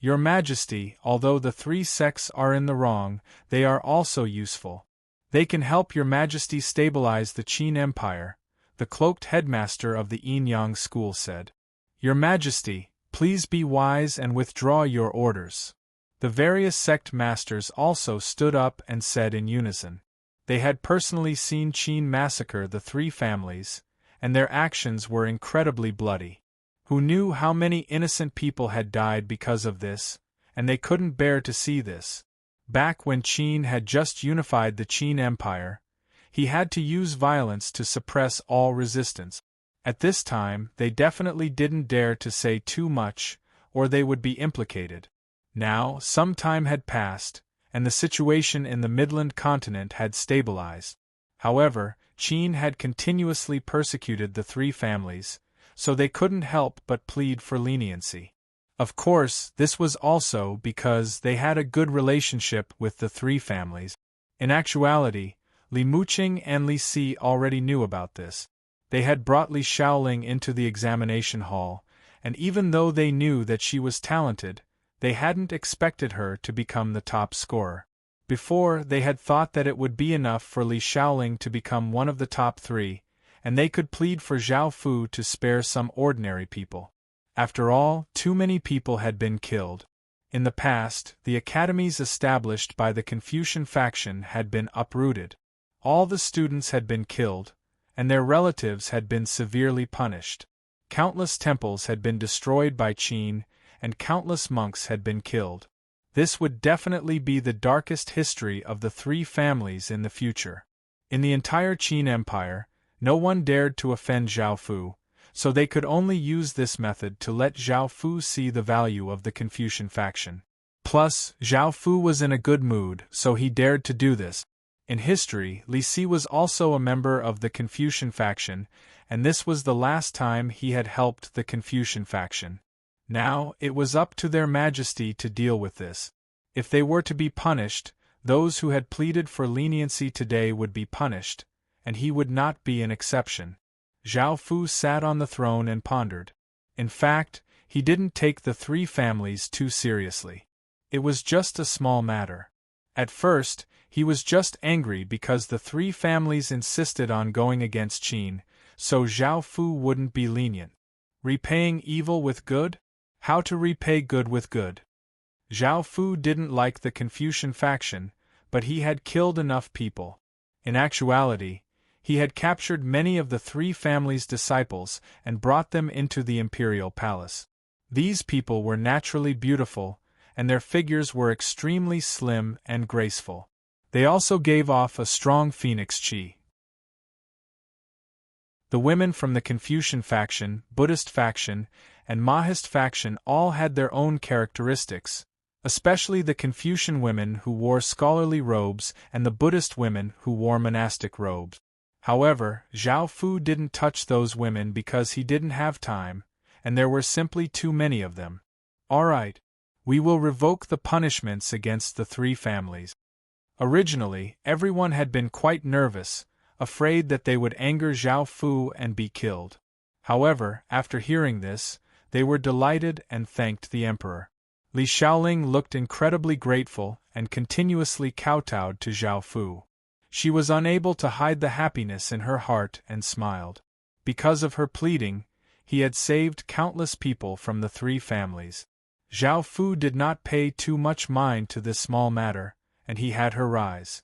"Your Majesty, although the 3 sects are in the wrong, they are also useful. They can help Your Majesty stabilize the Qin Empire," the cloaked headmaster of the Yin-Yang school said. "Your Majesty, please be wise and withdraw your orders." The various sect masters also stood up and said in unison. They had personally seen Qin massacre the 3 families, and their actions were incredibly bloody. Who knew how many innocent people had died because of this, and they couldn't bear to see this. Back when Qin had just unified the Qin Empire, he had to use violence to suppress all resistance. At this time, they definitely didn't dare to say too much, or they would be implicated. Now, some time had passed, and the situation in the Midland continent had stabilized. However, Qin had continuously persecuted the three families, so they couldn't help but plead for leniency. Of course, this was also because they had a good relationship with the three families. In actuality, Li Muqing and Li Si already knew about this. They had brought Li Shaoling into the examination hall, and even though they knew that she was talented, they hadn't expected her to become the top scorer. Before, they had thought that it would be enough for Li Shaoling to become one of the top three, and they could plead for Zhao Fu to spare some ordinary people. After all, too many people had been killed. In the past, the academies established by the Confucian faction had been uprooted. All the students had been killed, and their relatives had been severely punished. Countless temples had been destroyed by Qin, and countless monks had been killed. This would definitely be the darkest history of the three families in the future. In the entire Qin Empire, no one dared to offend Zhao Fu, so they could only use this method to let Zhao Fu see the value of the Confucian faction. Plus, Zhao Fu was in a good mood, so he dared to do this. In history, Li Si was also a member of the Confucian faction, and this was the last time he had helped the Confucian faction. Now, it was up to their majesty to deal with this. If they were to be punished, those who had pleaded for leniency today would be punished, and he would not be an exception. Zhao Fu sat on the throne and pondered. In fact, he didn't take the three families too seriously. It was just a small matter. At first, he was just angry because the three families insisted on going against Qin, so Zhao Fu wouldn't be lenient. Repaying evil with good? How to repay good with good? Zhao Fu didn't like the Confucian faction, but he had killed enough people. In actuality, he had captured many of the three families' disciples and brought them into the imperial palace. These people were naturally beautiful, and their figures were extremely slim and graceful. They also gave off a strong phoenix chi. The women from the Confucian faction, Buddhist faction, and Mahist faction all had their own characteristics, especially the Confucian women who wore scholarly robes and the Buddhist women who wore monastic robes. However, Zhao Fu didn't touch those women because he didn't have time, and there were simply too many of them. All right, we will revoke the punishments against the three families. Originally, everyone had been quite nervous, afraid that they would anger Zhao Fu and be killed. However, after hearing this, they were delighted and thanked the emperor. Li Shaoling looked incredibly grateful and continuously kowtowed to Zhao Fu. She was unable to hide the happiness in her heart and smiled. Because of her pleading, he had saved countless people from the three families. Zhao Fu did not pay too much mind to this small matter, and he had her rise.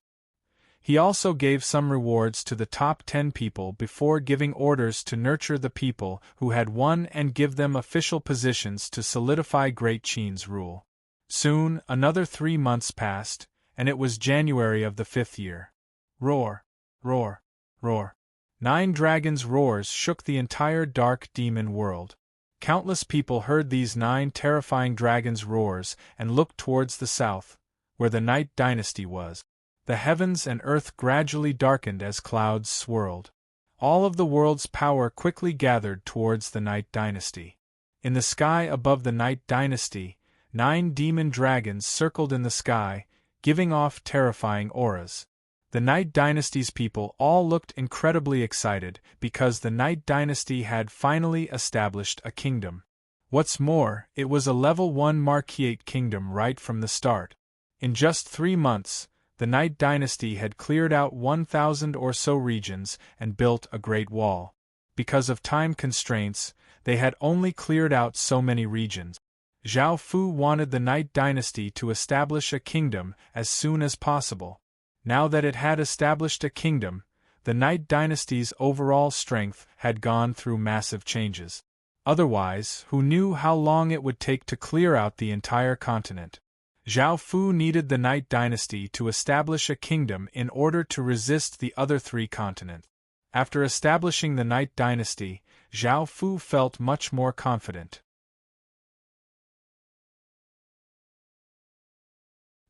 He also gave some rewards to the top 10 people before giving orders to nurture the people who had won and give them official positions to solidify Great Qin's rule. Soon, another 3 months passed, and it was January of the 5th year. Roar, roar, roar. 9 dragons' roars shook the entire dark demon world. Countless people heard these 9 terrifying dragons' roars and looked towards the south, where the Night Dynasty was. The heavens and earth gradually darkened as clouds swirled. All of the world's power quickly gathered towards the Night Dynasty. In the sky above the Night Dynasty, 9 demon dragons circled in the sky, giving off terrifying auras. The Night Dynasty's people all looked incredibly excited because the Night Dynasty had finally established a kingdom. What's more, it was a level 1 Marquise kingdom right from the start. In just 3 months, the Night Dynasty had cleared out 1,000 or so regions and built a great wall. Because of time constraints, they had only cleared out so many regions. Zhao Fu wanted the Night Dynasty to establish a kingdom as soon as possible. Now that it had established a kingdom, the Night Dynasty's overall strength had gone through massive changes. Otherwise, who knew how long it would take to clear out the entire continent? Zhao Fu needed the Night Dynasty to establish a kingdom in order to resist the other three continents. After establishing the Night Dynasty, Zhao Fu felt much more confident.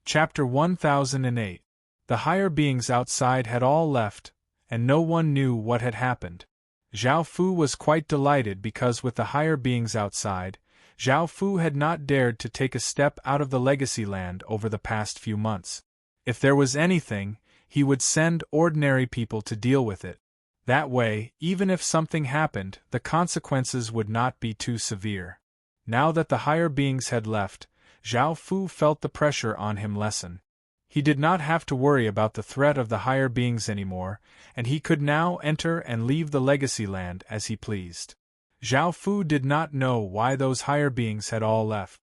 Chapter 1008. The higher beings outside had all left, and no one knew what had happened. Zhao Fu was quite delighted because with the higher beings outside, Zhao Fu had not dared to take a step out of the legacy land over the past few months. If there was anything, he would send ordinary people to deal with it. That way, even if something happened, the consequences would not be too severe. Now that the higher beings had left, Zhao Fu felt the pressure on him lessen. He did not have to worry about the threat of the higher beings anymore, and he could now enter and leave the legacy land as he pleased. Zhao Fu did not know why those higher beings had all left.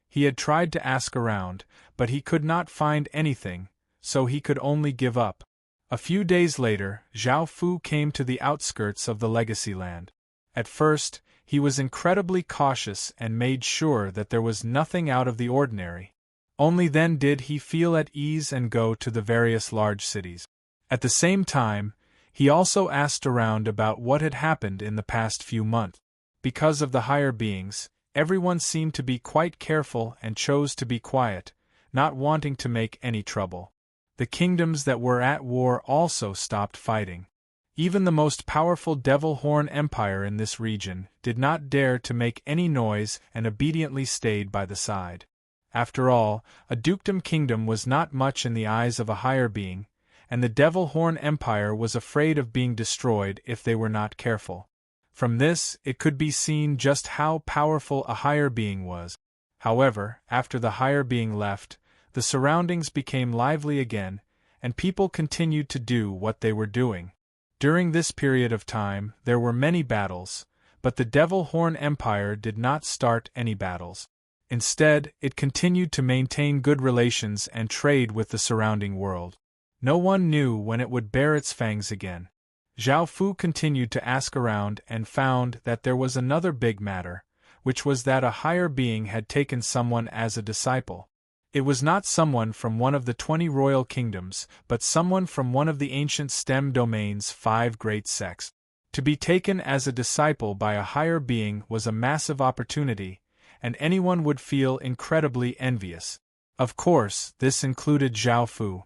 He had tried to ask around, but he could not find anything, so he could only give up. A few days later, Zhao Fu came to the outskirts of the legacy land. At first, he was incredibly cautious and made sure that there was nothing out of the ordinary. Only then did he feel at ease and go to the various large cities. At the same time, he also asked around about what had happened in the past few months. Because of the higher beings, everyone seemed to be quite careful and chose to be quiet, not wanting to make any trouble. The kingdoms that were at war also stopped fighting. Even the most powerful Devil Horn Empire in this region did not dare to make any noise and obediently stayed by the side. After all, a dukedom kingdom was not much in the eyes of a higher being, and the Devil Horn Empire was afraid of being destroyed if they were not careful. From this, it could be seen just how powerful a higher being was. However, after the higher being left, the surroundings became lively again, and people continued to do what they were doing. During this period of time, there were many battles, but the Devil Horn Empire did not start any battles. Instead, it continued to maintain good relations and trade with the surrounding world. No one knew when it would bare its fangs again. Zhao Fu continued to ask around and found that there was another big matter, which was that a higher being had taken someone as a disciple. It was not someone from one of the 20 royal kingdoms, but someone from one of the ancient STEM domain's 5 great sects. To be taken as a disciple by a higher being was a massive opportunity, and anyone would feel incredibly envious. Of course, this included Zhao Fu.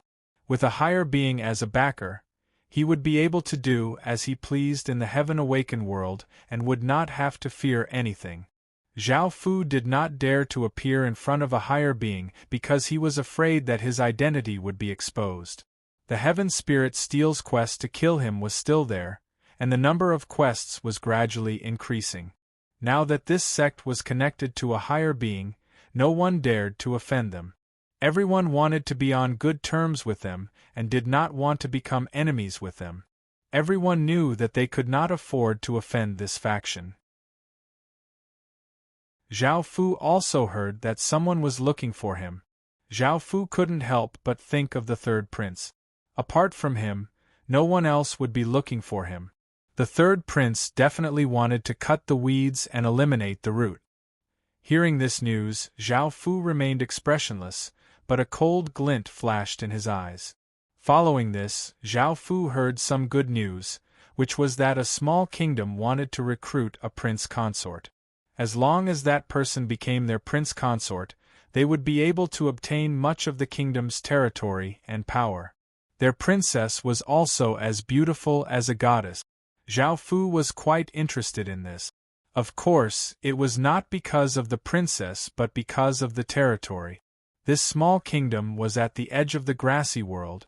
With a higher being as a backer, he would be able to do as he pleased in the Heaven Awakened world and would not have to fear anything. Zhao Fu did not dare to appear in front of a higher being because he was afraid that his identity would be exposed. The Heaven Spirit Steel's quest to kill him was still there, and the number of quests was gradually increasing. Now that this sect was connected to a higher being, no one dared to offend them. Everyone wanted to be on good terms with them and did not want to become enemies with them. Everyone knew that they could not afford to offend this faction. Zhao Fu also heard that someone was looking for him. Zhao Fu couldn't help but think of the third prince. Apart from him, no one else would be looking for him. The third prince definitely wanted to cut the weeds and eliminate the root. Hearing this news, Zhao Fu remained expressionless, but a cold glint flashed in his eyes. Following this, Zhao Fu heard some good news, which was that a small kingdom wanted to recruit a prince consort. As long as that person became their prince consort, they would be able to obtain much of the kingdom's territory and power. Their princess was also as beautiful as a goddess. Zhao Fu was quite interested in this. Of course, it was not because of the princess but because of the territory. This small kingdom was at the edge of the grassy world.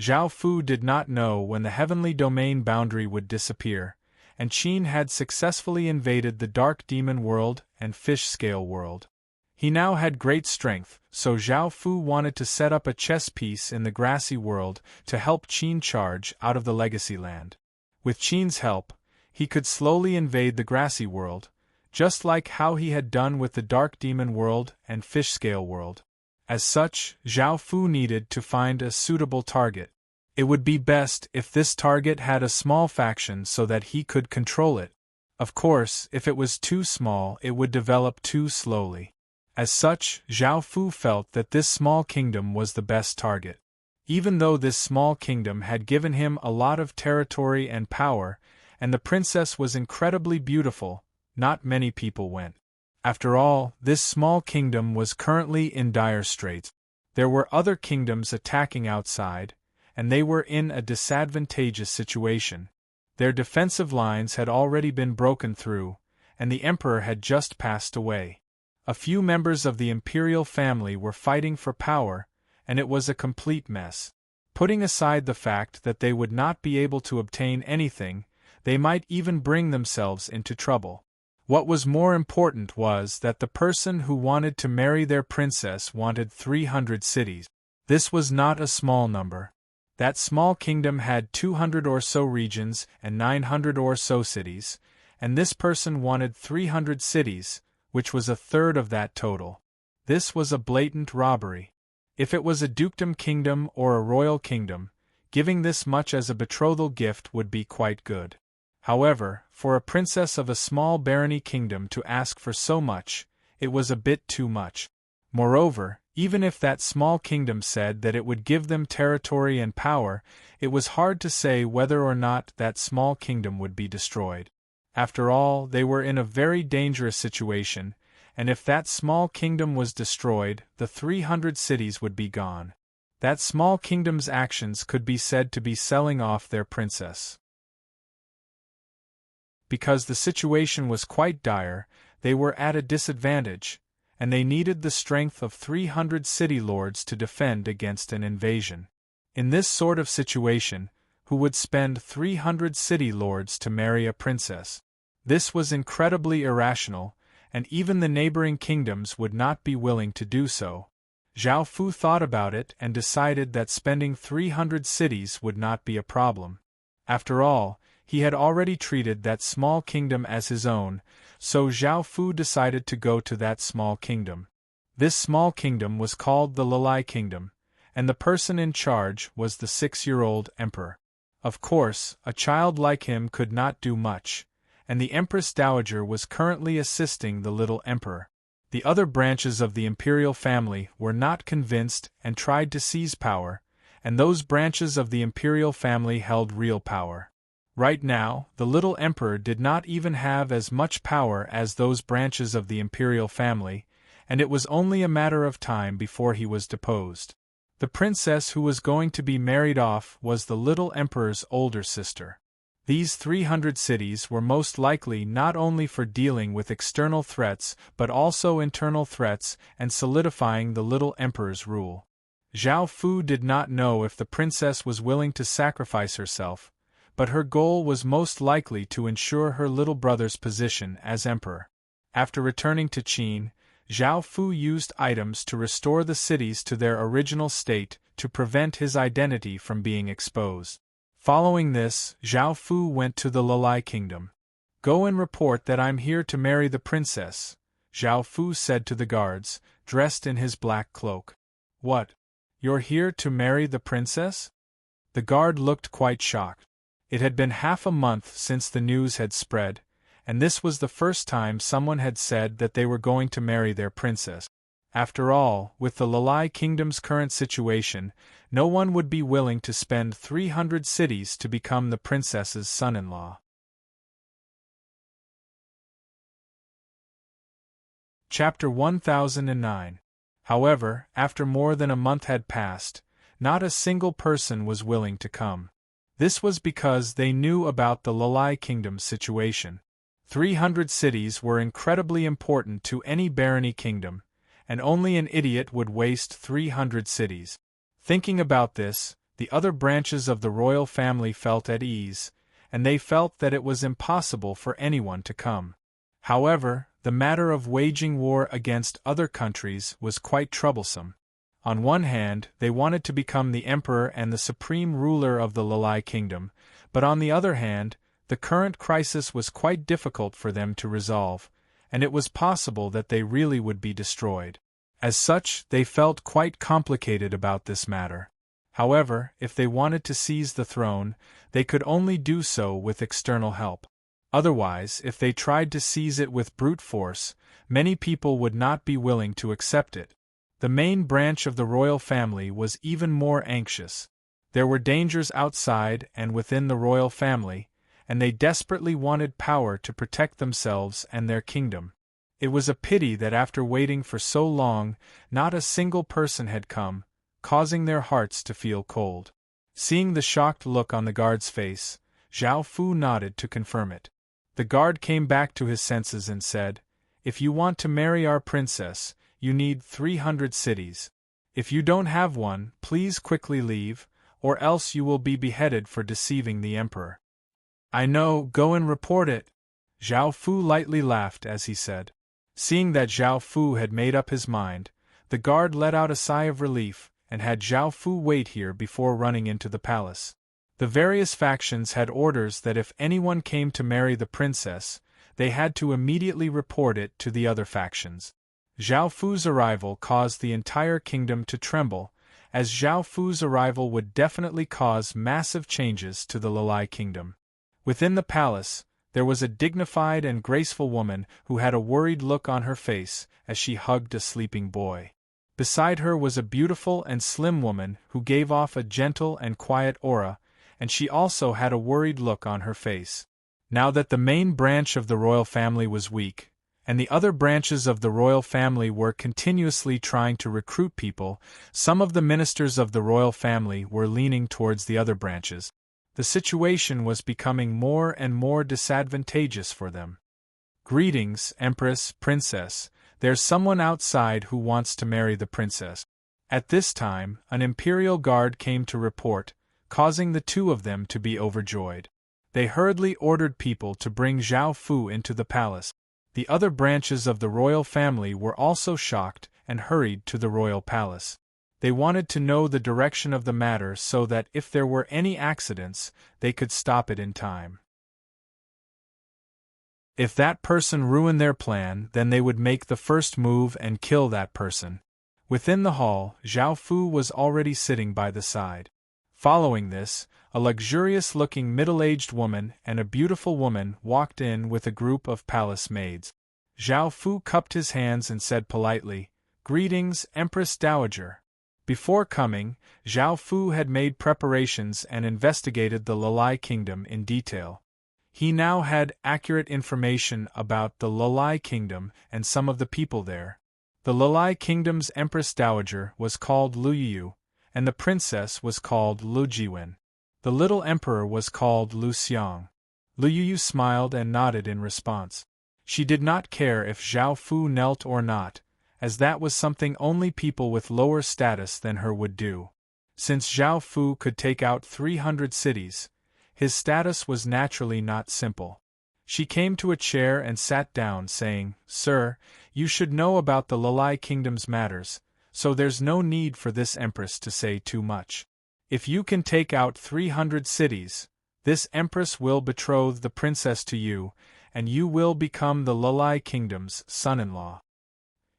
Zhao Fu did not know when the heavenly domain boundary would disappear, and Qin had successfully invaded the dark demon world and fish scale world. He now had great strength, so Zhao Fu wanted to set up a chess piece in the grassy world to help Qin charge out of the legacy land. With Qin's help, he could slowly invade the grassy world, just like how he had done with the dark demon world and fish scale world. As such, Zhao Fu needed to find a suitable target. It would be best if this target had a small faction so that he could control it. Of course, if it was too small, it would develop too slowly. As such, Zhao Fu felt that this small kingdom was the best target. Even though this small kingdom had given him a lot of territory and power, and the princess was incredibly beautiful, not many people went. After all, this small kingdom was currently in dire straits. There were other kingdoms attacking outside, and they were in a disadvantageous situation. Their defensive lines had already been broken through, and the emperor had just passed away. A few members of the imperial family were fighting for power, and it was a complete mess. Putting aside the fact that they would not be able to obtain anything, they might even bring themselves into trouble. What was more important was that the person who wanted to marry their princess wanted 300 cities. This was not a small number. That small kingdom had 200 or so regions and 900 or so cities, and this person wanted 300 cities, which was a third of that total. This was a blatant robbery. If it was a dukedom kingdom or a royal kingdom, giving this much as a betrothal gift would be quite good. However, for a princess of a small barony kingdom to ask for so much, it was a bit too much. Moreover, even if that small kingdom said that it would give them territory and power, it was hard to say whether or not that small kingdom would be destroyed. After all, they were in a very dangerous situation, and if that small kingdom was destroyed, the 300 cities would be gone. That small kingdom's actions could be said to be selling off their princess. Because the situation was quite dire, they were at a disadvantage, and they needed the strength of 300 city lords to defend against an invasion. In this sort of situation, who would spend 300 city lords to marry a princess? This was incredibly irrational, and even the neighboring kingdoms would not be willing to do so. Zhao Fu thought about it and decided that spending 300 cities would not be a problem. After all, he had already treated that small kingdom as his own, so Zhao Fu decided to go to that small kingdom. This small kingdom was called the Lalai Kingdom, and the person in charge was the 6-year-old emperor. Of course, a child like him could not do much, and the Empress Dowager was currently assisting the little emperor. The other branches of the imperial family were not convinced and tried to seize power, and those branches of the imperial family held real power. Right now, the little emperor did not even have as much power as those branches of the imperial family, and it was only a matter of time before he was deposed. The princess who was going to be married off was the little emperor's older sister. These 300 cities were most likely not only for dealing with external threats but also internal threats and solidifying the little emperor's rule. Zhao Fu did not know if the princess was willing to sacrifice herself, but her goal was most likely to ensure her little brother's position as emperor. After returning to Qin, Zhao Fu used items to restore the cities to their original state to prevent his identity from being exposed. Following this, Zhao Fu went to the Lalai Kingdom. "Go and report that I'm here to marry the princess," Zhao Fu said to the guards, dressed in his black cloak. "What? You're here to marry the princess?" The guard looked quite shocked. It had been half a month since the news had spread, and this was the first time someone had said that they were going to marry their princess. After all, with the Lalai Kingdom's current situation, no one would be willing to spend 300 cities to become the princess's son-in-law. Chapter 1009. However, after more than a month had passed, not a single person was willing to come. This was because they knew about the Lalai Kingdom's situation. 300 cities were incredibly important to any barony kingdom, and only an idiot would waste 300 cities. Thinking about this, the other branches of the royal family felt at ease, and they felt that it was impossible for anyone to come. However, the matter of waging war against other countries was quite troublesome. On one hand, they wanted to become the emperor and the supreme ruler of the Lalai Kingdom, but on the other hand, the current crisis was quite difficult for them to resolve, and it was possible that they really would be destroyed. As such, they felt quite complicated about this matter. However, if they wanted to seize the throne, they could only do so with external help. Otherwise, if they tried to seize it with brute force, many people would not be willing to accept it. The main branch of the royal family was even more anxious. There were dangers outside and within the royal family, and they desperately wanted power to protect themselves and their kingdom. It was a pity that after waiting for so long, not a single person had come, causing their hearts to feel cold. Seeing the shocked look on the guard's face, Zhao Fu nodded to confirm it. The guard came back to his senses and said, "If you want to marry our princess, you need 300 cities. If you don't have one, please quickly leave, or else you will be beheaded for deceiving the emperor." "I know, go and report it." Zhao Fu lightly laughed as he said. Seeing that Zhao Fu had made up his mind, the guard let out a sigh of relief and had Zhao Fu wait here before running into the palace. The various factions had orders that if anyone came to marry the princess, they had to immediately report it to the other factions. Zhao Fu's arrival caused the entire kingdom to tremble, as Zhao Fu's arrival would definitely cause massive changes to the Lalai kingdom. Within the palace, there was a dignified and graceful woman who had a worried look on her face as she hugged a sleeping boy. Beside her was a beautiful and slim woman who gave off a gentle and quiet aura, and she also had a worried look on her face. Now that the main branch of the royal family was weak, and the other branches of the royal family were continuously trying to recruit people, some of the ministers of the royal family were leaning towards the other branches. The situation was becoming more and more disadvantageous for them. "Greetings, Empress, Princess. There's someone outside who wants to marry the princess." At this time, an imperial guard came to report, causing the two of them to be overjoyed. They hurriedly ordered people to bring Zhao Fu into the palace. The other branches of the royal family were also shocked and hurried to the royal palace. They wanted to know the direction of the matter so that if there were any accidents, they could stop it in time. If that person ruined their plan, then they would make the first move and kill that person. Within the hall, Zhao Fu was already sitting by the side. Following this, a luxurious-looking middle-aged woman and a beautiful woman walked in with a group of palace maids. Zhao Fu cupped his hands and said politely, "Greetings, Empress Dowager." Before coming, Zhao Fu had made preparations and investigated the Lalai kingdom in detail. He now had accurate information about the Lalai kingdom and some of the people there. The Lalai kingdom's Empress Dowager was called Lu Yu, and the princess was called Lu Jiwen. The little emperor was called Lu Xiang. Lu Yu smiled and nodded in response. She did not care if Zhao Fu knelt or not, as that was something only people with lower status than her would do. Since Zhao Fu could take out 300 cities, his status was naturally not simple. She came to a chair and sat down, saying, "Sir, you should know about the Lalai kingdom's matters, so there's no need for this empress to say too much. If you can take out 300 cities, this empress will betroth the princess to you, and you will become the Lalai kingdom's son-in-law."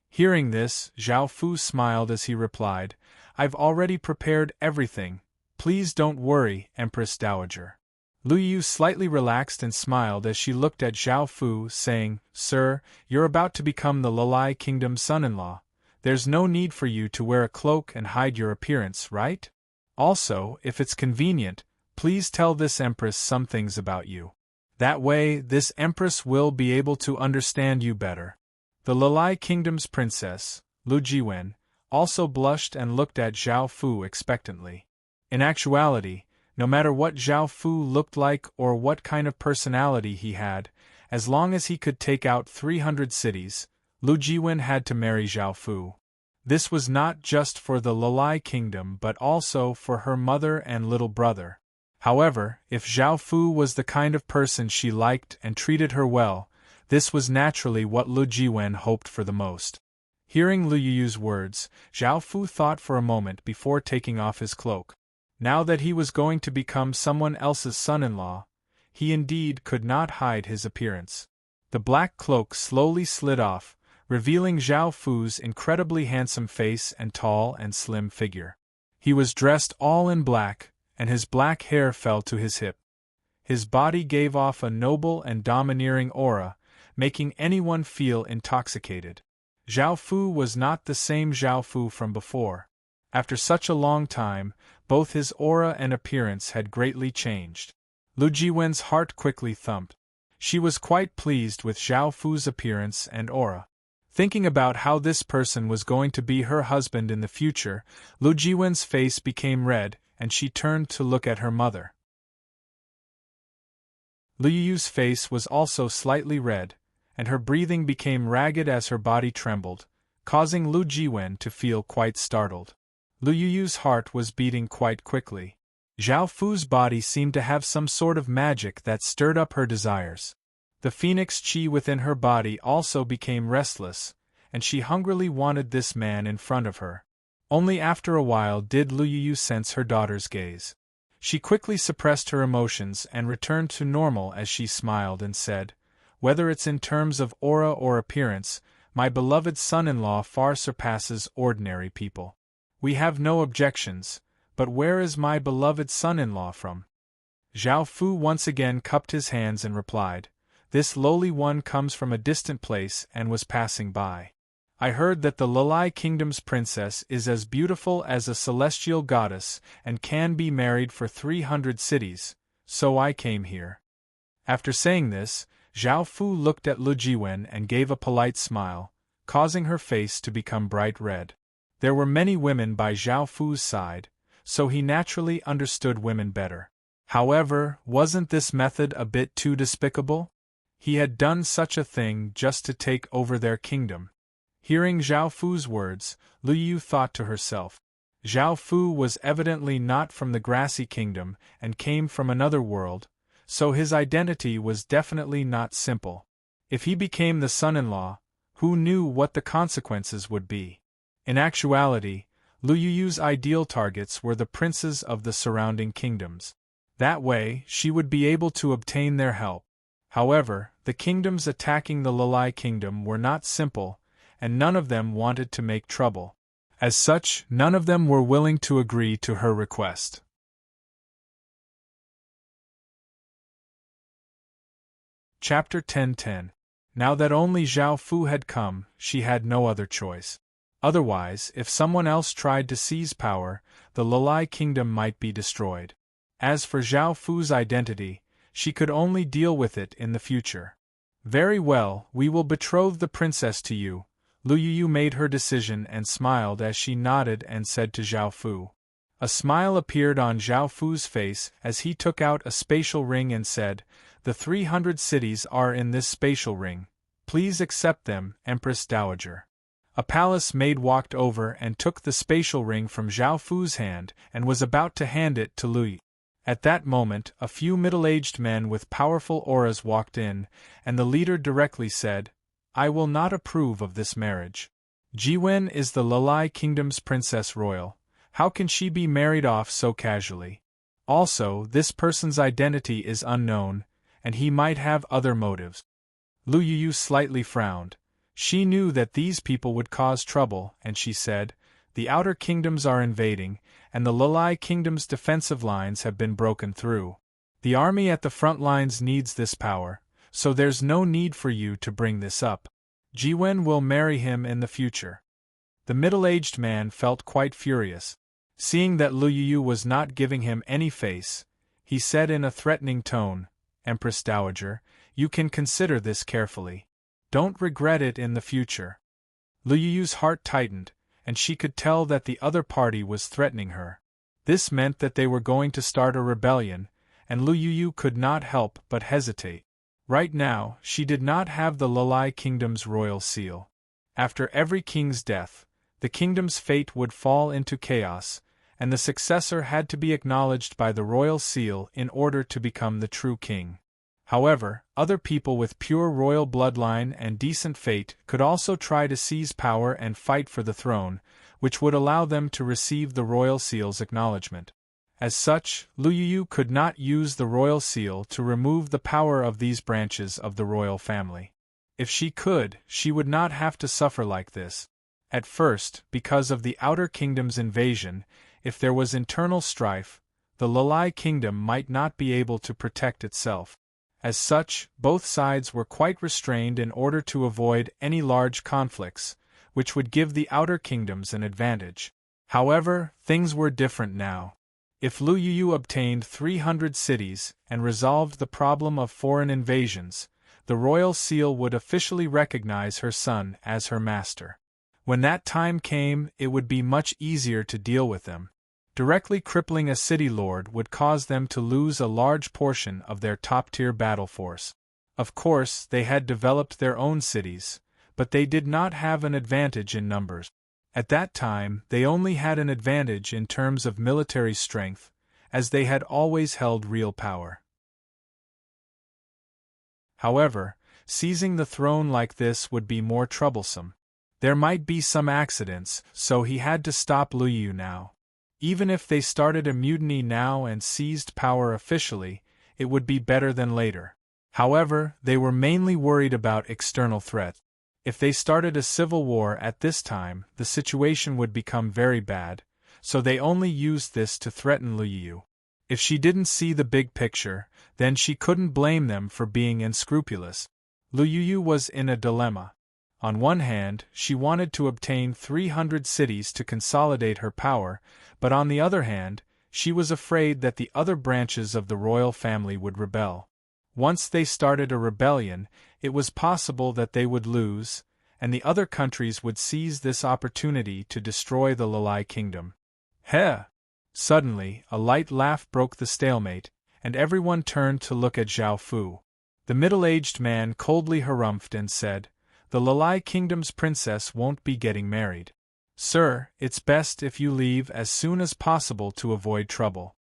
Hearing this, Zhao Fu smiled as he replied, "I've already prepared everything. Please don't worry, Empress Dowager." Lu Yu slightly relaxed and smiled as she looked at Zhao Fu, saying, "Sir, you're about to become the Lalai kingdom's son-in-law. There's no need for you to wear a cloak and hide your appearance, right? Also, if it's convenient, please tell this empress some things about you. That way, this empress will be able to understand you better." The Lalai kingdom's princess, Lu Jiwen, also blushed and looked at Zhao Fu expectantly. In actuality, no matter what Zhao Fu looked like or what kind of personality he had, as long as he could take out 300 cities, Lu Jiwen had to marry Zhao Fu. This was not just for the Lalai kingdom but also for her mother and little brother. However, if Zhao Fu was the kind of person she liked and treated her well, this was naturally what Lu Jiwen hoped for the most. Hearing Lu Yuyu's words, Zhao Fu thought for a moment before taking off his cloak. Now that he was going to become someone else's son-in-law, he indeed could not hide his appearance. The black cloak slowly slid off, revealing Zhao Fu's incredibly handsome face and tall and slim figure. He was dressed all in black, and his black hair fell to his hip. His body gave off a noble and domineering aura, making anyone feel intoxicated. Zhao Fu was not the same Zhao Fu from before. After such a long time, both his aura and appearance had greatly changed. Lu Jiwen's heart quickly thumped. She was quite pleased with Zhao Fu's appearance and aura. Thinking about how this person was going to be her husband in the future, Lu Jiwen's face became red, and she turned to look at her mother. Lu Yuyu's face was also slightly red, and her breathing became ragged as her body trembled, causing Lu Jiwen to feel quite startled. Lu Yuyu's heart was beating quite quickly. Zhao Fu's body seemed to have some sort of magic that stirred up her desires. The phoenix chi within her body also became restless, and she hungrily wanted this man in front of her. Only after a while did Lu Yuyu sense her daughter's gaze. She quickly suppressed her emotions and returned to normal as she smiled and said, "Whether it's in terms of aura or appearance, my beloved son-in-law far surpasses ordinary people. We have no objections, but where is my beloved son-in-law from?" Zhao Fu once again cupped his hands and replied, "This lowly one comes from a distant place and was passing by. I heard that the Lalai Kingdom's princess is as beautiful as a celestial goddess and can be married for 300 cities, so I came here." After saying this, Zhao Fu looked at Lu Jiwen and gave a polite smile, causing her face to become bright red. There were many women by Zhao Fu's side, so he naturally understood women better. However, wasn't this method a bit too despicable? He had done such a thing just to take over their kingdom. Hearing Zhao Fu's words, Lu Yu thought to herself. Zhao Fu was evidently not from the grassy kingdom and came from another world, so his identity was definitely not simple. If he became the son-in-law, who knew what the consequences would be? In actuality, Lu Yuyu's ideal targets were the princes of the surrounding kingdoms. That way, she would be able to obtain their help. However, the kingdoms attacking the Lalai Kingdom were not simple, and none of them wanted to make trouble. As such, none of them were willing to agree to her request. Chapter 10:10. Now that only Zhao Fu had come, she had no other choice. Otherwise, if someone else tried to seize power, the Lalai Kingdom might be destroyed. As for Zhao Fu's identity, she could only deal with it in the future. "Very well, we will betroth the princess to you." Lu Yuyu made her decision and smiled as she nodded and said to Zhao Fu. A smile appeared on Zhao Fu's face as he took out a spatial ring and said, "The 300 cities are in this spatial ring. Please accept them, Empress Dowager." A palace maid walked over and took the spatial ring from Zhao Fu's hand and was about to hand it to Lu Yu. At that moment, a few middle-aged men with powerful auras walked in, and the leader directly said, "I will not approve of this marriage. Jiwen is the Lalai Kingdom's princess royal. How can she be married off so casually? Also, this person's identity is unknown, and he might have other motives." Lu Yuyu slightly frowned. She knew that these people would cause trouble, and she said, "The outer kingdoms are invading, and the Lalai Kingdom's defensive lines have been broken through. The army at the front lines needs this power, so there's no need for you to bring this up. Jiwen will marry him in the future." The middle-aged man felt quite furious. Seeing that Lu Yuyu was not giving him any face, he said in a threatening tone, "Empress Dowager, you can consider this carefully. Don't regret it in the future." Lu Yuyu's heart tightened, and she could tell that the other party was threatening her. This meant that they were going to start a rebellion, and Lu Yuyu could not help but hesitate. Right now, she did not have the Lalai Kingdom's royal seal. After every king's death, the kingdom's fate would fall into chaos, and the successor had to be acknowledged by the royal seal in order to become the true king. However, other people with pure royal bloodline and decent fate could also try to seize power and fight for the throne, which would allow them to receive the royal seal's acknowledgement. As such, Lu Yuyu could not use the royal seal to remove the power of these branches of the royal family. If she could, she would not have to suffer like this. At first, because of the outer kingdom's invasion, if there was internal strife, the Lalai kingdom might not be able to protect itself. As such, both sides were quite restrained in order to avoid any large conflicts, which would give the outer kingdoms an advantage. However, things were different now. If Lu Yu obtained 300 cities and resolved the problem of foreign invasions, the royal seal would officially recognize her son as her master. When that time came, it would be much easier to deal with them. Directly crippling a city lord would cause them to lose a large portion of their top-tier battle force. Of course, they had developed their own cities, but they did not have an advantage in numbers. At that time, they only had an advantage in terms of military strength, as they had always held real power. However, seizing the throne like this would be more troublesome. There might be some accidents, so he had to stop Lu Yu now. Even if they started a mutiny now and seized power officially, it would be better than later. However, they were mainly worried about external threats. If they started a civil war at this time, the situation would become very bad, so they only used this to threaten Lu Yu. If she didn't see the big picture, then she couldn't blame them for being unscrupulous. Lu Yu was in a dilemma. On one hand, she wanted to obtain 300 cities to consolidate her power, but on the other hand, she was afraid that the other branches of the royal family would rebel. Once they started a rebellion, it was possible that they would lose, and the other countries would seize this opportunity to destroy the Lalai kingdom. Heh! Suddenly, a light laugh broke the stalemate, and everyone turned to look at Zhao Fu. The middle-aged man coldly harumphed and said, "The Lalai kingdom's princess won't be getting married. Sir, it's best if you leave as soon as possible to avoid trouble."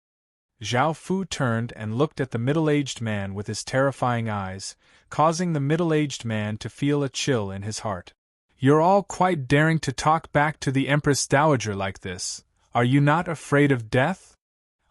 Zhao Fu turned and looked at the middle-aged man with his terrifying eyes, causing the middle-aged man to feel a chill in his heart. "You're all quite daring to talk back to the Empress Dowager like this. Are you not afraid of death?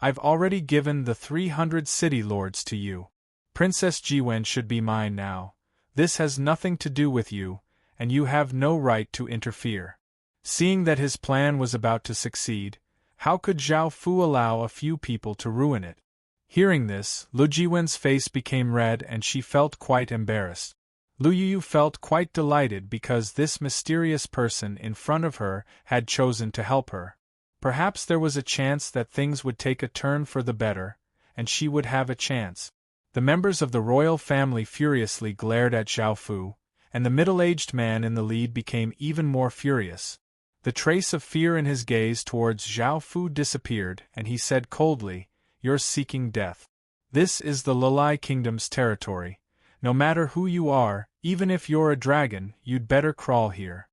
I've already given the 300 city lords to you. Princess Jiwen should be mine now. This has nothing to do with you, and you have no right to interfere." Seeing that his plan was about to succeed, how could Zhao Fu allow a few people to ruin it? Hearing this, Lu Jiwen's face became red and she felt quite embarrassed. Lu Yu felt quite delighted because this mysterious person in front of her had chosen to help her. Perhaps there was a chance that things would take a turn for the better, and she would have a chance. The members of the royal family furiously glared at Zhao Fu, and the middle-aged man in the lead became even more furious. The trace of fear in his gaze towards Zhao Fu disappeared, and he said coldly, "You're seeking death. This is the Lalai kingdom's territory. No matter who you are, even if you're a dragon, you'd better crawl here."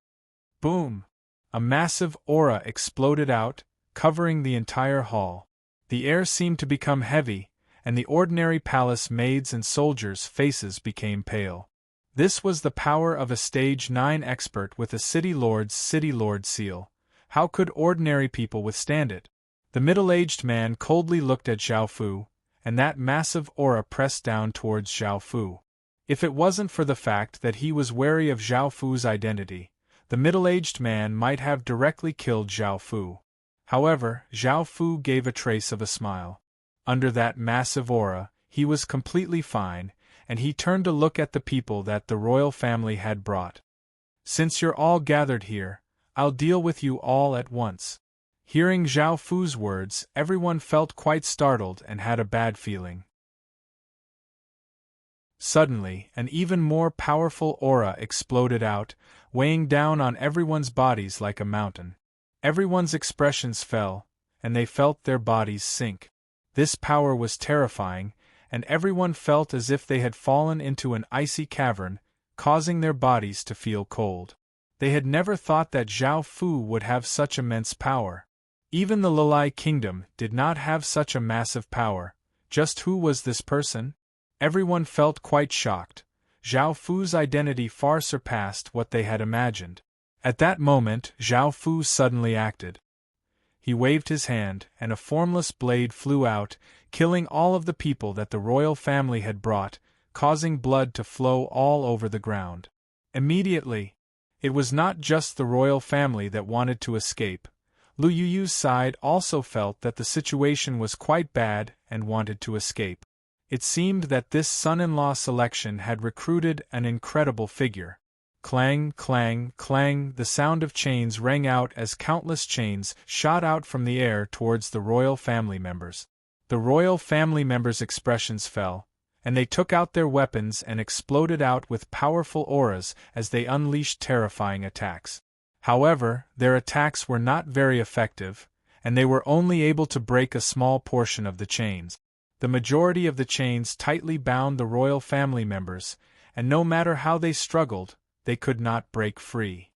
Boom! A massive aura exploded out, covering the entire hall. The air seemed to become heavy, and the ordinary palace maids and soldiers' faces became pale. This was the power of a Stage 9 expert with a City Lord's City Lord seal. How could ordinary people withstand it? The middle-aged man coldly looked at Zhao Fu, and that massive aura pressed down towards Zhao Fu. If it wasn't for the fact that he was wary of Zhao Fu's identity, the middle-aged man might have directly killed Zhao Fu. However, Zhao Fu gave a trace of a smile. Under that massive aura, he was completely fine, and he turned to look at the people that the royal family had brought. "Since you're all gathered here, I'll deal with you all at once." Hearing Zhao Fu's words, everyone felt quite startled and had a bad feeling. Suddenly, an even more powerful aura exploded out, weighing down on everyone's bodies like a mountain. Everyone's expressions fell, and they felt their bodies sink. This power was terrifying, and everyone felt as if they had fallen into an icy cavern, causing their bodies to feel cold. They had never thought that Zhao Fu would have such immense power. Even the Lalai kingdom did not have such a massive power. Just who was this person? Everyone felt quite shocked. Zhao Fu's identity far surpassed what they had imagined. At that moment, Zhao Fu suddenly acted. He waved his hand, and a formless blade flew out, killing all of the people that the royal family had brought, causing blood to flow all over the ground. Immediately, it was not just the royal family that wanted to escape. Lu Yuyu's side also felt that the situation was quite bad and wanted to escape. It seemed that this son-in-law selection had recruited an incredible figure. Clang, clang, clang, the sound of chains rang out as countless chains shot out from the air towards the royal family members. The royal family members' expressions fell, and they took out their weapons and exploded out with powerful auras as they unleashed terrifying attacks. However, their attacks were not very effective, and they were only able to break a small portion of the chains. The majority of the chains tightly bound the royal family members, and no matter how they struggled, they could not break free.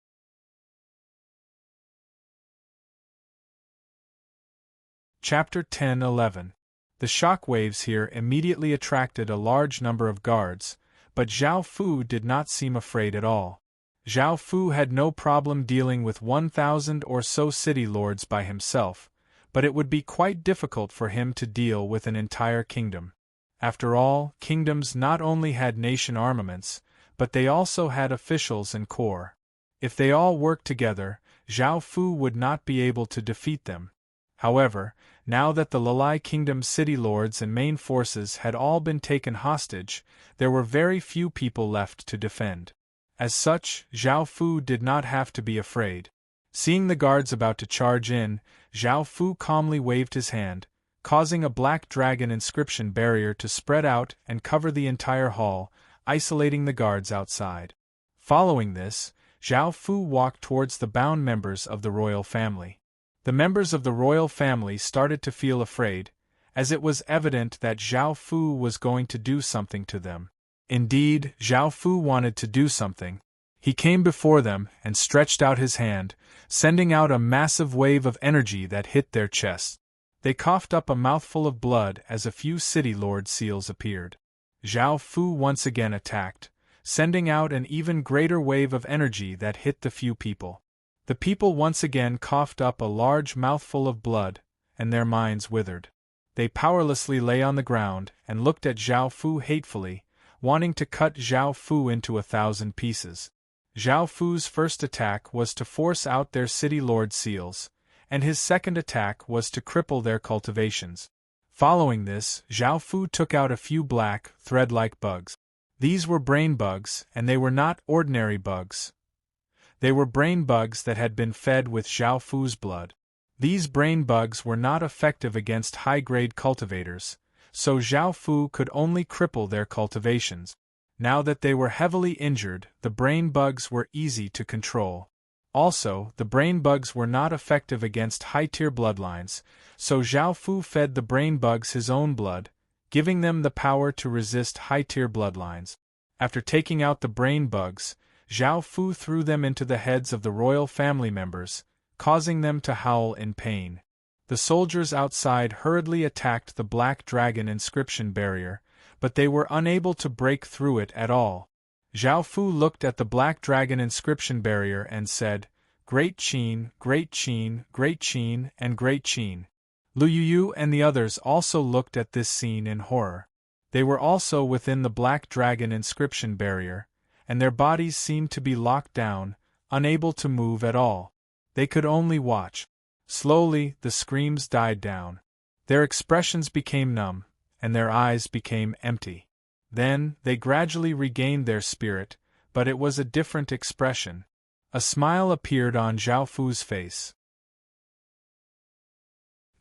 Chapter 10-11. The shock waves here immediately attracted a large number of guards, but Zhao Fu did not seem afraid at all. Zhao Fu had no problem dealing with 1,000 or so city lords by himself, but it would be quite difficult for him to deal with an entire kingdom. After all, kingdoms not only had nation armaments, but they also had officials and corps. If they all worked together, Zhao Fu would not be able to defeat them. However, now that the Lalai Kingdom's city lords and main forces had all been taken hostage, there were very few people left to defend. As such, Zhao Fu did not have to be afraid. Seeing the guards about to charge in, Zhao Fu calmly waved his hand, causing a black dragon inscription barrier to spread out and cover the entire hall, isolating the guards outside. Following this, Zhao Fu walked towards the bound members of the royal family. The members of the royal family started to feel afraid, as it was evident that Zhao Fu was going to do something to them. Indeed, Zhao Fu wanted to do something. He came before them and stretched out his hand, sending out a massive wave of energy that hit their chests. They coughed up a mouthful of blood as a few city lord seals appeared. Zhao Fu once again attacked, sending out an even greater wave of energy that hit the few people. The people once again coughed up a large mouthful of blood, and their minds withered. They powerlessly lay on the ground and looked at Zhao Fu hatefully, wanting to cut Zhao Fu into 1,000 pieces. Zhao Fu's first attack was to force out their city lord seals, and his second attack was to cripple their cultivations. Following this, Zhao Fu took out a few black, thread-like bugs. These were brain bugs, and they were not ordinary bugs. They were brain bugs that had been fed with Zhao Fu's blood. These brain bugs were not effective against high-grade cultivators, so Zhao Fu could only cripple their cultivations. Now that they were heavily injured, the brain bugs were easy to control. Also, the brain bugs were not effective against high-tier bloodlines, so Zhao Fu fed the brain bugs his own blood, giving them the power to resist high-tier bloodlines. After taking out the brain bugs, Zhao Fu threw them into the heads of the royal family members, causing them to howl in pain. The soldiers outside hurriedly attacked the black dragon inscription barrier, but they were unable to break through it at all. Zhao Fu looked at the black dragon inscription barrier and said, "Great Qin, Great Qin, Great Qin, and Great Qin." Lu Yuyu and the others also looked at this scene in horror. They were also within the black dragon inscription barrier, and their bodies seemed to be locked down, unable to move at all. They could only watch. Slowly, the screams died down. Their expressions became numb, and their eyes became empty. Then, they gradually regained their spirit, but it was a different expression. A smile appeared on Zhao Fu's face.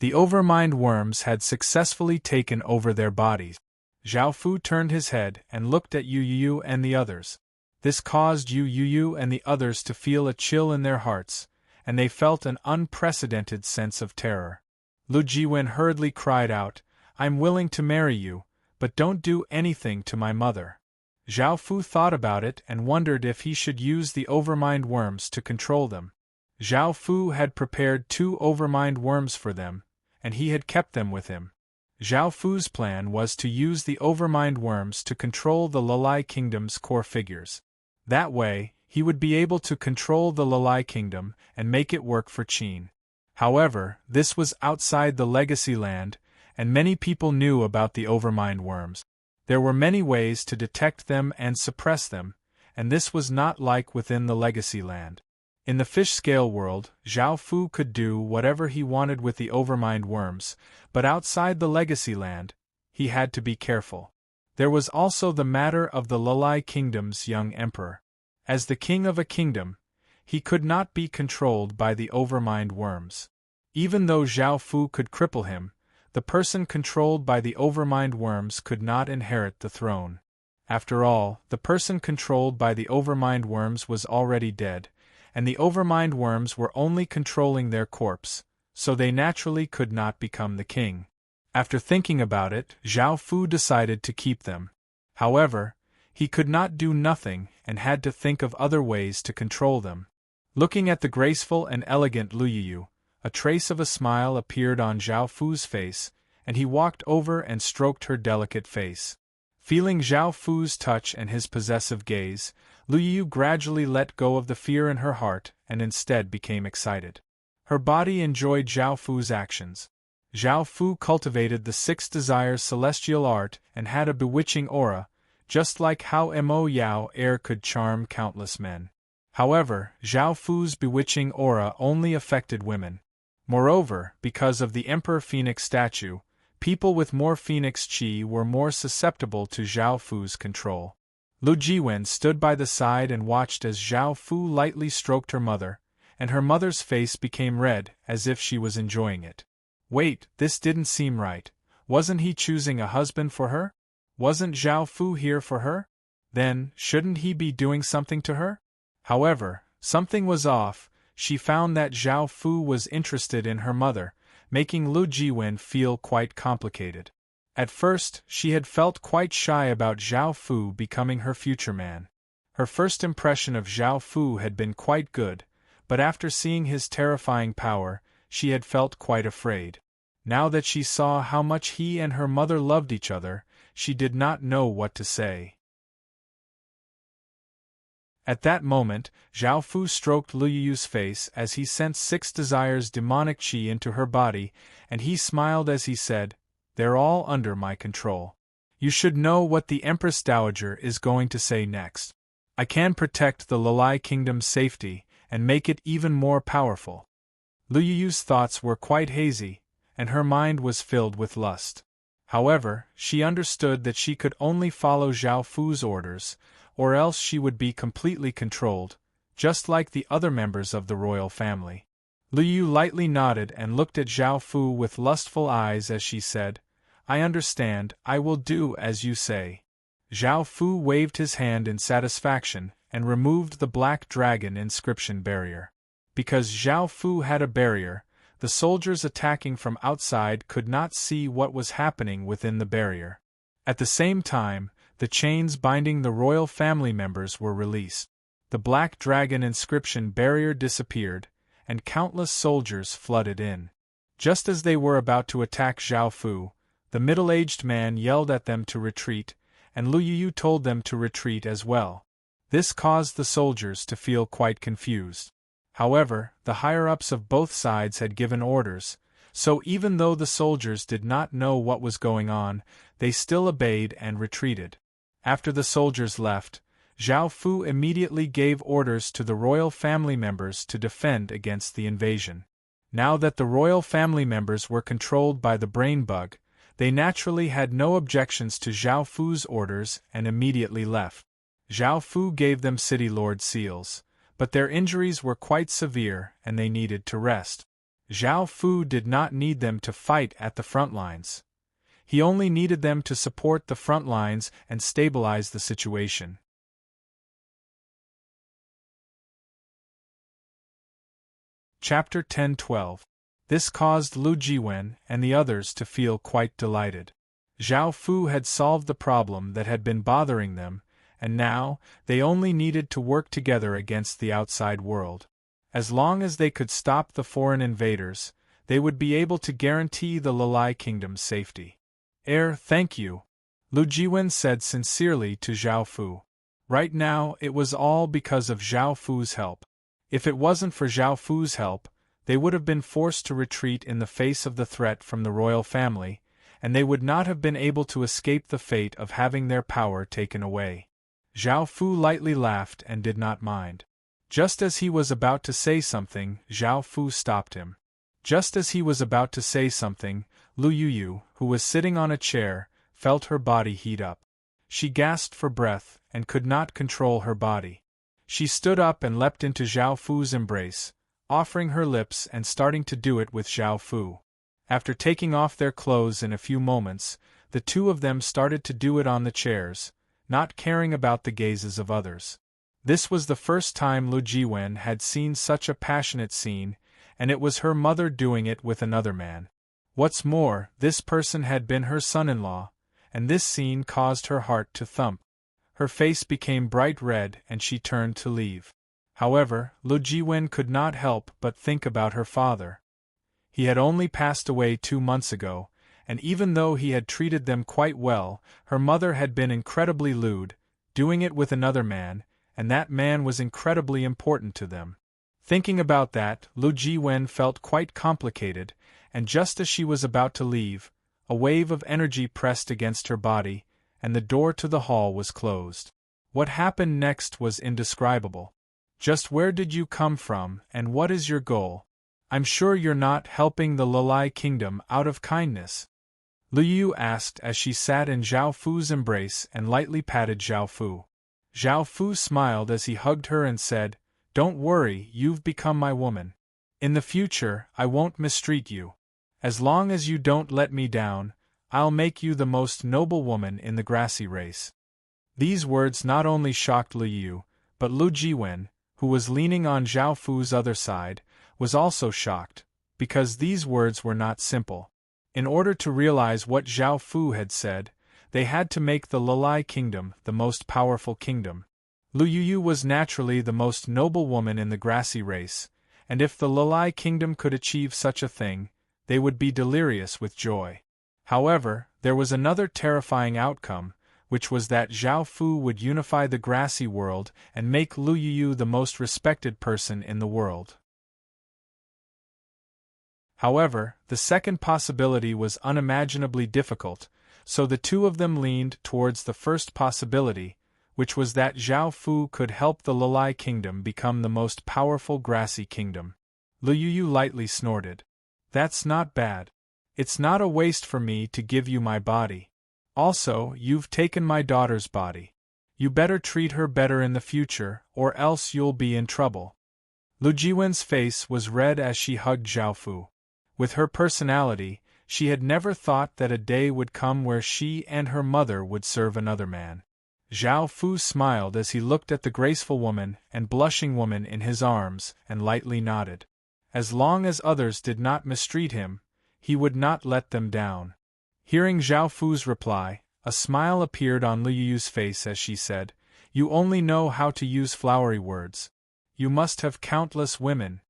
The overmind worms had successfully taken over their bodies. Zhao Fu turned his head and looked at Yu Yu and the others. This caused Yu Yu and the others to feel a chill in their hearts, and they felt an unprecedented sense of terror. Lu Jiwen hurriedly cried out, "I'm willing to marry you, but don't do anything to my mother." Zhao Fu thought about it and wondered if he should use the overmind worms to control them. Zhao Fu had prepared 2 overmind worms for them, and he had kept them with him. Zhao Fu's plan was to use the overmind worms to control the Lalai Kingdom's core figures. That way, he would be able to control the Lalai Kingdom and make it work for Qin. However, this was outside the Legacy Land, and many people knew about the overmind worms. There were many ways to detect them and suppress them, and this was not like within the Legacy Land. In the fish scale world, Zhao Fu could do whatever he wanted with the overmind worms, but outside the legacy land, he had to be careful. There was also the matter of the Lulai Kingdom's young emperor. As the king of a kingdom, he could not be controlled by the overmind worms. Even though Zhao Fu could cripple him, the person controlled by the overmind worms could not inherit the throne. After all, the person controlled by the overmind worms was already dead, and the overmind worms were only controlling their corpse, so they naturally could not become the king. After thinking about it, Zhao Fu decided to keep them. However, he could not do nothing and had to think of other ways to control them. Looking at the graceful and elegant Lu Yiyu, a trace of a smile appeared on Zhao Fu's face, and he walked over and stroked her delicate face. Feeling Zhao Fu's touch and his possessive gaze, Lu Yiyu gradually let go of the fear in her heart and instead became excited. Her body enjoyed Zhao Fu's actions. Zhao Fu cultivated the 6 desires celestial art and had a bewitching aura, just like how Mo Yao air could charm countless men. However, Zhao Fu's bewitching aura only affected women. Moreover, because of the Emperor Phoenix statue, people with more Phoenix Qi were more susceptible to Zhao Fu's control. Lu Jiwen stood by the side and watched as Zhao Fu lightly stroked her mother, and her mother's face became red as if she was enjoying it. Wait, this didn't seem right. Wasn't he choosing a husband for her? Wasn't Zhao Fu here for her? Then, shouldn't he be doing something to her? However, something was off. She found that Zhao Fu was interested in her mother, making Lu Jiwen feel quite complicated. At first, she had felt quite shy about Zhao Fu becoming her future man. Her first impression of Zhao Fu had been quite good, but after seeing his terrifying power, she had felt quite afraid. Now that she saw how much he and her mother loved each other, she did not know what to say. At that moment, Zhao Fu stroked Lu Yiyu's face as he sent 6 desires demonic qi into her body, and he smiled as he said, "They're all under my control. You should know what the Empress Dowager is going to say next. I can protect the Lulai Kingdom's safety and make it even more powerful." Lu Yiyu's thoughts were quite hazy, and her mind was filled with lust. However, she understood that she could only follow Zhao Fu's orders, or else she would be completely controlled, just like the other members of the royal family. Lu Yu lightly nodded and looked at Zhao Fu with lustful eyes as she said, "I understand, I will do as you say." Zhao Fu waved his hand in satisfaction and removed the black dragon inscription barrier. Because Zhao Fu had a barrier, the soldiers attacking from outside could not see what was happening within the barrier. At the same time, the chains binding the royal family members were released. The black dragon inscription barrier disappeared, and countless soldiers flooded in. Just as they were about to attack Zhao Fu, the middle-aged man yelled at them to retreat, and Lu Yiyu told them to retreat as well. This caused the soldiers to feel quite confused. However, the higher-ups of both sides had given orders, so even though the soldiers did not know what was going on, they still obeyed and retreated. After the soldiers left, Zhao Fu immediately gave orders to the royal family members to defend against the invasion. Now that the royal family members were controlled by the brain bug, they naturally had no objections to Zhao Fu's orders and immediately left. Zhao Fu gave them City Lord seals, but their injuries were quite severe and they needed to rest. Zhao Fu did not need them to fight at the front lines. He only needed them to support the front lines and stabilize the situation. Chapter 10-12. This caused Lu Jiwen and the others to feel quite delighted. Zhao Fu had solved the problem that had been bothering them, and now, they only needed to work together against the outside world. As long as they could stop the foreign invaders, they would be able to guarantee the Lulai Kingdom's safety. Thank you," Lu Jiwen said sincerely to Zhao Fu. Right now, it was all because of Zhao Fu's help. If it wasn't for Zhao Fu's help, they would have been forced to retreat in the face of the threat from the royal family, and they would not have been able to escape the fate of having their power taken away. Zhao Fu lightly laughed and did not mind. Just as he was about to say something, Zhao Fu stopped him. Just as he was about to say something, Lu Yuyu, who was sitting on a chair, felt her body heat up. She gasped for breath and could not control her body. She stood up and leapt into Zhao Fu's embrace, offering her lips and starting to do it with Zhao Fu. After taking off their clothes in a few moments, the two of them started to do it on the chairs, not caring about the gazes of others. This was the first time Lu Jiwen had seen such a passionate scene, and it was her mother doing it with another man. What's more, this person had been her son-in-law, and this scene caused her heart to thump. Her face became bright red and she turned to leave. However, Lu Jiwen could not help but think about her father. He had only passed away 2 months ago, and even though he had treated them quite well, her mother had been incredibly lewd, doing it with another man, and that man was incredibly important to them. Thinking about that, Lu Jiwen felt quite complicated, and just as she was about to leave, a wave of energy pressed against her body, and the door to the hall was closed. What happened next was indescribable. Just where did you come from, and what is your goal? I'm sure you're not helping the Lalai Kingdom out of kindness. Lu Yu asked as she sat in Zhao Fu's embrace and lightly patted Zhao Fu. Zhao Fu smiled as he hugged her and said, "Don't worry, you've become my woman. In the future, I won't mistreat you. As long as you don't let me down, I'll make you the most noble woman in the grassy race." These words not only shocked Lu Yu, but Lu Jiwen, who was leaning on Zhao Fu's other side, was also shocked, because these words were not simple. In order to realize what Zhao Fu had said, they had to make the Lalai Kingdom the most powerful kingdom. Lu Yu was naturally the most noble woman in the grassy race, and if the Lalai Kingdom could achieve such a thing, they would be delirious with joy. However, there was another terrifying outcome, which was that Zhao Fu would unify the grassy world and make Lu Yu the most respected person in the world. However, the second possibility was unimaginably difficult, so the two of them leaned towards the first possibility, which was that Zhao Fu could help the Lalai Kingdom become the most powerful grassy kingdom. Lu Yu lightly snorted. "That's not bad. It's not a waste for me to give you my body. Also, you've taken my daughter's body. You better treat her better in the future, or else you'll be in trouble." Lu Jiwen's face was red as she hugged Zhao Fu. With her personality, she had never thought that a day would come where she and her mother would serve another man. Zhao Fu smiled as he looked at the graceful woman and blushing woman in his arms and lightly nodded. As long as others did not mistreat him, he would not let them down. Hearing Zhao Fu's reply, a smile appeared on Lu Yu's face as she said, "You only know how to use flowery words. You must have countless women."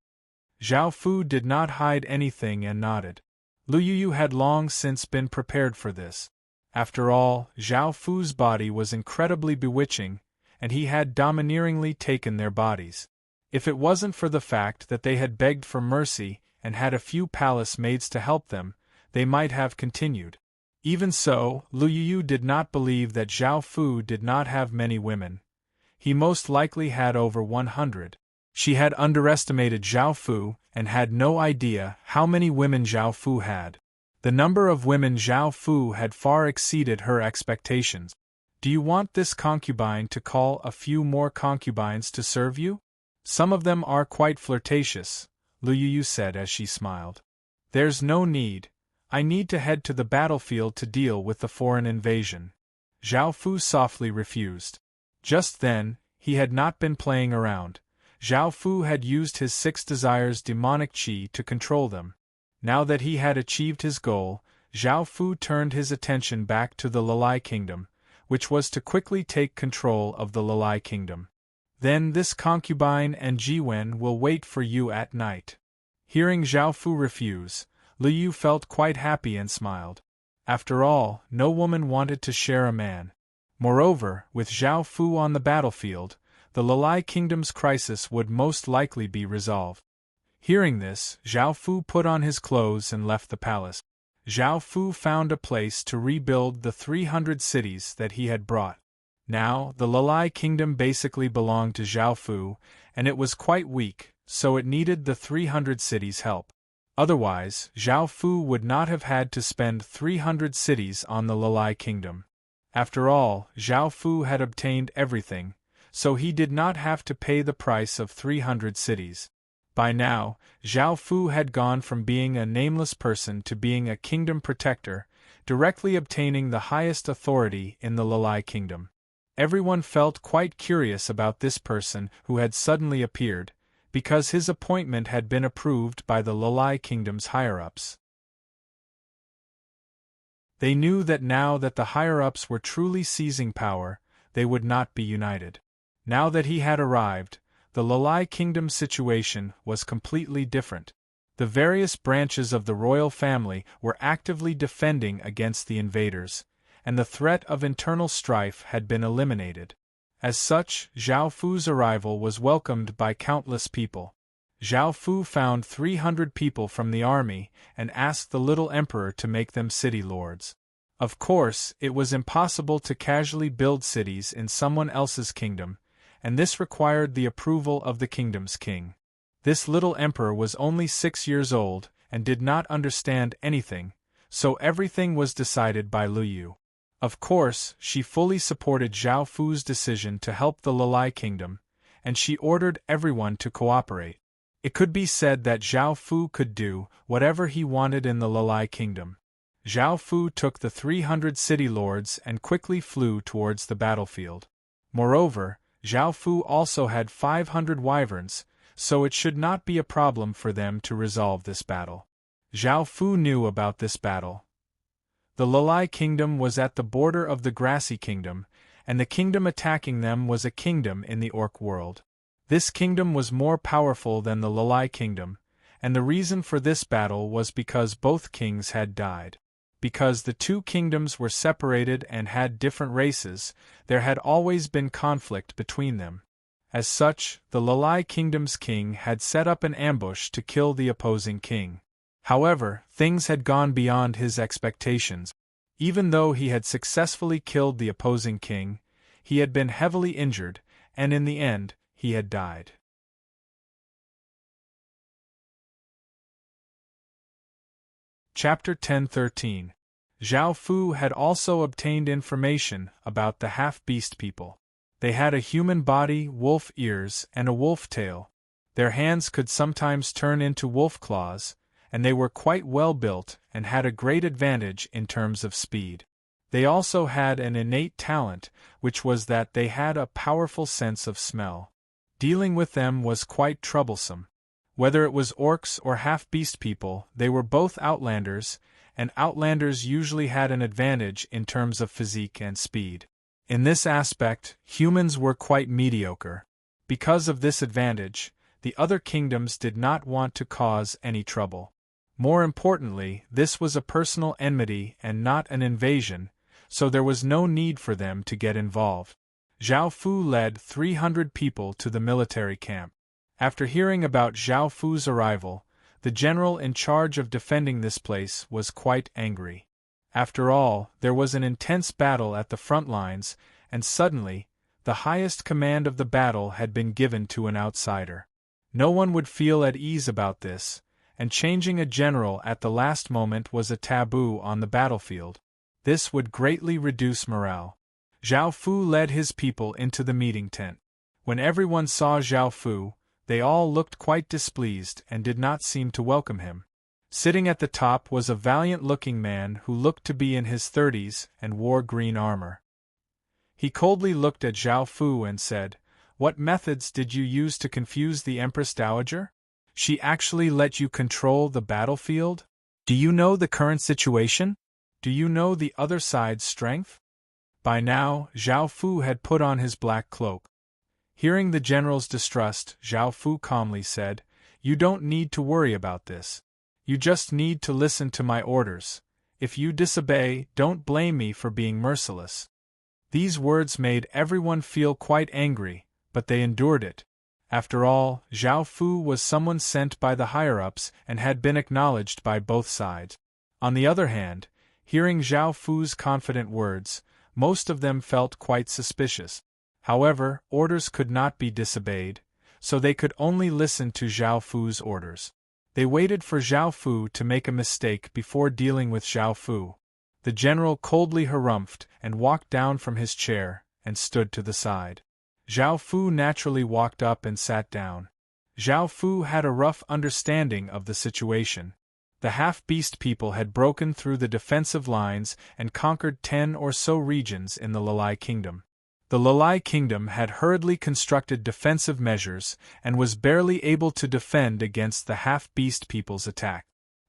Zhao Fu did not hide anything and nodded. Lu Yu had long since been prepared for this. After all, Zhao Fu's body was incredibly bewitching, and he had domineeringly taken their bodies. If it wasn't for the fact that they had begged for mercy and had a few palace maids to help them, they might have continued. Even so, Lu Yu did not believe that Zhao Fu did not have many women. He most likely had over 100. She had underestimated Zhao Fu and had no idea how many women Zhao Fu had. The number of women Zhao Fu had far exceeded her expectations. "Do you want this concubine to call a few more concubines to serve you? Some of them are quite flirtatious," Lu Yu said as she smiled. "There's no need. I need to head to the battlefield to deal with the foreign invasion." Zhao Fu softly refused. Just then, he had not been playing around. Zhao Fu had used his 6 desires demonic qi to control them. Now that he had achieved his goal, Zhao Fu turned his attention back to the Lalai Kingdom, which was to quickly take control of the Lalai Kingdom. "Then this concubine and Jiwen will wait for you at night." Hearing Zhao Fu refuse, Lu Yu felt quite happy and smiled. After all, no woman wanted to share a man. Moreover, with Zhao Fu on the battlefield, the Lalai Kingdom's crisis would most likely be resolved. Hearing this, Zhao Fu put on his clothes and left the palace. Zhao Fu found a place to rebuild the 300 cities that he had brought. Now, the Lalai kingdom basically belonged to Zhao Fu, and it was quite weak, so it needed the 300 cities' help. Otherwise, Zhao Fu would not have had to spend 300 cities on the Lalai kingdom. After all, Zhao Fu had obtained everything, so he did not have to pay the price of 300 cities. By now, Zhao Fu had gone from being a nameless person to being a kingdom protector, directly obtaining the highest authority in the Lalai kingdom. Everyone felt quite curious about this person who had suddenly appeared, because his appointment had been approved by the Lalai kingdom's higher-ups. They knew that now that the higher-ups were truly seizing power, they would not be united. Now that he had arrived, the Lalai kingdom's situation was completely different. The various branches of the royal family were actively defending against the invaders, and the threat of internal strife had been eliminated. As such, Zhao Fu's arrival was welcomed by countless people. Zhao Fu found 300 people from the army and asked the little emperor to make them city lords. Of course, it was impossible to casually build cities in someone else's kingdom, and this required the approval of the kingdom's king. This little emperor was only 6 years old and did not understand anything, so everything was decided by Lu Yu. Of course, she fully supported Zhao Fu's decision to help the Lalai kingdom, and she ordered everyone to cooperate. It could be said that Zhao Fu could do whatever he wanted in the Lalai kingdom. Zhao Fu took the 300 city lords and quickly flew towards the battlefield. Moreover, Zhao Fu also had 500 wyverns, so it should not be a problem for them to resolve this battle. Zhao Fu knew about this battle. The Lalai kingdom was at the border of the Grassy Kingdom, and the kingdom attacking them was a kingdom in the Orc world. This kingdom was more powerful than the Lalai kingdom, and the reason for this battle was because both kings had died. Because the two kingdoms were separated and had different races, there had always been conflict between them. As such, the Lalai kingdom's king had set up an ambush to kill the opposing king. However, things had gone beyond his expectations. Even though he had successfully killed the opposing king, he had been heavily injured, and in the end, he had died. Chapter 10:13. Zhao Fu had also obtained information about the half-beast people. They had a human body, wolf ears, and a wolf tail. Their hands could sometimes turn into wolf claws, and they were quite well built and had a great advantage in terms of speed. They also had an innate talent, which was that they had a powerful sense of smell. Dealing with them was quite troublesome. Whether it was orcs or half-beast people, they were both outlanders, and outlanders usually had an advantage in terms of physique and speed. In this aspect, humans were quite mediocre. Because of this advantage, the other kingdoms did not want to cause any trouble. More importantly, this was a personal enmity and not an invasion, so there was no need for them to get involved. Zhao Fu led 300 people to the military camp. After hearing about Zhao Fu's arrival, the general in charge of defending this place was quite angry. After all, there was an intense battle at the front lines, and suddenly, the highest command of the battle had been given to an outsider. No one would feel at ease about this, and changing a general at the last moment was a taboo on the battlefield. This would greatly reduce morale. Zhao Fu led his people into the meeting tent. When everyone saw Zhao Fu, they all looked quite displeased and did not seem to welcome him. Sitting at the top was a valiant-looking man who looked to be in his 30s and wore green armor. He coldly looked at Zhao Fu and said, "What methods did you use to confuse the Empress Dowager? She actually let you control the battlefield? Do you know the current situation? Do you know the other side's strength?" By now, Zhao Fu had put on his black cloak. Hearing the general's distrust, Zhao Fu calmly said, "You don't need to worry about this. You just need to listen to my orders. If you disobey, don't blame me for being merciless." These words made everyone feel quite angry, but they endured it. After all, Zhao Fu was someone sent by the higher-ups and had been acknowledged by both sides. On the other hand, hearing Zhao Fu's confident words, Most of them felt quite suspicious. However, orders could not be disobeyed, so they could only listen to Zhao Fu's orders. They waited for Zhao Fu to make a mistake before dealing with Zhao Fu. The general coldly harumphed and walked down from his chair and stood to the side. Zhao Fu naturally walked up and sat down. Zhao Fu had a rough understanding of the situation. The half-beast people had broken through the defensive lines and conquered 10 or so regions in the Lalai Kingdom. The Lalai Kingdom had hurriedly constructed defensive measures and was barely able to defend against the half-beast people's attack.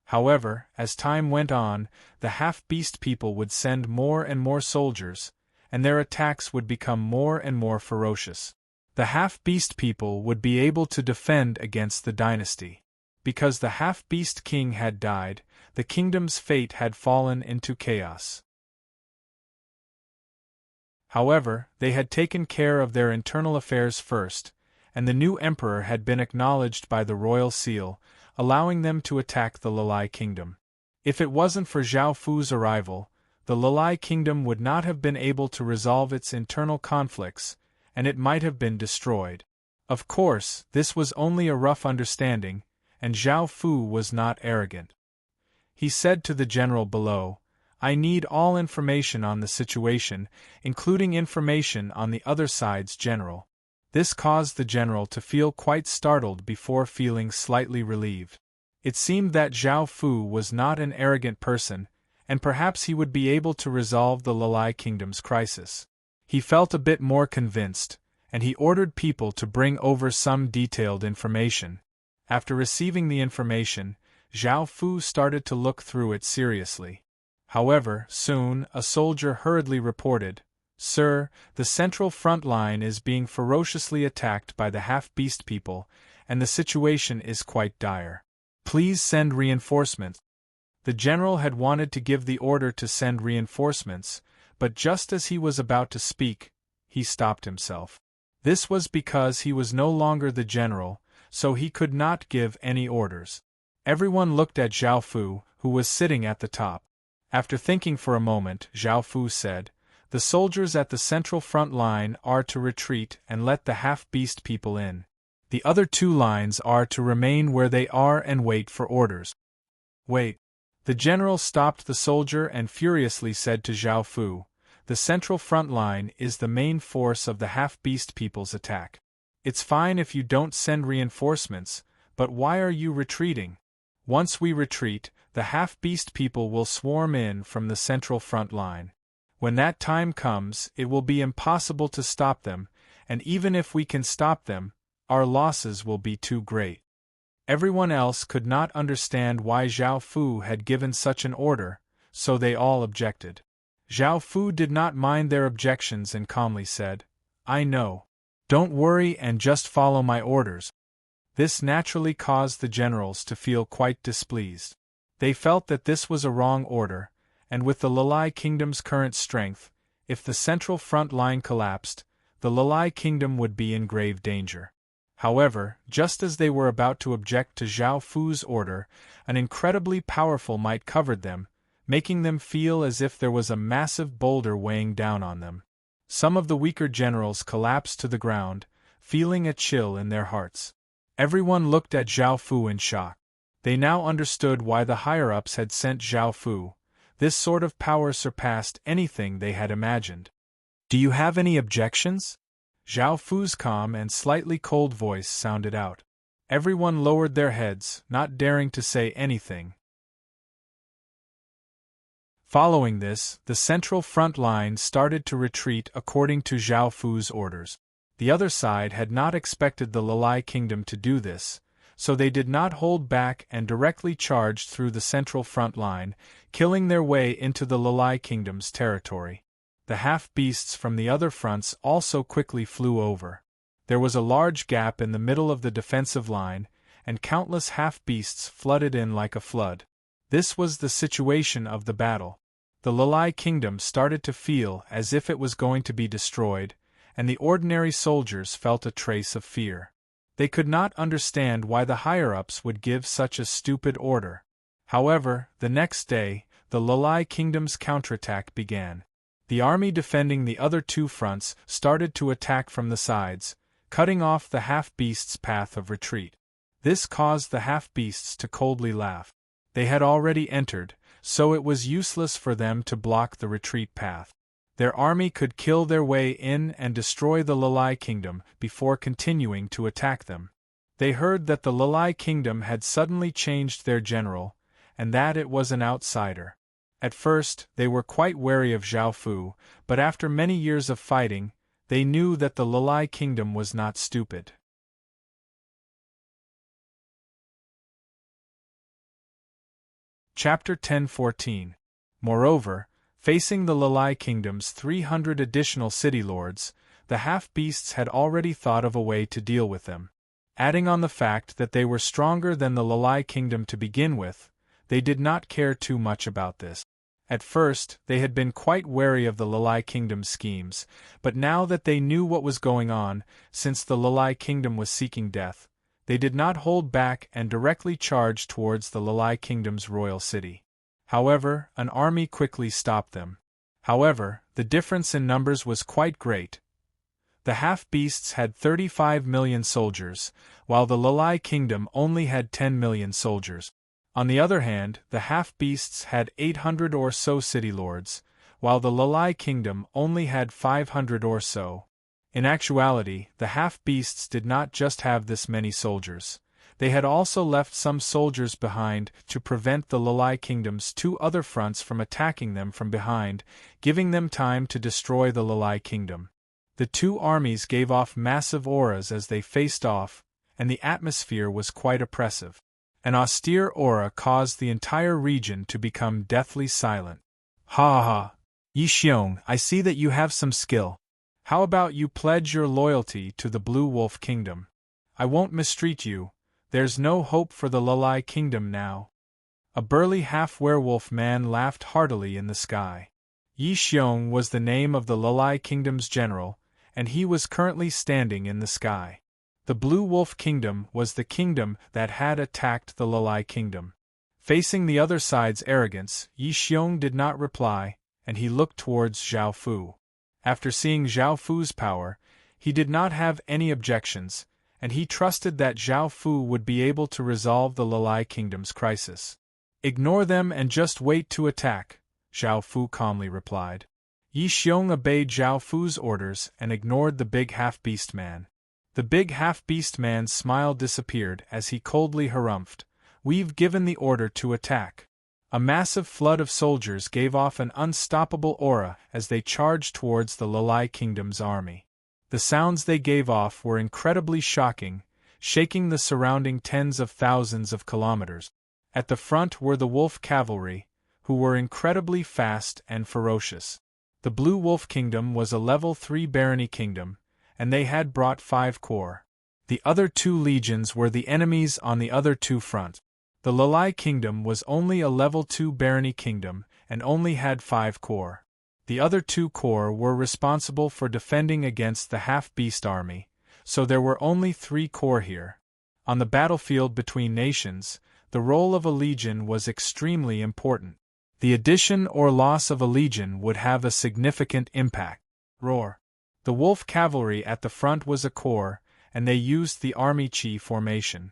However, as time went on, the half-beast people would send more and more soldiers, and their attacks would become more and more ferocious. The half-beast people would be able to defend against the dynasty. Because the half-beast king had died, the kingdom's fate had fallen into chaos. However, they had taken care of their internal affairs first, and the new emperor had been acknowledged by the royal seal, allowing them to attack the Lalai Kingdom. If it wasn't for Zhao Fu's arrival, the Lalai Kingdom would not have been able to resolve its internal conflicts, and it might have been destroyed. Of course, this was only a rough understanding, and Zhao Fu was not arrogant. He said to the general below, "I need all information on the situation, including information on the other side's general." This caused the general to feel quite startled before feeling slightly relieved. It seemed that Zhao Fu was not an arrogant person, and perhaps he would be able to resolve the Lalai Kingdom's crisis. He felt a bit more convinced, and he ordered people to bring over some detailed information. After receiving the information, Zhao Fu started to look through it seriously. However, soon, a soldier hurriedly reported, "Sir, the central front line is being ferociously attacked by the half-beast people, and the situation is quite dire. Please send reinforcements." The general had wanted to give the order to send reinforcements, but just as he was about to speak, he stopped himself. This was because he was no longer the general, so he could not give any orders. Everyone looked at Zhao Fu, who was sitting at the top. After thinking for a moment, Zhao Fu said, "The soldiers at the central front line are to retreat and let the half-beast people in. The other two lines are to remain where they are and wait for orders." "Wait." The general stopped the soldier and furiously said to Zhao Fu, "The central front line is the main force of the half-beast people's attack. It's fine if you don't send reinforcements, but why are you retreating? Once we retreat, the half-beast people will swarm in from the central front line. When that time comes, it will be impossible to stop them, and even if we can stop them, our losses will be too great." Everyone else could not understand why Zhao Fu had given such an order, so they all objected. Zhao Fu did not mind their objections and calmly said, "I know. Don't worry and just follow my orders." This naturally caused the generals to feel quite displeased. They felt that this was a wrong order, and with the Lalai Kingdom's current strength, if the central front line collapsed, the Lalai Kingdom would be in grave danger. However, just as they were about to object to Zhao Fu's order, an incredibly powerful might covered them, making them feel as if there was a massive boulder weighing down on them. Some of the weaker generals collapsed to the ground, feeling a chill in their hearts. Everyone looked at Zhao Fu in shock. They now understood why the higher-ups had sent Zhao Fu. This sort of power surpassed anything they had imagined. "Do you have any objections?" Zhao Fu's calm and slightly cold voice sounded out. Everyone lowered their heads, not daring to say anything. Following this, the central front line started to retreat according to Zhao Fu's orders. The other side had not expected the Lalai Kingdom to do this, so they did not hold back and directly charged through the central front line, killing their way into the Lalai Kingdom's territory. The half-beasts from the other fronts also quickly flew over. There was a large gap in the middle of the defensive line, and countless half-beasts flooded in like a flood. This was the situation of the battle. The Lalai Kingdom started to feel as if it was going to be destroyed, and the ordinary soldiers felt a trace of fear. They could not understand why the higher-ups would give such a stupid order. However, the next day, the Lalai Kingdom's counterattack began. The army defending the other two fronts started to attack from the sides, cutting off the half-beasts' path of retreat. This caused the half-beasts to coldly laugh. They had already entered, so it was useless for them to block the retreat path. Their army could kill their way in and destroy the Lalai kingdom before continuing to attack them. They heard that the Lalai kingdom had suddenly changed their general, and that it was an outsider. At first, they were quite wary of Zhao Fu, but after many years of fighting, they knew that the Lalai kingdom was not stupid. Chapter 10:14. Moreover, facing the Lalai kingdom's 300 additional city lords, the half-beasts had already thought of a way to deal with them. Adding on the fact that they were stronger than the Lalai kingdom to begin with, they did not care too much about this. At first, they had been quite wary of the Lalai kingdom's schemes, but now that they knew what was going on, since the Lalai kingdom was seeking death, they did not hold back and directly charged towards the Lalai kingdom's royal city. However, an army quickly stopped them. However, the difference in numbers was quite great. The half-beasts had 35 million soldiers, while the Lalai kingdom only had 10 million soldiers. On the other hand, the half-beasts had 800 or so city lords, while the Lalai kingdom only had 500 or so. In actuality, the half-beasts did not just have this many soldiers. They had also left some soldiers behind to prevent the Lalai kingdom's two other fronts from attacking them from behind, giving them time to destroy the Lalai kingdom. The two armies gave off massive auras as they faced off, and the atmosphere was quite oppressive. An austere aura caused the entire region to become deathly silent. Ha ha! Yi Xiong, I see that you have some skill. How about you pledge your loyalty to the Blue Wolf Kingdom? I won't mistreat you. There's no hope for the Lalai Kingdom now. A burly half-werewolf man laughed heartily in the sky. Yi Xiong was the name of the Lalai Kingdom's general, and he was currently standing in the sky. The Blue Wolf Kingdom was the kingdom that had attacked the Lalai Kingdom. Facing the other side's arrogance, Yi Xiong did not reply, and he looked towards Zhao Fu. After seeing Zhao Fu's power, he did not have any objections, and he trusted that Zhao Fu would be able to resolve the Lalai Kingdom's crisis. Ignore them and just wait to attack, Zhao Fu calmly replied. Yi Xiong obeyed Zhao Fu's orders and ignored the big half-beast man. The big half-beast man's smile disappeared as he coldly harumphed, "We've given the order to attack." A massive flood of soldiers gave off an unstoppable aura as they charged towards the Lalai Kingdom's army. The sounds they gave off were incredibly shocking, shaking the surrounding tens of thousands of kilometers. At the front were the wolf cavalry, who were incredibly fast and ferocious. The Blue Wolf Kingdom was a level 3 barony kingdom, and they had brought 5 corps. The other 2 legions were the enemies on the other 2 fronts. The Lalai Kingdom was only a level 2 barony kingdom and only had 5 corps. The other 2 corps were responsible for defending against the half-beast army, so there were only 3 corps here. On the battlefield between nations, the role of a legion was extremely important. The addition or loss of a legion would have a significant impact. Roar! The wolf cavalry at the front was a corps, and they used the army chi formation.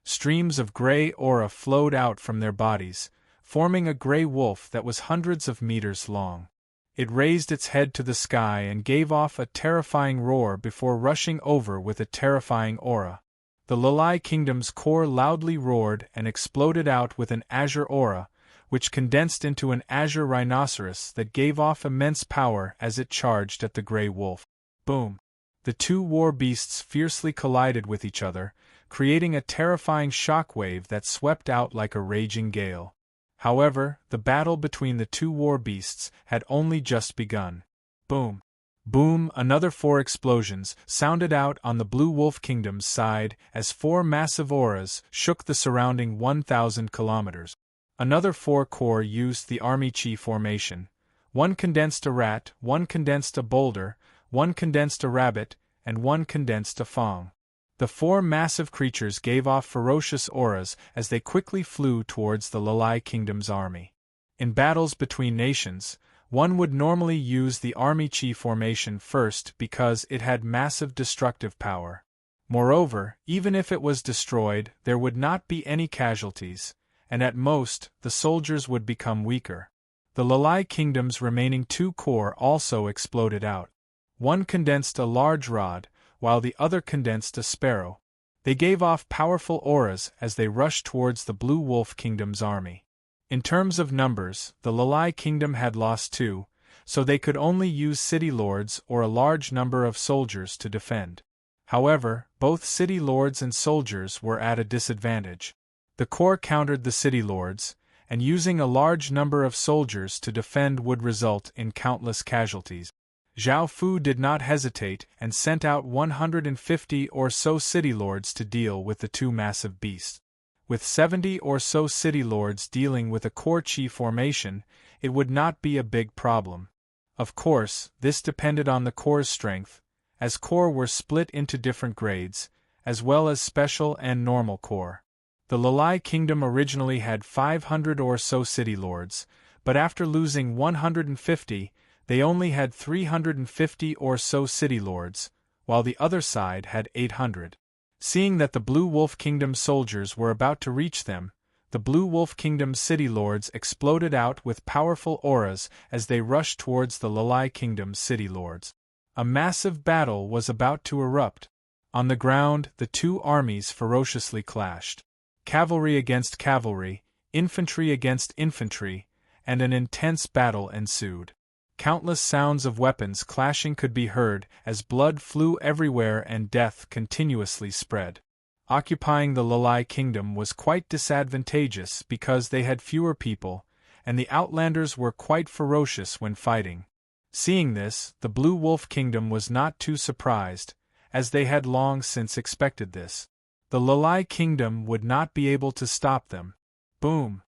Streams of gray aura flowed out from their bodies, forming a gray wolf that was hundreds of meters long. It raised its head to the sky and gave off a terrifying roar before rushing over with a terrifying aura. The Lalai Kingdom's corps loudly roared and exploded out with an azure aura, which condensed into an azure rhinoceros that gave off immense power as it charged at the gray wolf. Boom! The 2 war beasts fiercely collided with each other, creating a terrifying shockwave that swept out like a raging gale. However, the battle between the 2 war beasts had only just begun. Boom! Boom! Another 4 explosions sounded out on the Blue Wolf Kingdom's side as 4 massive auras shook the surrounding 1,000 kilometers. Another 4 corps used the army chi formation. 1 condensed a rat, 1 condensed a boulder, 1 condensed a rabbit, and 1 condensed a fawn. The 4 massive creatures gave off ferocious auras as they quickly flew towards the Lalai Kingdom's army. In battles between nations, one would normally use the army chief formation first because it had massive destructive power. Moreover, even if it was destroyed, there would not be any casualties, and at most, the soldiers would become weaker. The Lalai Kingdom's remaining 2 corps also exploded out. One condensed a large rod, while the other condensed a sparrow. They gave off powerful auras as they rushed towards the Blue Wolf Kingdom's army. In terms of numbers, the Lalai Kingdom had lost 2, so they could only use city lords or a large number of soldiers to defend. However, both city lords and soldiers were at a disadvantage. The corps countered the city lords, and using a large number of soldiers to defend would result in countless casualties. Zhao Fu did not hesitate and sent out 150 or so city lords to deal with the 2 massive beasts. With 70 or so city lords dealing with a corps chief formation, it would not be a big problem. Of course, this depended on the corps' strength, as corps were split into different grades, as well as special and normal corps. The Lalai Kingdom originally had 500 or so city lords, but after losing 150, they only had 350 or so city lords, while the other side had 800. Seeing that the Blue Wolf Kingdom soldiers were about to reach them, the Blue Wolf Kingdom's city lords exploded out with powerful auras as they rushed towards the Lalai Kingdom's city lords. A massive battle was about to erupt. On the ground, the 2 armies ferociously clashed. Cavalry against cavalry, infantry against infantry, and an intense battle ensued. Countless sounds of weapons clashing could be heard as blood flew everywhere and death continuously spread. Occupying the Lalai Kingdom was quite disadvantageous because they had fewer people, and the Outlanders were quite ferocious when fighting. Seeing this, the Blue Wolf Kingdom was not too surprised, as they had long since expected this. The Lalai Kingdom would not be able to stop them. Boom!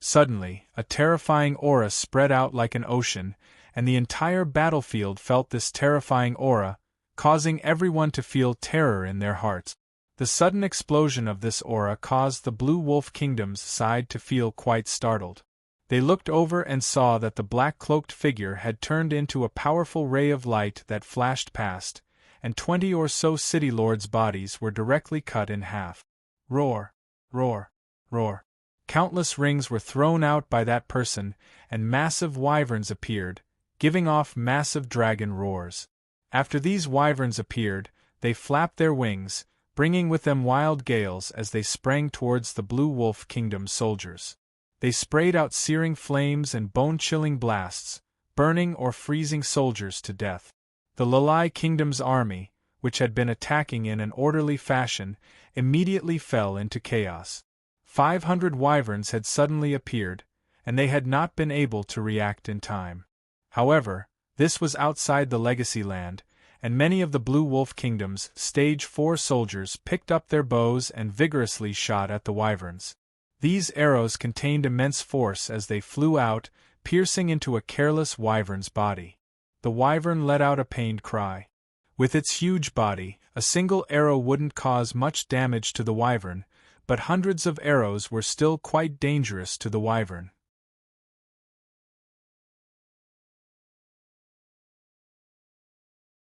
Suddenly, a terrifying aura spread out like an ocean, and the entire battlefield felt this terrifying aura, causing everyone to feel terror in their hearts. The sudden explosion of this aura caused the Blue Wolf Kingdom's side to feel quite startled. They looked over and saw that the black-cloaked figure had turned into a powerful ray of light that flashed past, and 20 or so city lords' bodies were directly cut in half. Roar! Roar! Roar! Countless rings were thrown out by that person, and massive wyverns appeared, giving off massive dragon roars. After these wyverns appeared, they flapped their wings, bringing with them wild gales as they sprang towards the Blue Wolf Kingdom soldiers. They sprayed out searing flames and bone-chilling blasts, burning or freezing soldiers to death. The Lalai Kingdom's army, which had been attacking in an orderly fashion, immediately fell into chaos. 500 wyverns had suddenly appeared, and they had not been able to react in time. However, this was outside the Legacy Land, and many of the Blue Wolf Kingdom's Stage 4 soldiers picked up their bows and vigorously shot at the wyverns. These arrows contained immense force as they flew out, piercing into a careless wyvern's body. The wyvern let out a pained cry. With its huge body, a single arrow wouldn't cause much damage to the wyvern, but hundreds of arrows were still quite dangerous to the wyvern.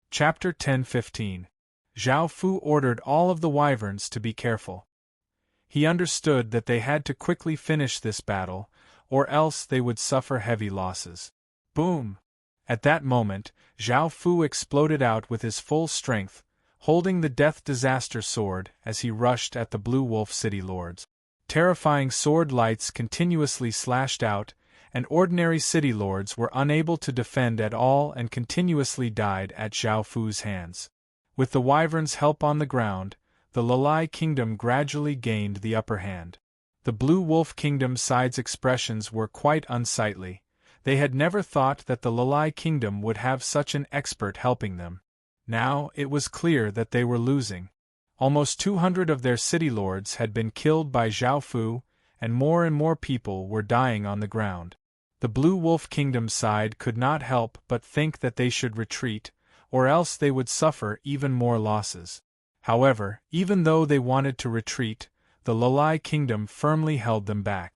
Chapter 10-15. Zhao Fu ordered all of the wyverns to be careful. He understood that they had to quickly finish this battle, or else they would suffer heavy losses. Boom! At that moment, Zhao Fu exploded out with his full strength, holding the Death Disaster sword as he rushed at the Blue Wolf City Lords. Terrifying sword lights continuously slashed out, and ordinary city lords were unable to defend at all and continuously died at Zhao Fu's hands. With the wyvern's help on the ground, the Lalai Kingdom gradually gained the upper hand. The Blue Wolf Kingdom's side's expressions were quite unsightly. They had never thought that the Lalai Kingdom would have such an expert helping them. Now it was clear that they were losing. Almost 200 of their city lords had been killed by Zhao Fu, and more people were dying on the ground. The Blue Wolf Kingdom's side could not help but think that they should retreat, or else they would suffer even more losses. However, even though they wanted to retreat, the Lalai Kingdom firmly held them back.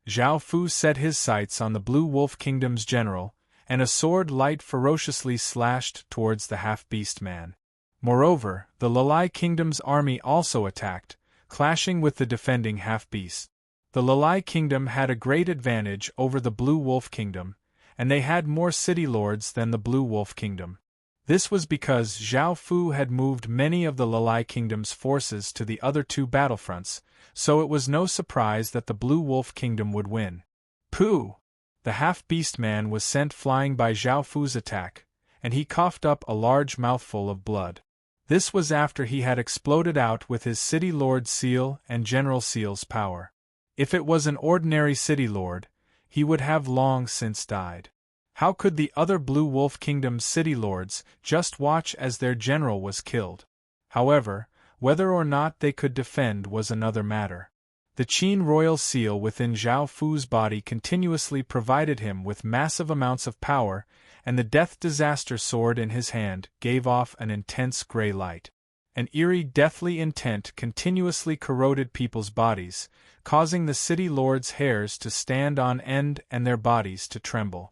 Zhao Fu set his sights on the Blue Wolf Kingdom's general, and a sword light ferociously slashed towards the half-beast man. Moreover, the Lalai Kingdom's army also attacked, clashing with the defending half-beast. The Lalai Kingdom had a great advantage over the Blue Wolf Kingdom, and they had more city lords than the Blue Wolf Kingdom. This was because Zhao Fu had moved many of the Lalai Kingdom's forces to the other two battlefronts, so it was no surprise that the Blue Wolf Kingdom would win. Pooh! The half-beast man was sent flying by Zhao Fu's attack, and he coughed up a large mouthful of blood. This was after he had exploded out with his City Lord Seal and General Seal's power. If it was an ordinary City Lord, he would have long since died. How could the other Blue Wolf Kingdom's city lords just watch as their general was killed? However, whether or not they could defend was another matter. The Qin royal seal within Zhao Fu's body continuously provided him with massive amounts of power, and the death disaster sword in his hand gave off an intense gray light. An eerie deathly intent continuously corroded people's bodies, causing the city lords' hairs to stand on end and their bodies to tremble.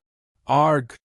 Arg!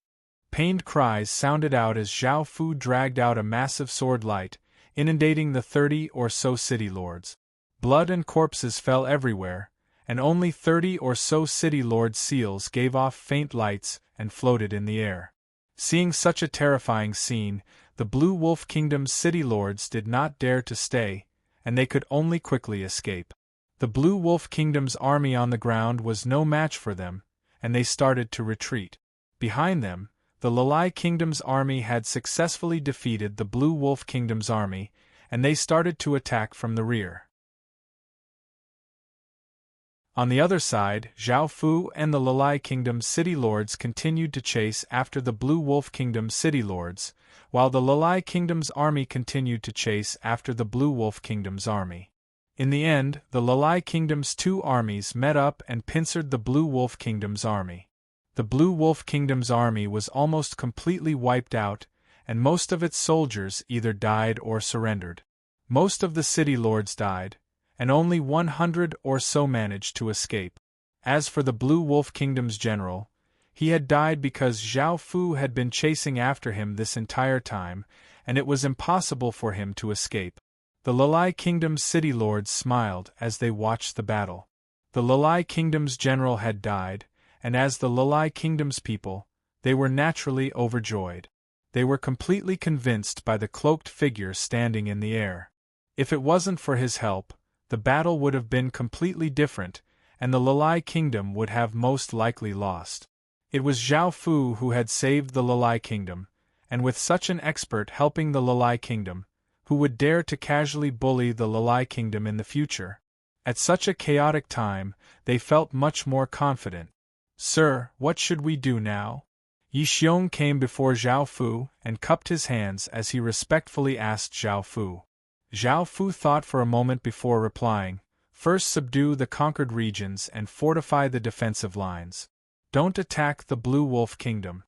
Pained cries sounded out as Zhao Fu dragged out a massive sword light, inundating the 30 or so city lords. Blood and corpses fell everywhere, and only 30 or so city lord seals gave off faint lights and floated in the air. Seeing such a terrifying scene, the Blue Wolf Kingdom's city lords did not dare to stay, and they could only quickly escape. The Blue Wolf Kingdom's army on the ground was no match for them, and they started to retreat. Behind them, the Lalai Kingdom's army had successfully defeated the Blue Wolf Kingdom's army, and they started to attack from the rear. On the other side, Zhao Fu and the Lalai Kingdom's city lords continued to chase after the Blue Wolf Kingdom's city lords, while the Lalai Kingdom's army continued to chase after the Blue Wolf Kingdom's army. In the end, the Lalai Kingdom's two armies met up and pincered the Blue Wolf Kingdom's army. The Blue Wolf Kingdom's army was almost completely wiped out, and most of its soldiers either died or surrendered. Most of the city lords died, and only 100 or so managed to escape. As for the Blue Wolf Kingdom's general, he had died because Zhao Fu had been chasing after him this entire time, and it was impossible for him to escape. The Lalai Kingdom's city lords smiled as they watched the battle. The Lalai Kingdom's general had died, and as the Lalai Kingdom's people, they were naturally overjoyed. They were completely convinced by the cloaked figure standing in the air. If it wasn't for his help, the battle would have been completely different, and the Lalai Kingdom would have most likely lost. It was Zhao Fu who had saved the Lalai Kingdom, and with such an expert helping the Lalai Kingdom, who would dare to casually bully the Lalai Kingdom in the future? At such a chaotic time, they felt much more confident. "Sir, what should we do now?" Yi Xiong came before Zhao Fu and cupped his hands as he respectfully asked Zhao Fu. Zhao Fu thought for a moment before replying, "First subdue the conquered regions and fortify the defensive lines. Don't attack the Blue Wolf Kingdom."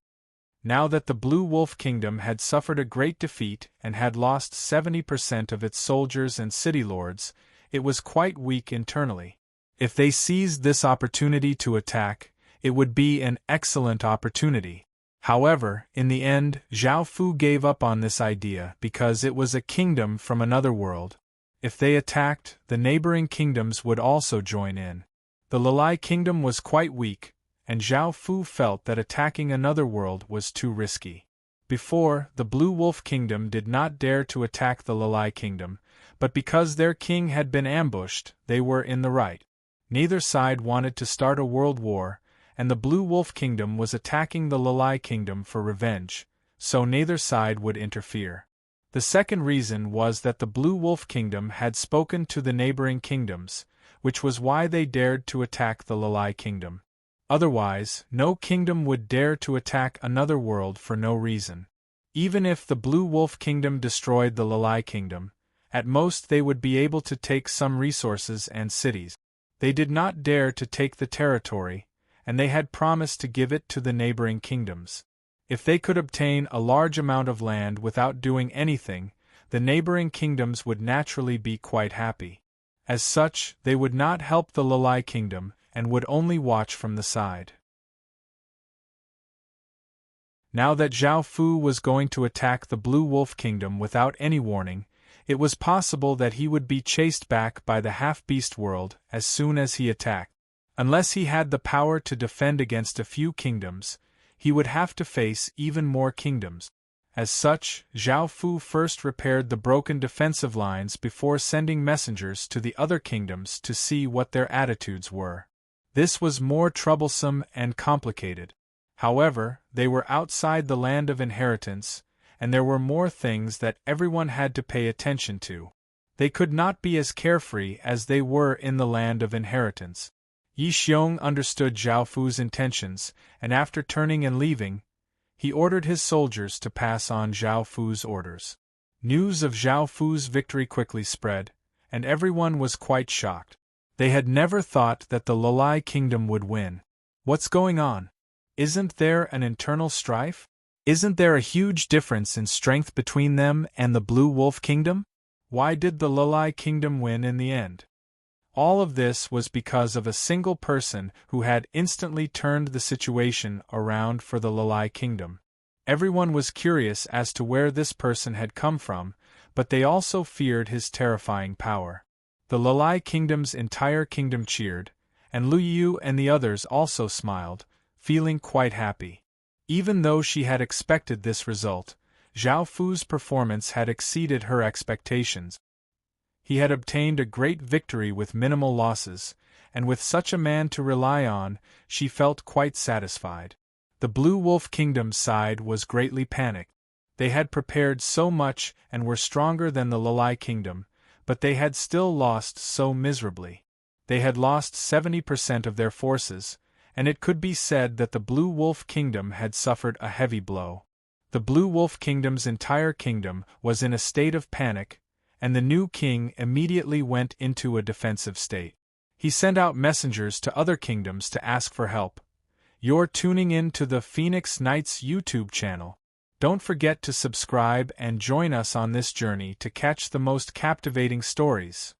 Now that the Blue Wolf Kingdom had suffered a great defeat and had lost 70% of its soldiers and city lords, it was quite weak internally. If they seized this opportunity to attack, it would be an excellent opportunity. However, in the end, Zhao Fu gave up on this idea because it was a kingdom from another world. If they attacked, the neighboring kingdoms would also join in. The Lalai Kingdom was quite weak, and Zhao Fu felt that attacking another world was too risky. Before, the Blue Wolf Kingdom did not dare to attack the Lalai Kingdom, but because their king had been ambushed, they were in the right. Neither side wanted to start a world war, and the Blue Wolf Kingdom was attacking the Lalai Kingdom for revenge, so neither side would interfere. The second reason was that the Blue Wolf Kingdom had spoken to the neighboring kingdoms, which was why they dared to attack the Lalai Kingdom. Otherwise, no kingdom would dare to attack another world for no reason. Even if the Blue Wolf Kingdom destroyed the Lalai Kingdom, at most they would be able to take some resources and cities. They did not dare to take the territory, and they had promised to give it to the neighboring kingdoms. If they could obtain a large amount of land without doing anything, the neighboring kingdoms would naturally be quite happy. As such, they would not help the Lalai Kingdom, and would only watch from the side. Now that Zhao Fu was going to attack the Blue Wolf Kingdom without any warning, it was possible that he would be chased back by the half-beast world as soon as he attacked. Unless he had the power to defend against a few kingdoms, he would have to face even more kingdoms. As such, Zhao Fu first repaired the broken defensive lines before sending messengers to the other kingdoms to see what their attitudes were. This was more troublesome and complicated. However, they were outside the land of inheritance, and there were more things that everyone had to pay attention to. They could not be as carefree as they were in the land of inheritance. Yi Xiong understood Zhao Fu's intentions, and after turning and leaving, he ordered his soldiers to pass on Zhao Fu's orders. News of Zhao Fu's victory quickly spread, and everyone was quite shocked. They had never thought that the Lalai Kingdom would win. What's going on? Isn't there an internal strife? Isn't there a huge difference in strength between them and the Blue Wolf Kingdom? Why did the Lalai Kingdom win in the end? All of this was because of a single person who had instantly turned the situation around for the Lalai Kingdom. Everyone was curious as to where this person had come from, but they also feared his terrifying power. The Lalai Kingdom's entire kingdom cheered, and Lu Yu and the others also smiled, feeling quite happy. Even though she had expected this result, Zhao Fu's performance had exceeded her expectations. He had obtained a great victory with minimal losses, and with such a man to rely on, she felt quite satisfied. The Blue Wolf Kingdom's side was greatly panicked. They had prepared so much and were stronger than the Lalai Kingdom, but they had still lost so miserably. They had lost 70% of their forces, and it could be said that the Blue Wolf Kingdom had suffered a heavy blow. The Blue Wolf Kingdom's entire kingdom was in a state of panic, and the new king immediately went into a defensive state. He sent out messengers to other kingdoms to ask for help. You're tuning in to the Phoenix Knights YouTube channel. Don't forget to subscribe and join us on this journey to catch the most captivating stories.